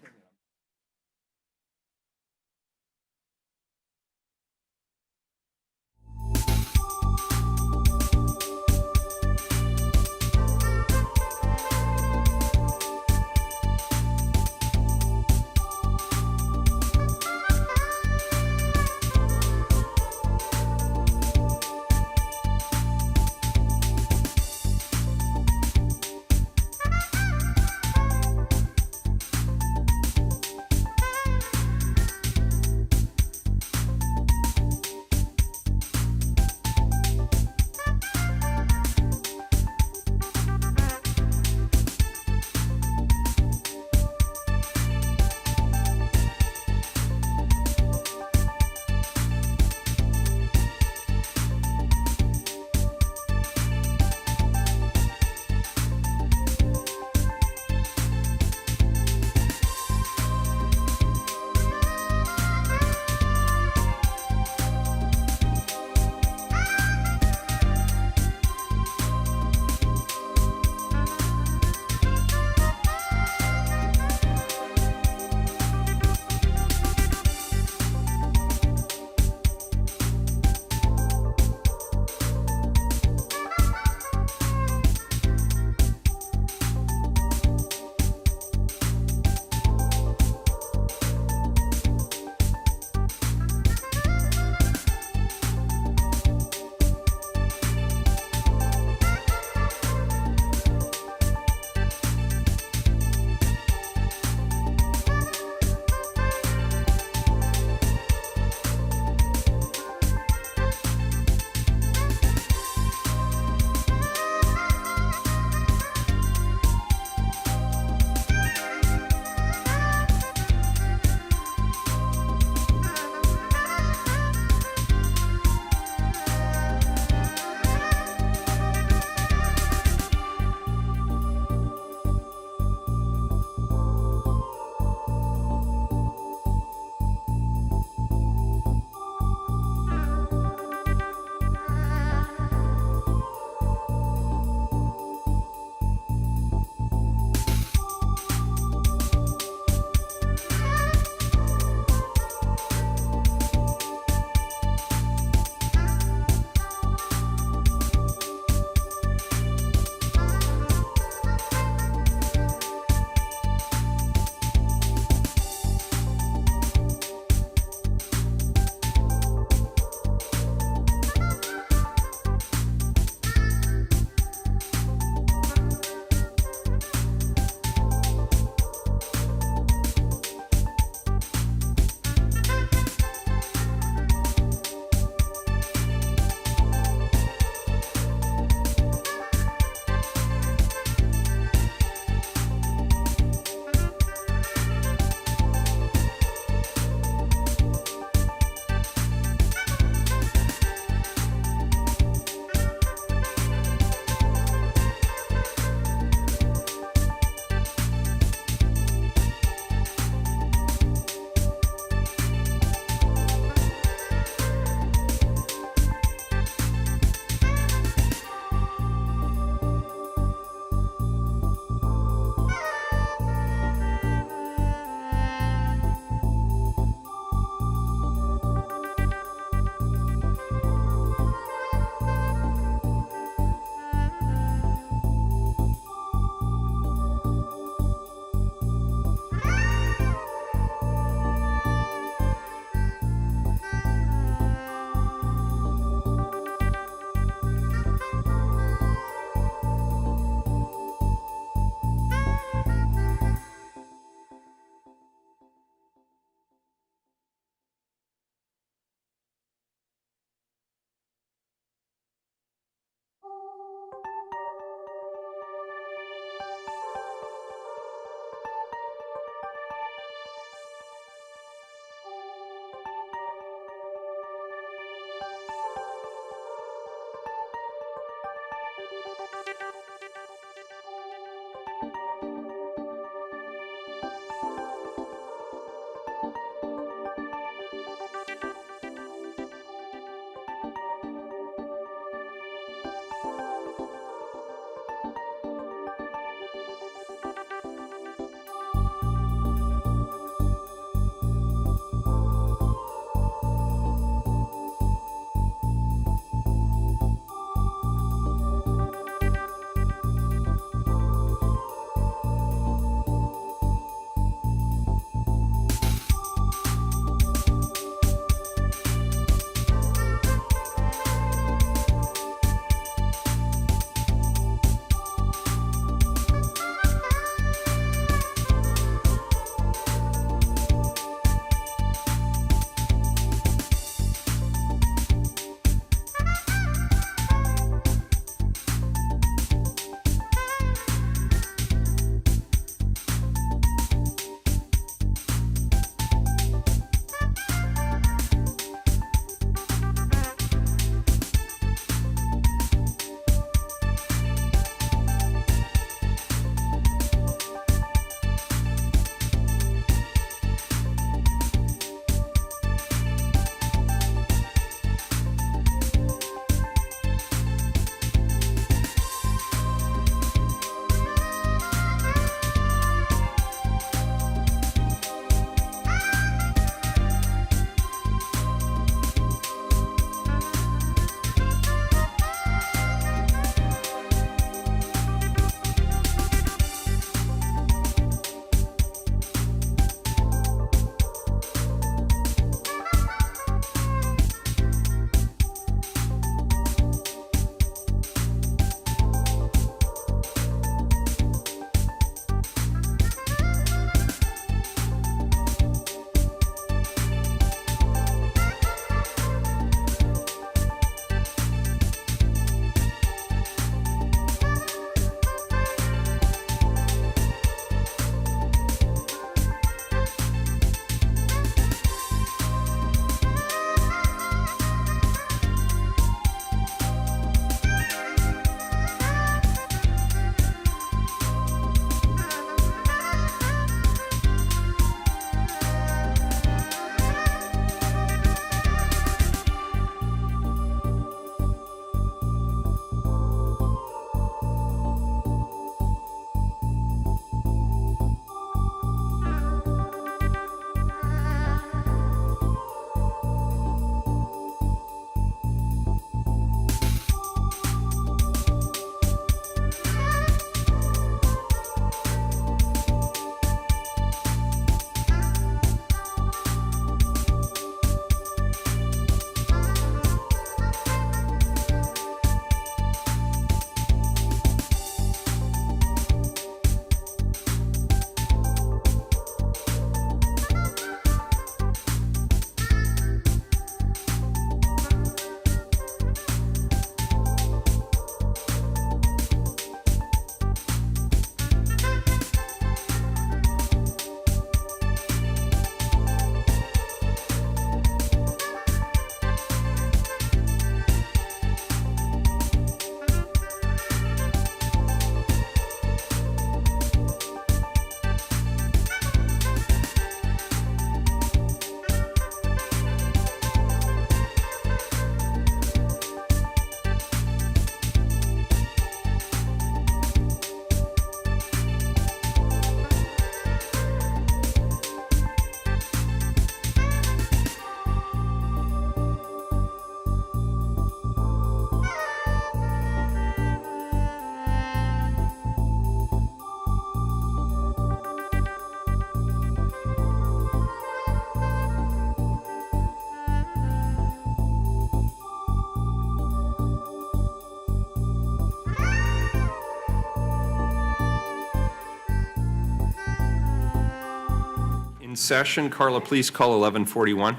session. Carla, please call 1141.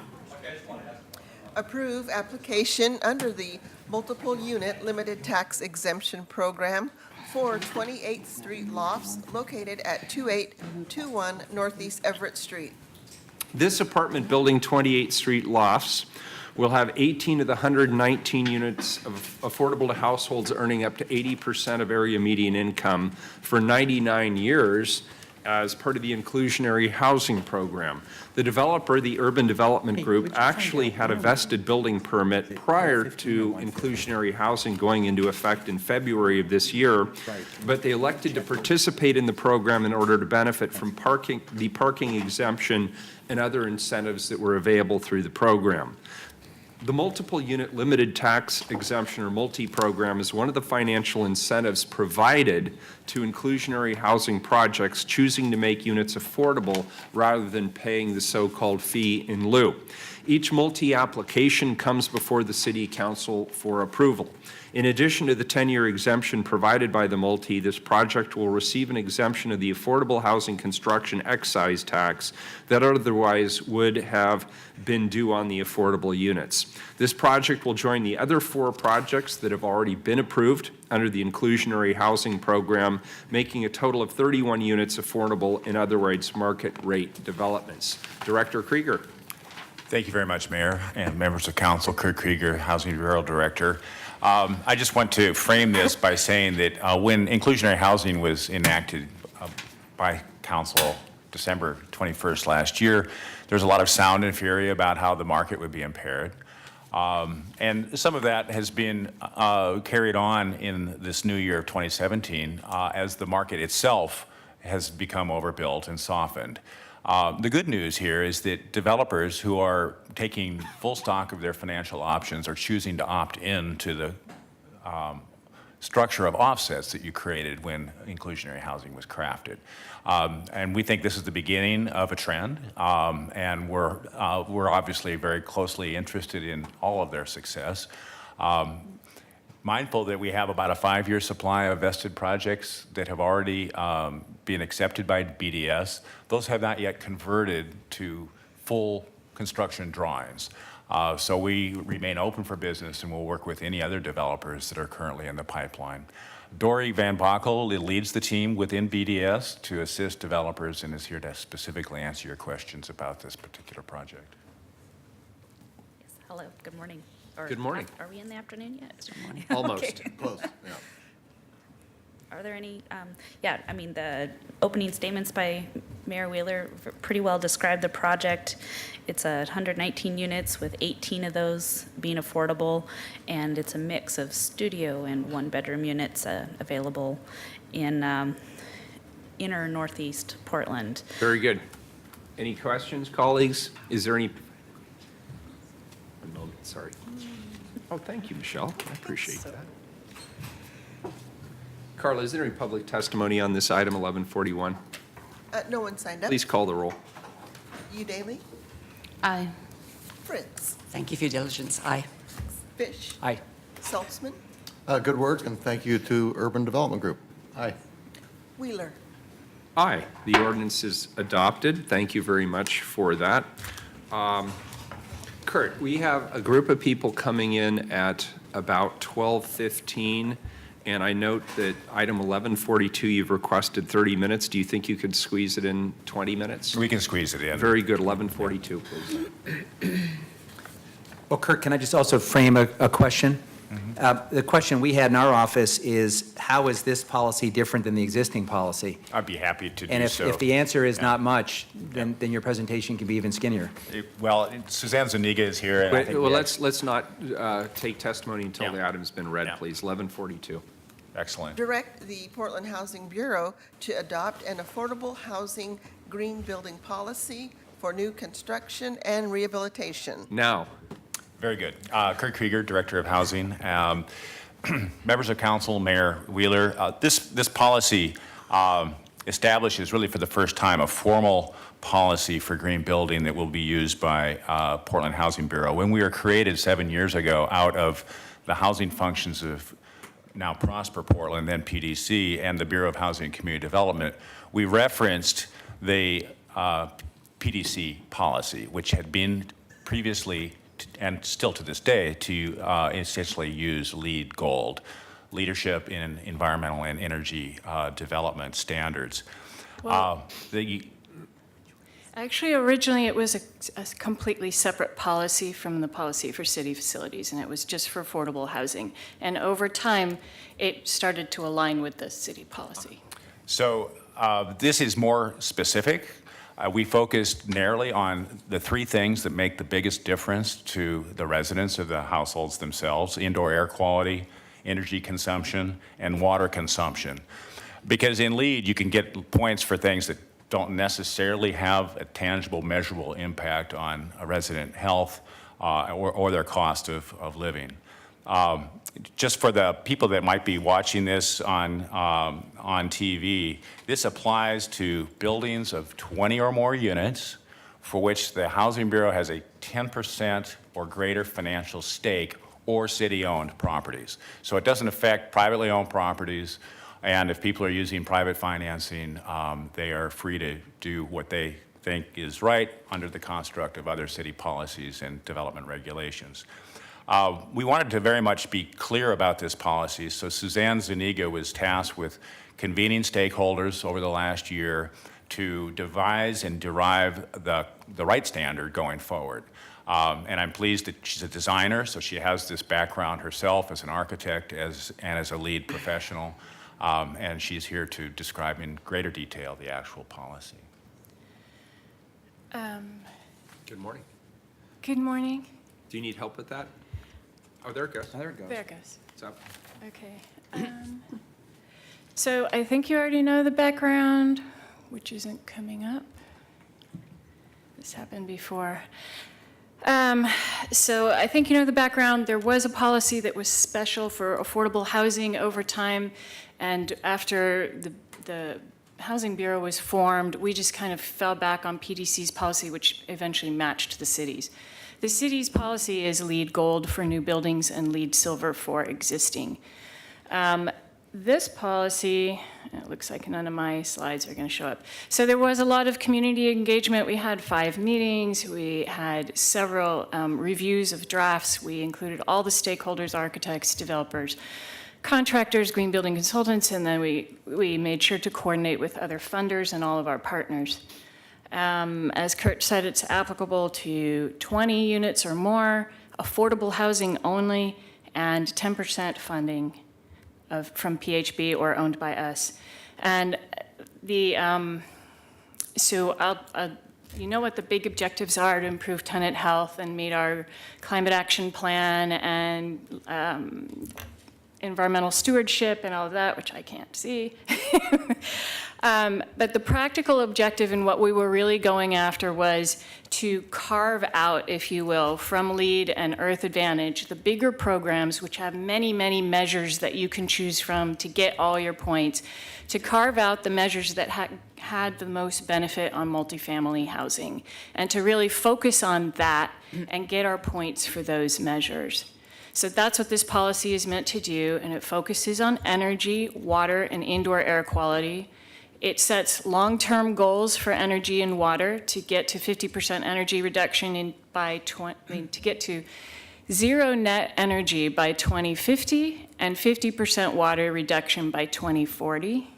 Approve application under the Multiple Unit Limited Tax Exemption Program for 28th Street lofts located at 2821 Northeast Everett Street. This apartment building, 28th Street lofts, will have 18 of the 119 units of affordable to households earning up to 80% of area median income for 99 years as part of the inclusionary housing program. The developer, the Urban Development Group, actually had a vested building permit prior to inclusionary housing going into effect in February of this year, but they elected to participate in the program in order to benefit from the parking exemption and other incentives that were available through the program. The multiple unit limited tax exemption or multi-program is one of the financial incentives provided to inclusionary housing projects choosing to make units affordable rather than paying the so-called fee in lieu. Each multi-application comes before the City Council for approval. In addition to the 10-year exemption provided by the multi, this project will receive an exemption of the affordable housing construction excise tax that otherwise would have been due on the affordable units. This project will join the other 4 projects that have already been approved under the inclusionary housing program, making a total of 31 units affordable in otherwise market rate developments. Director Krieger. Thank you very much, Mayor and members of council. Kurt Krieger, Housing Bureau Director. I just want to frame this by saying that when inclusionary housing was enacted by council December 21st last year, there was a lot of sound and fury about how the market would be impaired. And some of that has been carried on in this new year of 2017 as the market itself has become overbuilt and softened. The good news here is that developers who are taking full stock of their financial options are choosing to opt in to the structure of offsets that you created when inclusionary housing was crafted. And we think this is the beginning of a trend, and we're obviously very closely interested in all of their success. Mindful that we have about a 5-year supply of vested projects that have already been accepted by BDS. Those have not yet converted to full construction drawings. So we remain open for business and we'll work with any other developers that are currently in the pipeline. Dory Van Bockel leads the team within BDS to assist developers and is here to specifically answer your questions about this particular project. Yes, hello, good morning. Good morning. Are we in the afternoon yet? Good morning. Almost. Okay. Close, yeah. Are there any, yeah, I mean, the opening statements by Mayor Wheeler pretty well described the project. It's 119 units with 18 of those being affordable, and it's a mix of studio and one-bedroom units available in inner northeast Portland. Very good. Any questions, colleagues? Is there any? No, sorry. Oh, thank you, Michelle. I appreciate that. Carla, is there any public testimony on this item 1141? No one signed up. Please call the roll. Daly. Aye. Fritz. Thank you for your diligence. Aye. Fish. Aye. Saltzman. Good work, and thank you to Urban Development Group. Aye. Wheeler. Aye. The ordinance is adopted. Thank you very much for that. Kurt, we have a group of people coming in at about 12:15, and I note that item 1142, you've requested 30 minutes. Do you think you could squeeze it in 20 minutes? We can squeeze it in. Very good. 1142, please. Well, Kurt, can I just also frame a question? The question we had in our office is, how is this policy different than the existing policy? I'd be happy to And do if, so. if the answer is not much, then your presentation can be even skinnier. Well, Suzanne Zuniga is here. And I think Well, we have- let's not take testimony until Yeah. the item's been read, Yeah. please. 1142. Excellent. Direct the Portland Housing Bureau to adopt an affordable housing green building policy for new construction and rehabilitation. Now. Very good. Kurt Krieger, Director of Housing. Members of Council, Mayor Wheeler, this policy establishes really for the first time a formal policy for green building that will be used by Portland Housing Bureau. When we were created 7 years ago out of the housing functions of now Prosper Portland, then PDC, and the Bureau of Housing and Community Development, we referenced the PDC policy, which had been previously, and still to this day, to essentially use LEED Gold, Leadership in Environmental and Energy Development Standards. Actually, originally, it was a completely separate policy from the policy for city facilities, and it was just for affordable housing. And over time, it started to align with the city policy. So this is more specific. We focused narrowly on the three things that make the biggest difference to the residents of the households themselves: indoor air quality, energy consumption, and water consumption. Because in LEED, you can get points for things that don't necessarily have a tangible, measurable impact on a resident health or their cost of living. Just for the people that might be watching this on TV, this applies to buildings of 20 or more units for which the Housing Bureau has a 10% or greater financial stake, or city-owned properties. So it doesn't affect privately owned properties, and if people are using private financing, they are free to do what they think is right under the construct of other city policies and development regulations. We wanted to very much be clear about this policy, so Suzanne Zuniga was tasked with convening stakeholders over the last year to devise and derive the right standard going forward. And I'm pleased that she's a designer, so she has this background herself as an architect and as a LEED professional, and she's here to describe in greater detail the actual policy. Good morning. Good morning. Do you need help with that? Oh, there it goes. There it goes. There it goes. What's up? Okay. So I think you already know the background, which isn't coming up. This happened before. So I think you know the background. There was a policy that was special for affordable housing over time, and after the Housing Bureau was formed, we just kind of fell back on PDC's policy, which eventually matched the city's. The city's policy is LEED Gold for new buildings and LEED Silver for existing. This policy, it looks like none of my slides are going to show up. So there was a lot of community engagement. We had 5 meetings. We had several reviews of drafts. We included all the stakeholders, architects, developers, contractors, green building consultants, and then we made sure to coordinate with other funders and all of our partners. As Kurt said, it's applicable to 20 units or more, affordable housing only, and 10% funding from PHB or owned by us. And so you know what the big objectives are: to improve tenant health and meet our climate action plan and environmental stewardship and all of that, which I can't see. But the practical objective and what we were really going after was to carve out, if you will, from LEED and Earth Advantage, the bigger programs which have many, many measures that you can choose from to get all your points, to carve out the measures that had the most benefit on multifamily housing, and to really focus on that and get our points for those measures. So that's what this policy is meant to do, and it focuses on energy, water, and indoor air quality. It sets long-term goals for energy and water to get to 50% energy reduction to get to zero net energy by 2050 and 50% water reduction by 2040.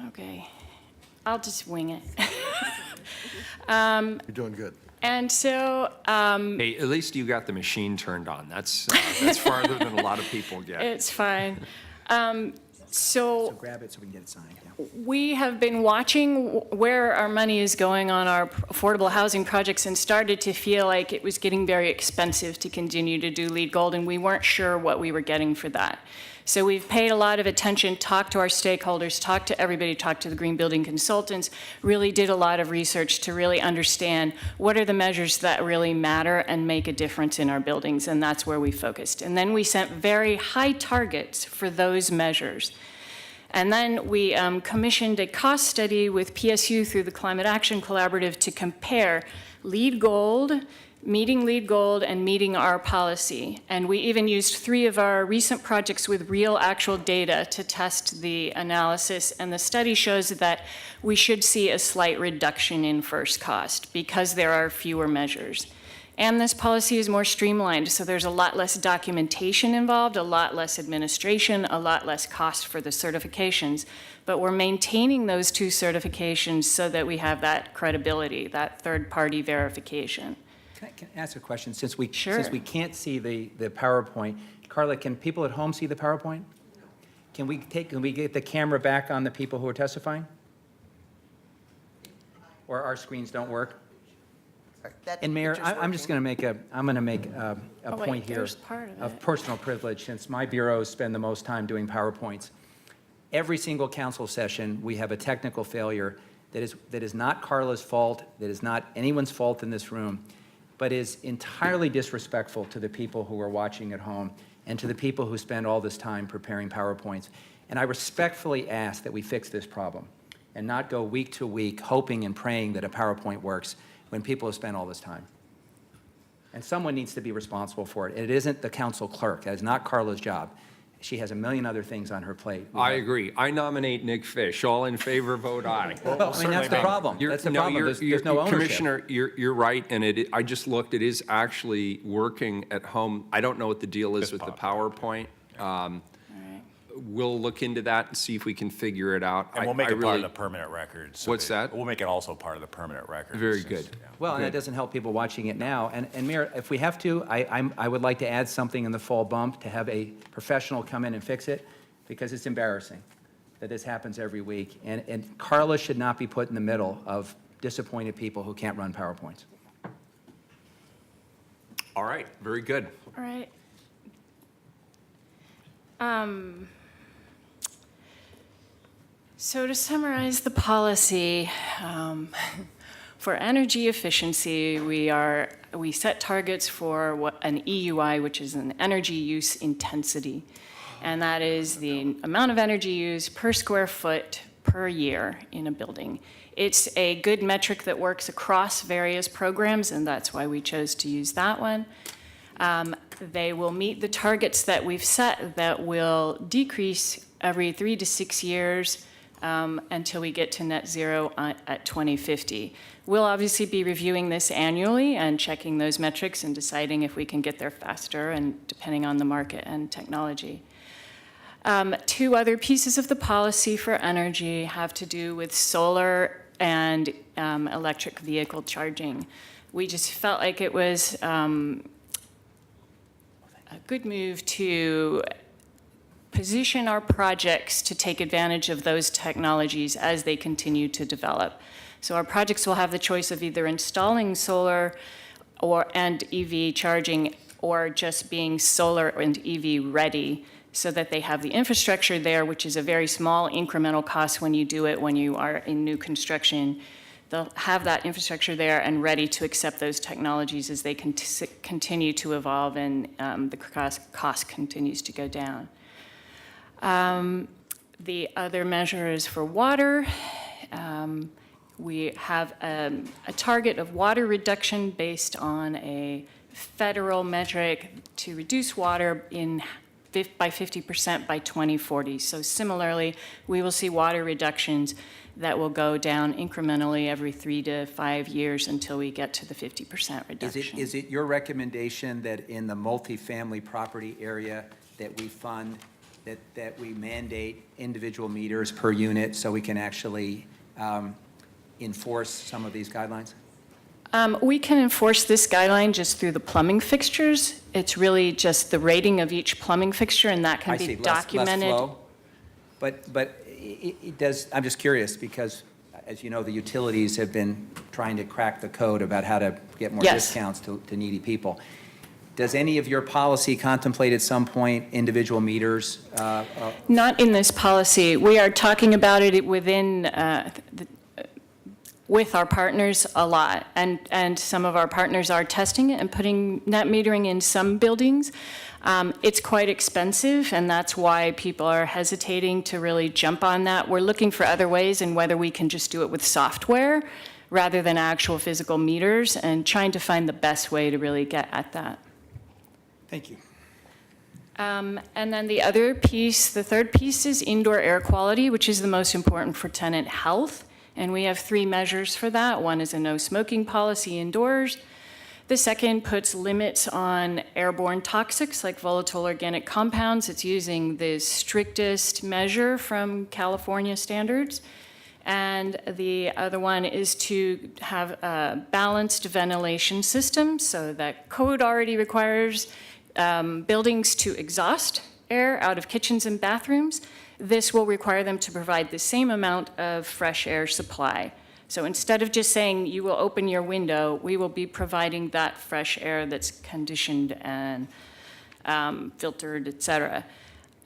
Okay, I'll just wing it. You're doing good. And so, Hey, at least you got the machine turned on. That's farther than a lot of people get. it's fine. So grab it so we can get it signed. Yeah. We have been watching where our money is going on our affordable housing projects and started to feel like it was getting very expensive to continue to do LEED Gold, and we weren't sure what we were getting for that. So we've paid a lot of attention, talked to our stakeholders, talked to everybody, talked to the green building consultants, really did a lot of research to really understand what are the measures that really matter and make a difference in our buildings, and that's where we focused. And then we set very high targets for those measures. And then we commissioned a cost study with PSU through the Climate Action Collaborative to compare LEED Gold, meeting LEED Gold and meeting our policy. And we even used 3 of our recent projects with real actual data to test the analysis. And the study shows that we should see a slight reduction in first cost because there are fewer measures. And this policy is more streamlined, so there's a lot less documentation involved, a lot less administration, a lot less cost for the certifications. But we're maintaining those 2 certifications so that we have that credibility, that third-party verification. Can I ask a question? Since we Sure. can't see the PowerPoint, Carla, can people at home see the PowerPoint? Can we get the camera back on the people who are testifying? Or our screens don't work? And Mayor, I'm just going to make a Oh, wait, point here there's part of it. personal privilege, since my bureaus spend the most time doing PowerPoints. Every single council session, we have a technical failure that is not Carla's fault, that is not anyone's fault in this room, but is entirely disrespectful to the people who are watching at home and to the people who spend all this time preparing PowerPoints. And I respectfully ask that we fix this problem and not go week to week hoping and praying that a PowerPoint works when people have spent all this time. And someone needs to be responsible for it. It isn't the council clerk. That is not Carla's job. She has a million other things on her plate. I agree. I nominate Nick Fish. All in favor, vote aye. Well, I mean, that's the problem. That's the problem. There's no ownership. Commissioner, you're right, and I just looked, it is actually working at home. I don't know what the deal is with the PowerPoint. We'll look into that and see if we can figure it out. And we'll make it part of the permanent record. What's that? We'll make it also part of the permanent record. Very good. Well, and that doesn't help people watching it now. And Mayor, if we have to, I would like to add something in the fall bump to have a professional come in and fix it, because it's embarrassing that this happens every week. And Carla should not be put in the middle of disappointed people who can't run PowerPoints. All right, very good. All right. So to summarize the policy, for energy efficiency, we set targets for an EUI, which is an energy use intensity. And that is the amount of energy used per square foot per year in a building. It's a good metric that works across various programs, and that's why we chose to use that one. They will meet the targets that we've set that will decrease every 3 to 6 years until we get to net zero at 2050. We'll obviously be reviewing this annually and checking those metrics and deciding if we can get there faster, and depending on the market and technology. 2 other pieces of the policy for energy have to do with solar and electric vehicle charging. We just felt like it was a good move to position our projects to take advantage of those technologies as they continue to develop. So our projects will have the choice of either installing solar and EV charging, or just being solar and EV ready, so that they have the infrastructure there, which is a very small incremental cost when you do it when you are in new construction. They'll have that infrastructure there and ready to accept those technologies as they continue to evolve and the cost continues to go down. The other measure is for water. We have a target of water reduction based on a federal metric to reduce water by 50% by 2040. So similarly, we will see water reductions that will go down incrementally every 3 to 5 years until we get to the 50% reduction. Is it your recommendation that in the multifamily property area that we fund, that we mandate individual meters per unit so we can actually enforce some of these guidelines? We can enforce this guideline just through the plumbing fixtures. It's really just the rating of each plumbing fixture, and that can be documented. Less flow. But it does, I'm just curious, because as you know, the utilities have been trying to crack the code about how to get more discounts to needy people. Does any of your policy contemplate at some point individual meters? Not in this policy. We are talking about it within with our partners a lot, and some of our partners are testing it and putting net metering in some buildings. It's quite expensive, and that's why people are hesitating to really jump on that. We're looking for other ways, and whether we can just do it with software rather than actual physical meters, and trying to find the best way to really get at that. Thank you. And then the other piece, the third piece, is indoor air quality, which is the most important for tenant health. And we have 3 measures for that. One is a no smoking policy indoors. The second puts limits on airborne toxics like volatile organic compounds. It's using the strictest measure from California standards. And the other one is to have a balanced ventilation system, so that code already requires buildings to exhaust air out of kitchens and bathrooms. This will require them to provide the same amount of fresh air supply. So instead of just saying you will open your window, we will be providing that fresh air that's conditioned and filtered, et cetera.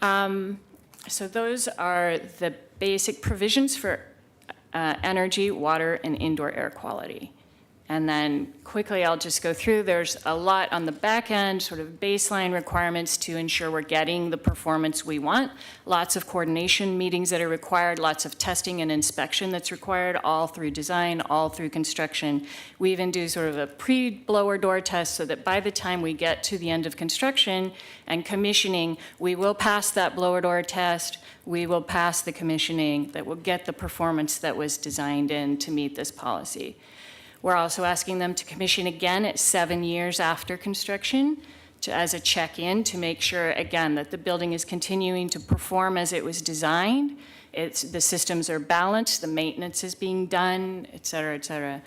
So those are the basic provisions for energy, water, and indoor air quality. And then quickly, I'll just go through. There's a lot on the back end, sort of baseline requirements to ensure we're getting the performance we want. Lots of coordination meetings that are required, lots of testing and inspection that's required, all through design, all through construction. We even do sort of a pre-blower door test so that by the time we get to the end of construction and commissioning, we will pass that blower door test, we will pass the commissioning, that will get the performance that was designed in to meet this policy. We're also asking them to commission again at 7 years after construction as a check-in to make sure, again, that the building is continuing to perform as it was designed. The systems are balanced, the maintenance is being done, et cetera, et cetera.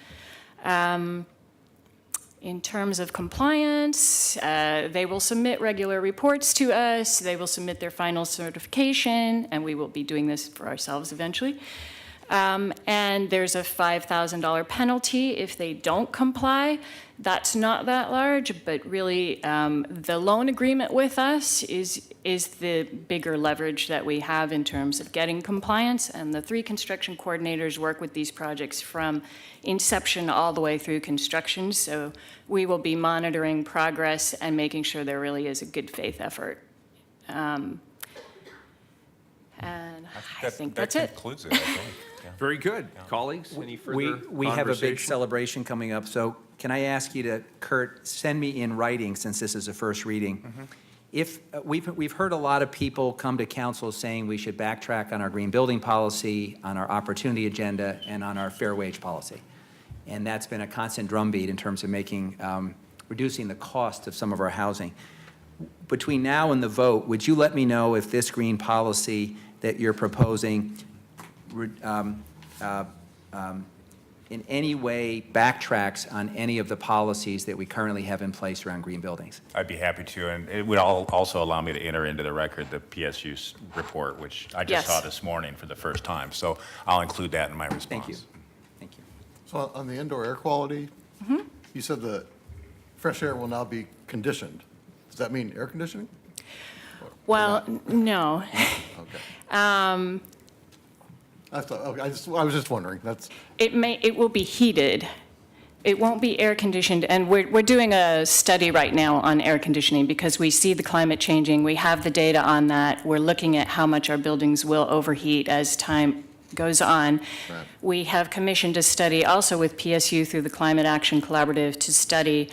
In terms of compliance, they will submit regular reports to us, they will submit their final certification, and we will be doing this for ourselves eventually. And there's a $5,000 penalty if they don't comply. That's not that large, but really the loan agreement with us is the bigger leverage that we have in terms of getting compliance. And the 3 construction coordinators work with these projects from inception all the way through construction. So we will be monitoring progress and making sure there really is a good faith effort. And I think that's it. That concludes it, I think. Yeah. Very good. Colleagues, any further We have a big conversation? celebration coming up, so can I ask you to, Kurt, send me in writing, since this is a first reading. If, we've heard a lot of people come to council saying we should backtrack on our green building policy, on our opportunity agenda, and on our fair wage policy. And that's been a constant drumbeat in terms of making, reducing the cost of some of our housing. Between now and the vote, would you let me know if this green policy that you're proposing in any way backtracks on any of the policies that we currently have in place around green buildings? I'd be happy to, and it would also allow me to enter into the record the PSU's report, which I just saw this morning for the first time. So I'll include that in my response. Thank you. Thank you. So on the indoor air quality, you said the fresh air will now be conditioned. Does that mean air conditioning? Well, no. Okay. I was just wondering. It will be heated. It won't be air conditioned, and we're doing a study right now on air conditioning because we see the climate changing. We have the data on that. We're looking at how much our buildings will overheat as time goes on. Right. We have commissioned a study also with PSU through the Climate Action Collaborative to study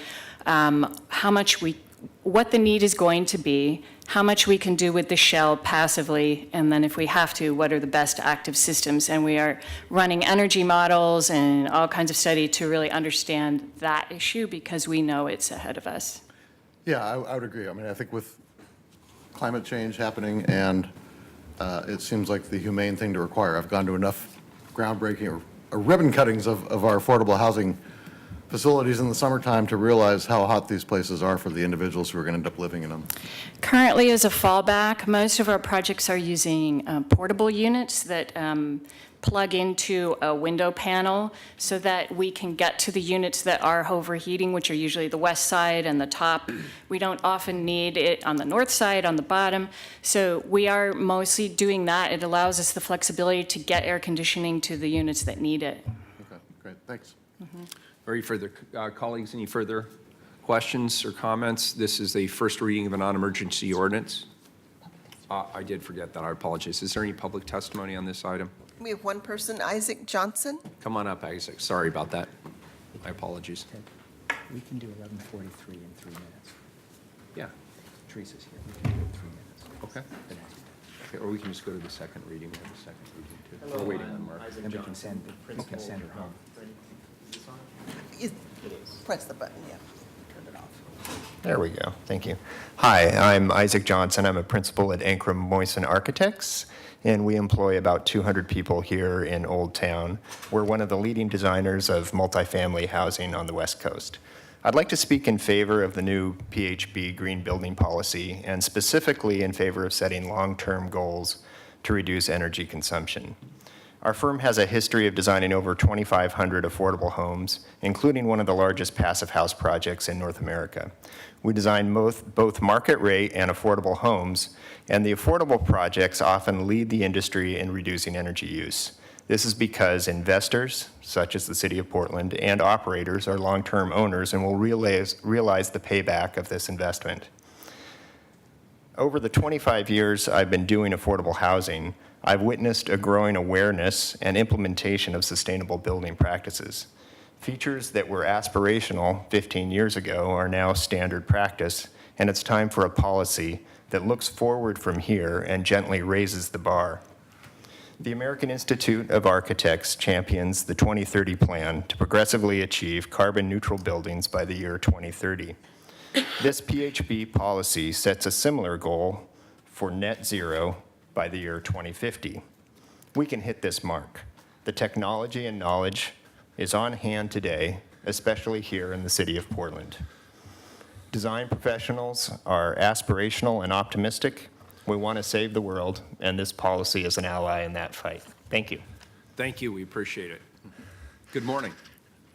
what the need is going to be, how much we can do with the shell passively, and then if we have to, what are the best active systems? And we are running energy models and all kinds of study to really understand that issue because we know it's ahead of us. Yeah, I would agree. I mean, I think with climate change happening, and it seems like the humane thing to require. I've gone to enough groundbreaking or ribbon cuttings of our affordable housing facilities in the summertime to realize how hot these places are for the individuals who are going to end up living in them. Currently, as a fallback, most of our projects are using portable units that plug into a window panel so that we can get to the units that are overheating, which are usually the west side and the top. We don't often need it on the north side, on the bottom. So we are mostly doing that. It allows us the flexibility to get air conditioning to the units that need it. Okay, great, thanks. Very further, colleagues, any further questions or comments? This is the first reading of a non-emergency ordinance. I did forget that, I apologize. Is there any public testimony on this item? We have one person, Isaac Johnson. Come on up, Isaac. Sorry about that. My apologies. We can do 11:43 in 3 minutes. Yeah. Teresa's here. We can do it in 3 minutes. Okay. Okay, or we can just go to the second reading. We have a second reading, too. We're waiting on Mark. And we can send her home. You press the button, yeah. Turn it off. There we go. Thank you. Hi, I'm Isaac Johnson. I'm a principal at Ankrum Moyson Architects, and we employ about 200 people here in Old Town. We're one of the leading designers of multifamily housing on the West Coast. I'd like to speak in favor of the new PHB green building policy, and specifically in favor of setting long-term goals to reduce energy consumption. Our firm has a history of designing over 2,500 affordable homes, including one of the largest passive house projects in North America. We design both market rate and affordable homes, and the affordable projects often lead the industry in reducing energy use. This is because investors, such as the City of Portland, and operators are long-term owners and will realize the payback of this investment. Over the 25 years I've been doing affordable housing, I've witnessed a growing awareness and implementation of sustainable building practices. Features that were aspirational 15 years ago are now standard practice, and it's time for a policy that looks forward from here and gently raises the bar. The American Institute of Architects champions the 2030 plan to progressively achieve carbon-neutral buildings by the year 2030. This PHB policy sets a similar goal for net zero by the year 2050. We can hit this mark. The technology and knowledge is on hand today, especially here in the city of Portland. Design professionals are aspirational and optimistic. We want to save the world, and this policy is an ally in that fight. Thank you. Thank you. We appreciate it. Good morning.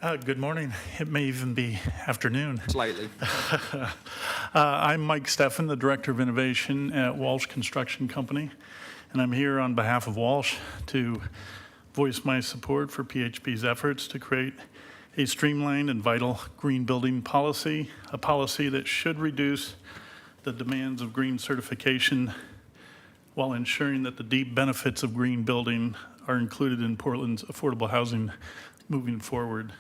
Good morning. It may even be afternoon. Slightly. I'm Mike Steffen, the Director of Innovation at Walsh Construction Company, and I'm here on behalf of Walsh to voice my support for PHB's efforts to create a streamlined and vital green building policy, a policy that should reduce the demands of green certification while ensuring that the deep benefits of green building are included in Portland's affordable housing moving forward.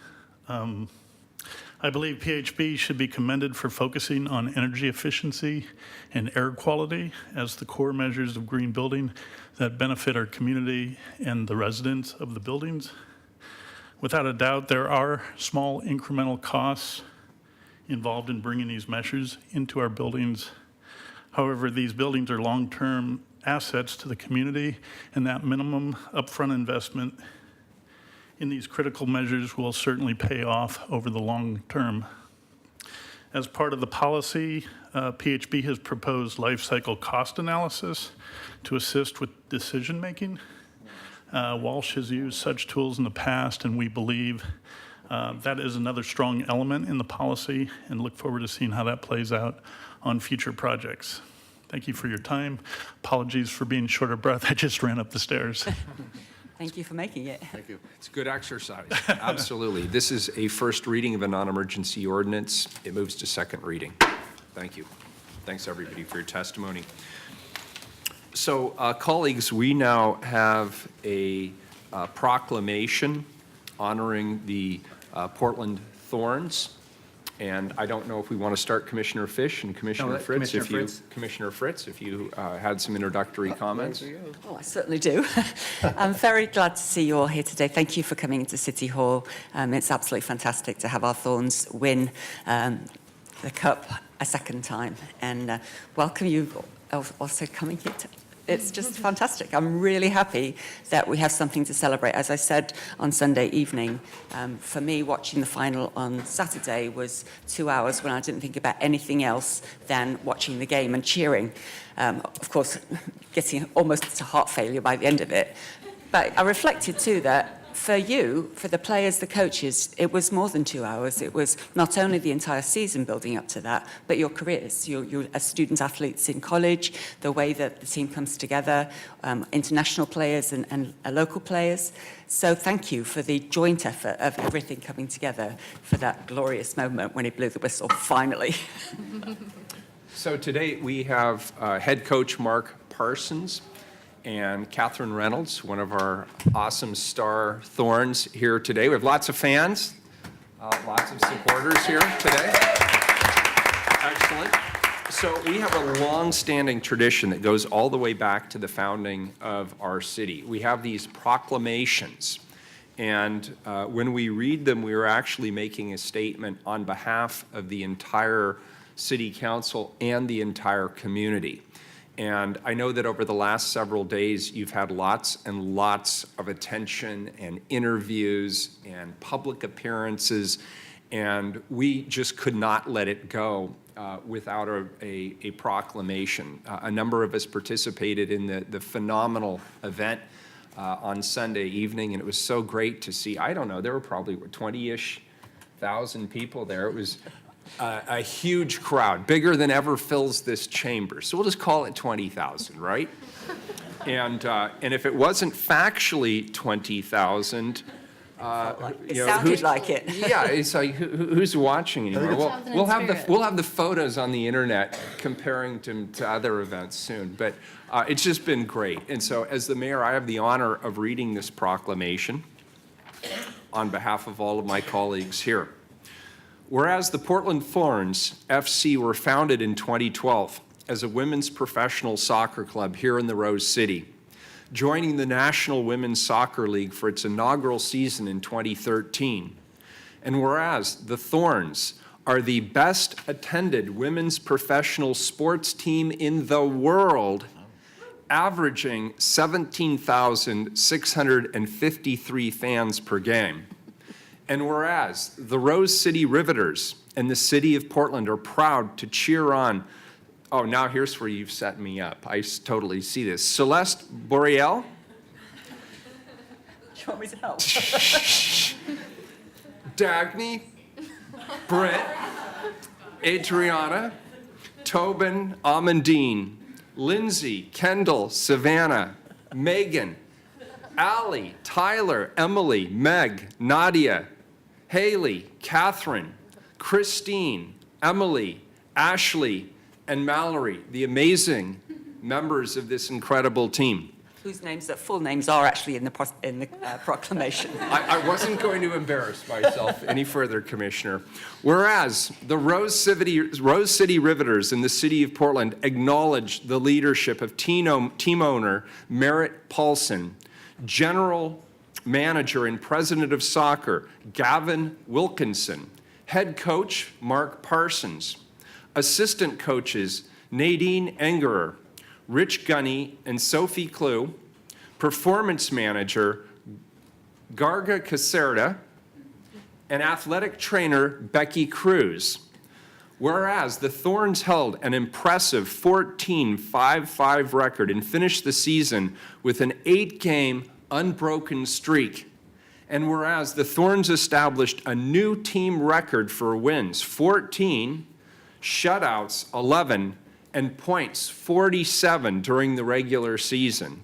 I believe PHB should be commended for focusing on energy efficiency and air quality as the core measures of green building that benefit our community and the residents of the buildings. Without a doubt, there are small incremental costs involved in bringing these measures into our buildings. However, these buildings are long-term assets to the community, and that minimum upfront investment in these critical measures will certainly pay off over the long term. As part of the policy, PHB has proposed life cycle cost analysis to assist with decision-making. Walsh has used such tools in the past, and we believe that is another strong element in the policy, and look forward to seeing how that plays out on future projects. Thank you for your time. Apologies for being short of breath. I just ran up the stairs. Thank you for making it. Thank you. It's good exercise. Absolutely. This is a first reading of a non-emergency ordinance. It moves to second reading. Thank you. Thanks, everybody, for your testimony. So, colleagues, we now have a proclamation honoring the Portland Thorns. And I don't know if we want to start Commissioner Fish and Commissioner Fritz. Commissioner Fritz, if you had some introductory comments. Oh, I certainly do. I'm very glad to see you all here today. Thank you for coming into City Hall. It's absolutely fantastic to have our Thorns win the Cup a second time. And welcome you also coming here. It's just fantastic. I'm really happy that we have something to celebrate. As I said on Sunday evening, for me, watching the final on Saturday was 2 hours when I didn't think about anything else than watching the game and cheering. Of course, getting almost to heart failure by the end of it. But I reflected too that for you, for the players, the coaches, it was more than 2 hours. It was not only the entire season building up to that, but your careers. You're as student athletes in college, the way that the team comes together, international players and local players. So thank you for the joint effort of everything coming together for that glorious moment when he blew the whistle, finally. So today we have head coach Mark Parsons and Catherine Reynolds, one of our awesome star Thorns here today. We have lots of fans, lots of supporters here today. Excellent. So we have a long-standing tradition that goes all the way back to the founding of our city. We have these proclamations, and when we read them, we are actually making a statement on behalf of the entire city council and the entire community. And I know that over the last several days, you've had lots and lots of attention and interviews and public appearances, and we just could not let it go without a proclamation. A number of us participated in the phenomenal event on Sunday evening, and it was so great to see. I don't know, there were probably 20-ish thousand people there. It was a huge crowd, bigger than ever fills this chamber. So we'll just call it 20,000, right? And if it wasn't factually 20,000, It sounded like it. Yeah, it's like who's watching anymore? Well, we'll have the photos on the internet comparing to other events soon. But it's just been great. And so, as the mayor, I have the honor of reading this proclamation on behalf of all of my colleagues here. Whereas the Portland Thorns FC were founded in 2012 as a women's professional soccer club here in the Rose City, joining the National Women's Soccer League for its inaugural season in 2013. And whereas the Thorns are the best attended women's professional sports team in the world, averaging 17,653 fans per game. And whereas the Rose City Riveters and the city of Portland are proud to cheer on, oh, now here's where you've set me up. I totally see this. Celeste Boreal. Do you want me to help? Dagny, Britt, Adriana, Tobin, Amandine, Lindsay, Kendall, Savannah, Megan, Allie, Tyler, Emily, Meg, Nadia, Haley, Catherine, Christine, Emily, Ashley, and Mallory, the amazing members of this incredible team. Whose full names are actually in the proclamation. I wasn't going to embarrass myself any further, Commissioner. Whereas the Rose City Riveters in the city of Portland acknowledge the leadership of team owner Merritt Paulson, general manager and president of soccer Gavin Wilkinson, head coach Mark Parsons, assistant coaches Nadine Engerer, Rich Gunny and Sophie Clue, performance manager Garga Caserta, and athletic trainer Becky Cruz. Whereas the Thorns held an impressive 14-5-5 record and finished the season with an 8-game unbroken streak. And whereas the Thorns established a new team record for wins, 14, shutouts 11, and points 47 during the regular season.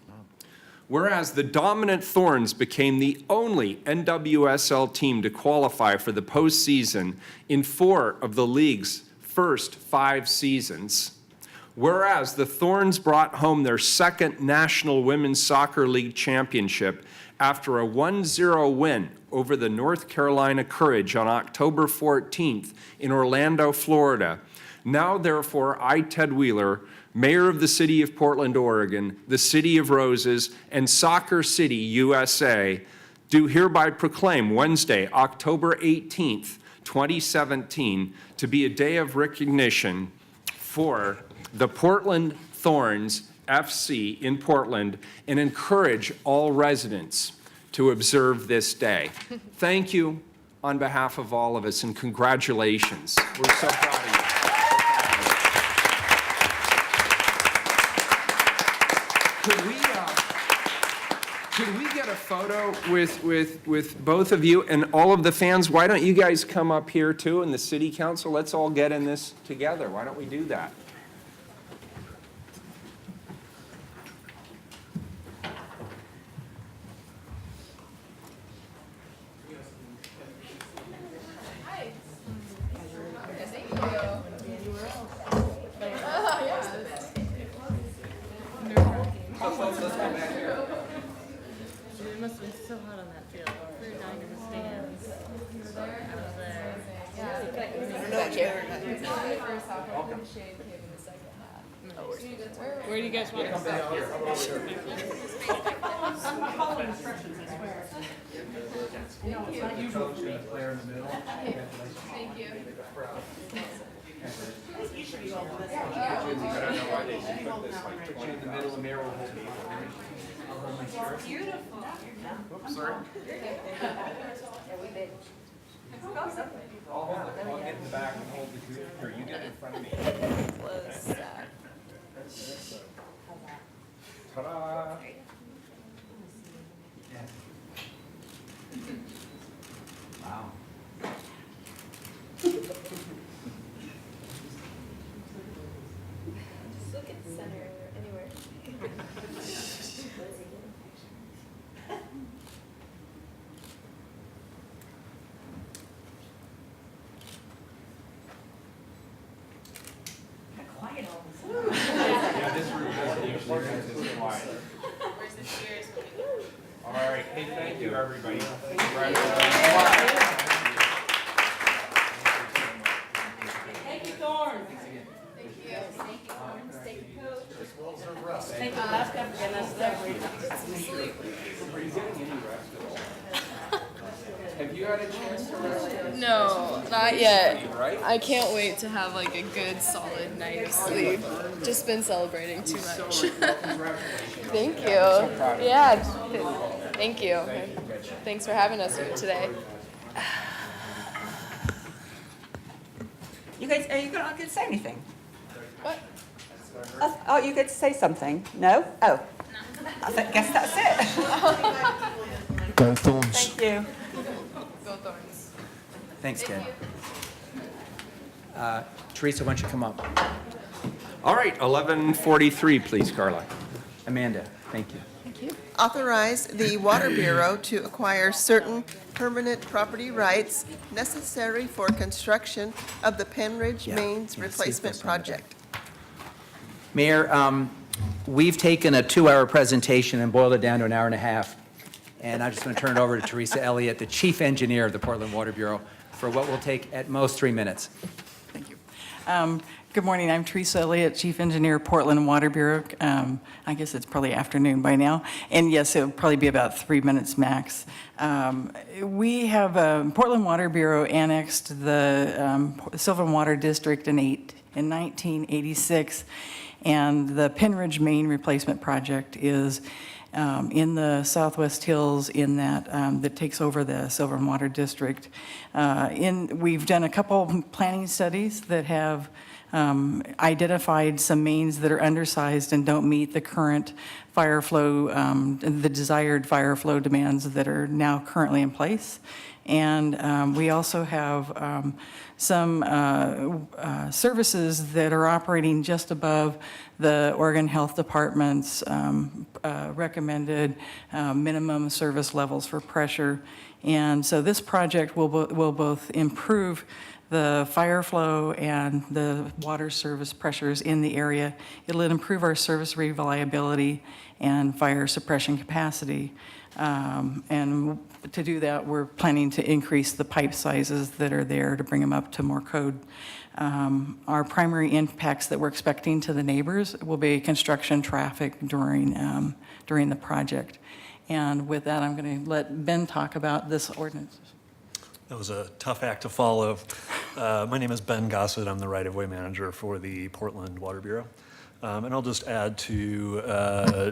Whereas the dominant Thorns became the only NWSL team to qualify for the postseason in 4 of the league's first 5 seasons. Whereas the Thorns brought home their second National Women's Soccer League championship after a 1-0 win over the North Carolina Courage on October 14th in Orlando, Florida. Now, therefore, I, Ted Wheeler, Mayor of the City of Portland, Oregon, the City of Roses, and Soccer City, USA, do hereby proclaim Wednesday, October 18th, 2017, to be a day of recognition for the Portland Thorns FC in Portland and encourage all residents to observe this day. Thank you on behalf of all of us, and congratulations. We're so proud of you. Could we get a photo with both of you and all of the fans? Why don't you guys come up here too, and the city council? Let's all get in this together. Why don't we do that? So folks, let's go it must have been so hot on that field. We were dying in the stands. I was there. Where do you guys want to Wow. Just look at the center anywhere. Quiet all of a Yeah, this room doesn't usually get this quiet. Where's the cheers? All right, hey, thank you, everybody. Thank you, Thorns. Thank you. Thank you, Thorns. Thank you, Coach. Thank you, Alaska, for getting us there. Have you had a chance to rest? No, not yet. I can't wait to have like a good solid night of sleep. Just been celebrating too much. Thank you. Yeah. Thank you. Thanks for having us here today. You guys, are you not going to say anything? What? Oh, you get to say something? No? Oh. I guess that's it. Go Thorns. Thank you. Go Thorns. Thanks, Ken. Teresa, why don't you come up? All right, 11:43, please, Carla. Amanda, thank you. Thank you. Authorize the Water Bureau to acquire certain permanent property rights necessary for construction of the Penridge Mains Replacement Project. Mayor, we've taken a 2-hour presentation and boiled it down to an hour and a half. And I'm just going to turn it over to Teresa Elliott, the Chief Engineer of the Portland Water Bureau, for what will take at most 3 minutes. Good morning, I'm Teresa Elliott, Chief Engineer, Portland Water Bureau. I guess it's probably afternoon by now. And yes, it'll probably be about 3 minutes max. We have, Portland Water Bureau annexed the Sylvan Water District in 1986. And the Penridge Main Replacement Project is in the Southwest Hills in that, that takes over the Sylvan Water District. We've done a couple planning studies that have identified some mains that are undersized and don't meet the current fire flow, the desired fire flow demands that are now currently in place. And we also have some services that are operating just above the Oregon Health Department's recommended minimum service levels for pressure. And so this project will both improve the fire flow and the water service pressures in the area. It'll improve our service reliability and fire suppression capacity. And to do that, we're planning to increase the pipe sizes that are there to bring them up to more code. Our primary impacts that we're expecting to the neighbors will be construction traffic during the project. And with that, I'm going to let Ben talk about this ordinance. That was a tough act to follow. My name is Ben Gossett. I'm the right-of-way manager for the Portland Water Bureau. And I'll just add to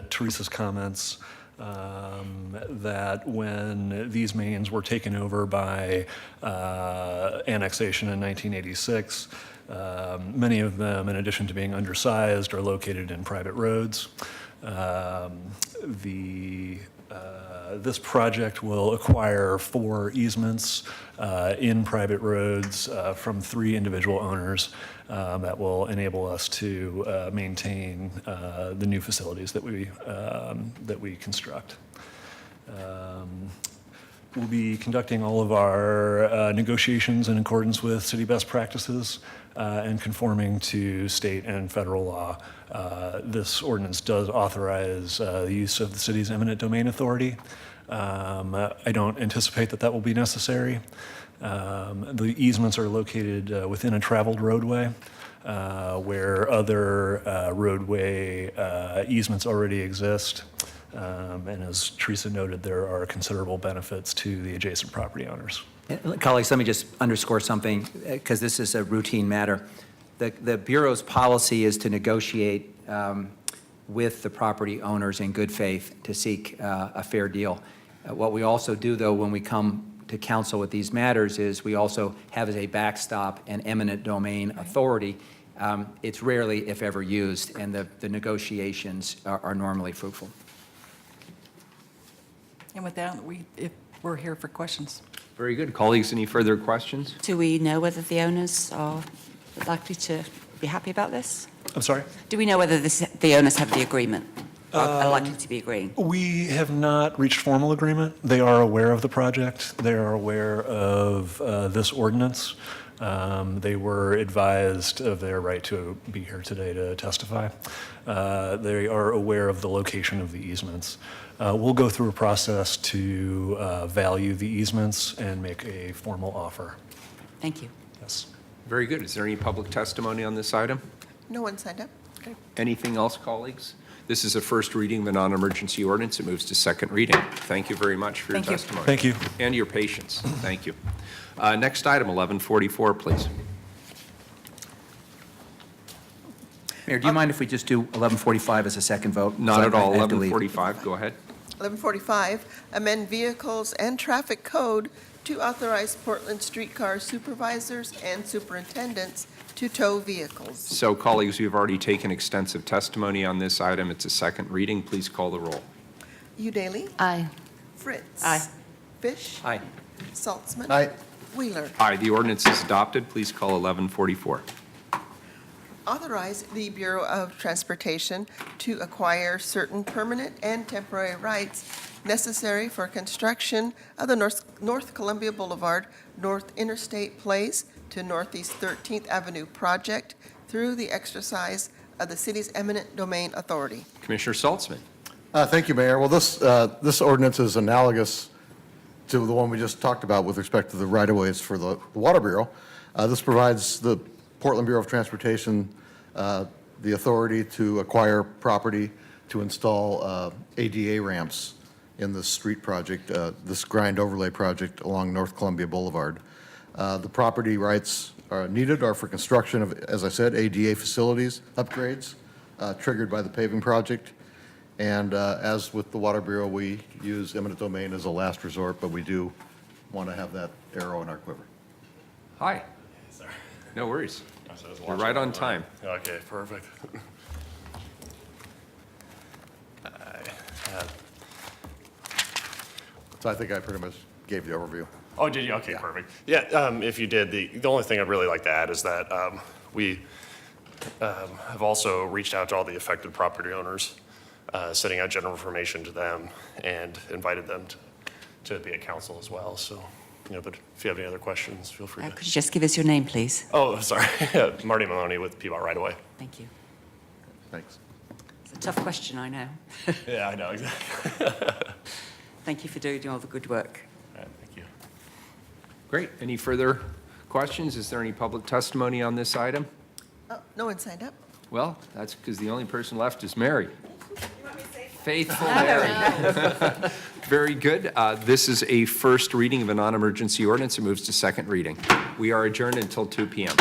Teresa's comments that when these mains were taken over by annexation in 1986, many of them, in addition to being undersized, are located in private roads. This project will acquire 4 easements in private roads from 3 individual owners that will enable us to maintain the new facilities that we construct. We'll be conducting all of our negotiations in accordance with city best practices and conforming to state and federal law. This ordinance does authorize the use of the city's eminent domain authority. I don't anticipate that that will be necessary. The easements are located within a traveled roadway where other roadway easements already exist. And as Teresa noted, there are considerable benefits to the adjacent property owners. Colleagues, let me just underscore something, because this is a routine matter. The Bureau's policy is to negotiate with the property owners in good faith to seek a fair deal. What we also do, though, when we come to council with these matters is we also have as a backstop an eminent domain authority. It's rarely, if ever, used, and the negotiations are normally fruitful. And with that, we're here for questions. Very good. Colleagues, any further questions? Do we know whether the owners are likely to be happy about this? I'm sorry? Do we know whether the owners have the agreement, are likely to be agreeing? We have not reached formal agreement. They are aware of the project. They are aware of this ordinance. They were advised of their right to be here today to testify. They are aware of the location of the easements. We'll go through a process to value the easements and make a formal offer. Thank you. Yes. Very good. Is there any public testimony on this item? No one signed up. Anything else, colleagues? This is a first reading of a non-emergency ordinance. It moves to second reading. Thank you very much for your testimony. Thank you. And your patience. Thank you. Next item, 1144, please. Mayor, do you mind if we just do 1145 as a second vote? Not at all. I have to leave. 1145, go ahead. 1145, amend vehicles and traffic code to authorize Portland Streetcar supervisors and superintendents to tow vehicles. So, colleagues, we've already taken extensive testimony on this item. It's a second reading. Please call the roll. Udaly? Aye. Fritz? Aye. Fish? Aye. Saltzman? Aye. Wheeler? Aye, the ordinance is adopted. Please call 1144. Authorize the Bureau of Transportation to acquire certain permanent and temporary rights necessary for construction of the North Columbia Boulevard, North Interstate Place to Northeast 13th Avenue project through the exercise of the city's eminent domain authority. Commissioner Saltzman. Thank you, Mayor. Well, this ordinance is analogous to the one we just talked about with respect to the right-of-ways for the Water Bureau. This provides the Portland Bureau of Transportation the authority to acquire property to install ADA ramps in the street project, this grind overlay project along North Columbia Boulevard. The property rights needed are for construction of, as I said, ADA facilities, upgrades triggered by the paving project. And as with the Water Bureau, we use eminent domain as a last resort, but we do want to have that arrow in our quiver. Hi. No worries. You're right on time. Okay, perfect. So I think I pretty much gave the overview. Oh, did you? Okay, perfect. Yeah, if you did, the only thing I'd really like to add is that we have also reached out to all the affected property owners, sending out general information to them and invited them to be at council as well. So, but if you have any other questions, feel free to. Could you just give us your name, please? Oh, sorry. Marty Maloney with Peabody Right Away. Thank you. Thanks. It's a tough question, I know. Yeah, I know, exactly. Thank you for doing all the good work. All right, thank you. Great. Any further questions? Is there any public testimony on this item? Oh, no one signed up. Well, that's because the only person left is Mary. Faithful Mary. Very good. This is a first reading of a non-emergency ordinance. It moves to second reading. We are adjourned until 2 p.m.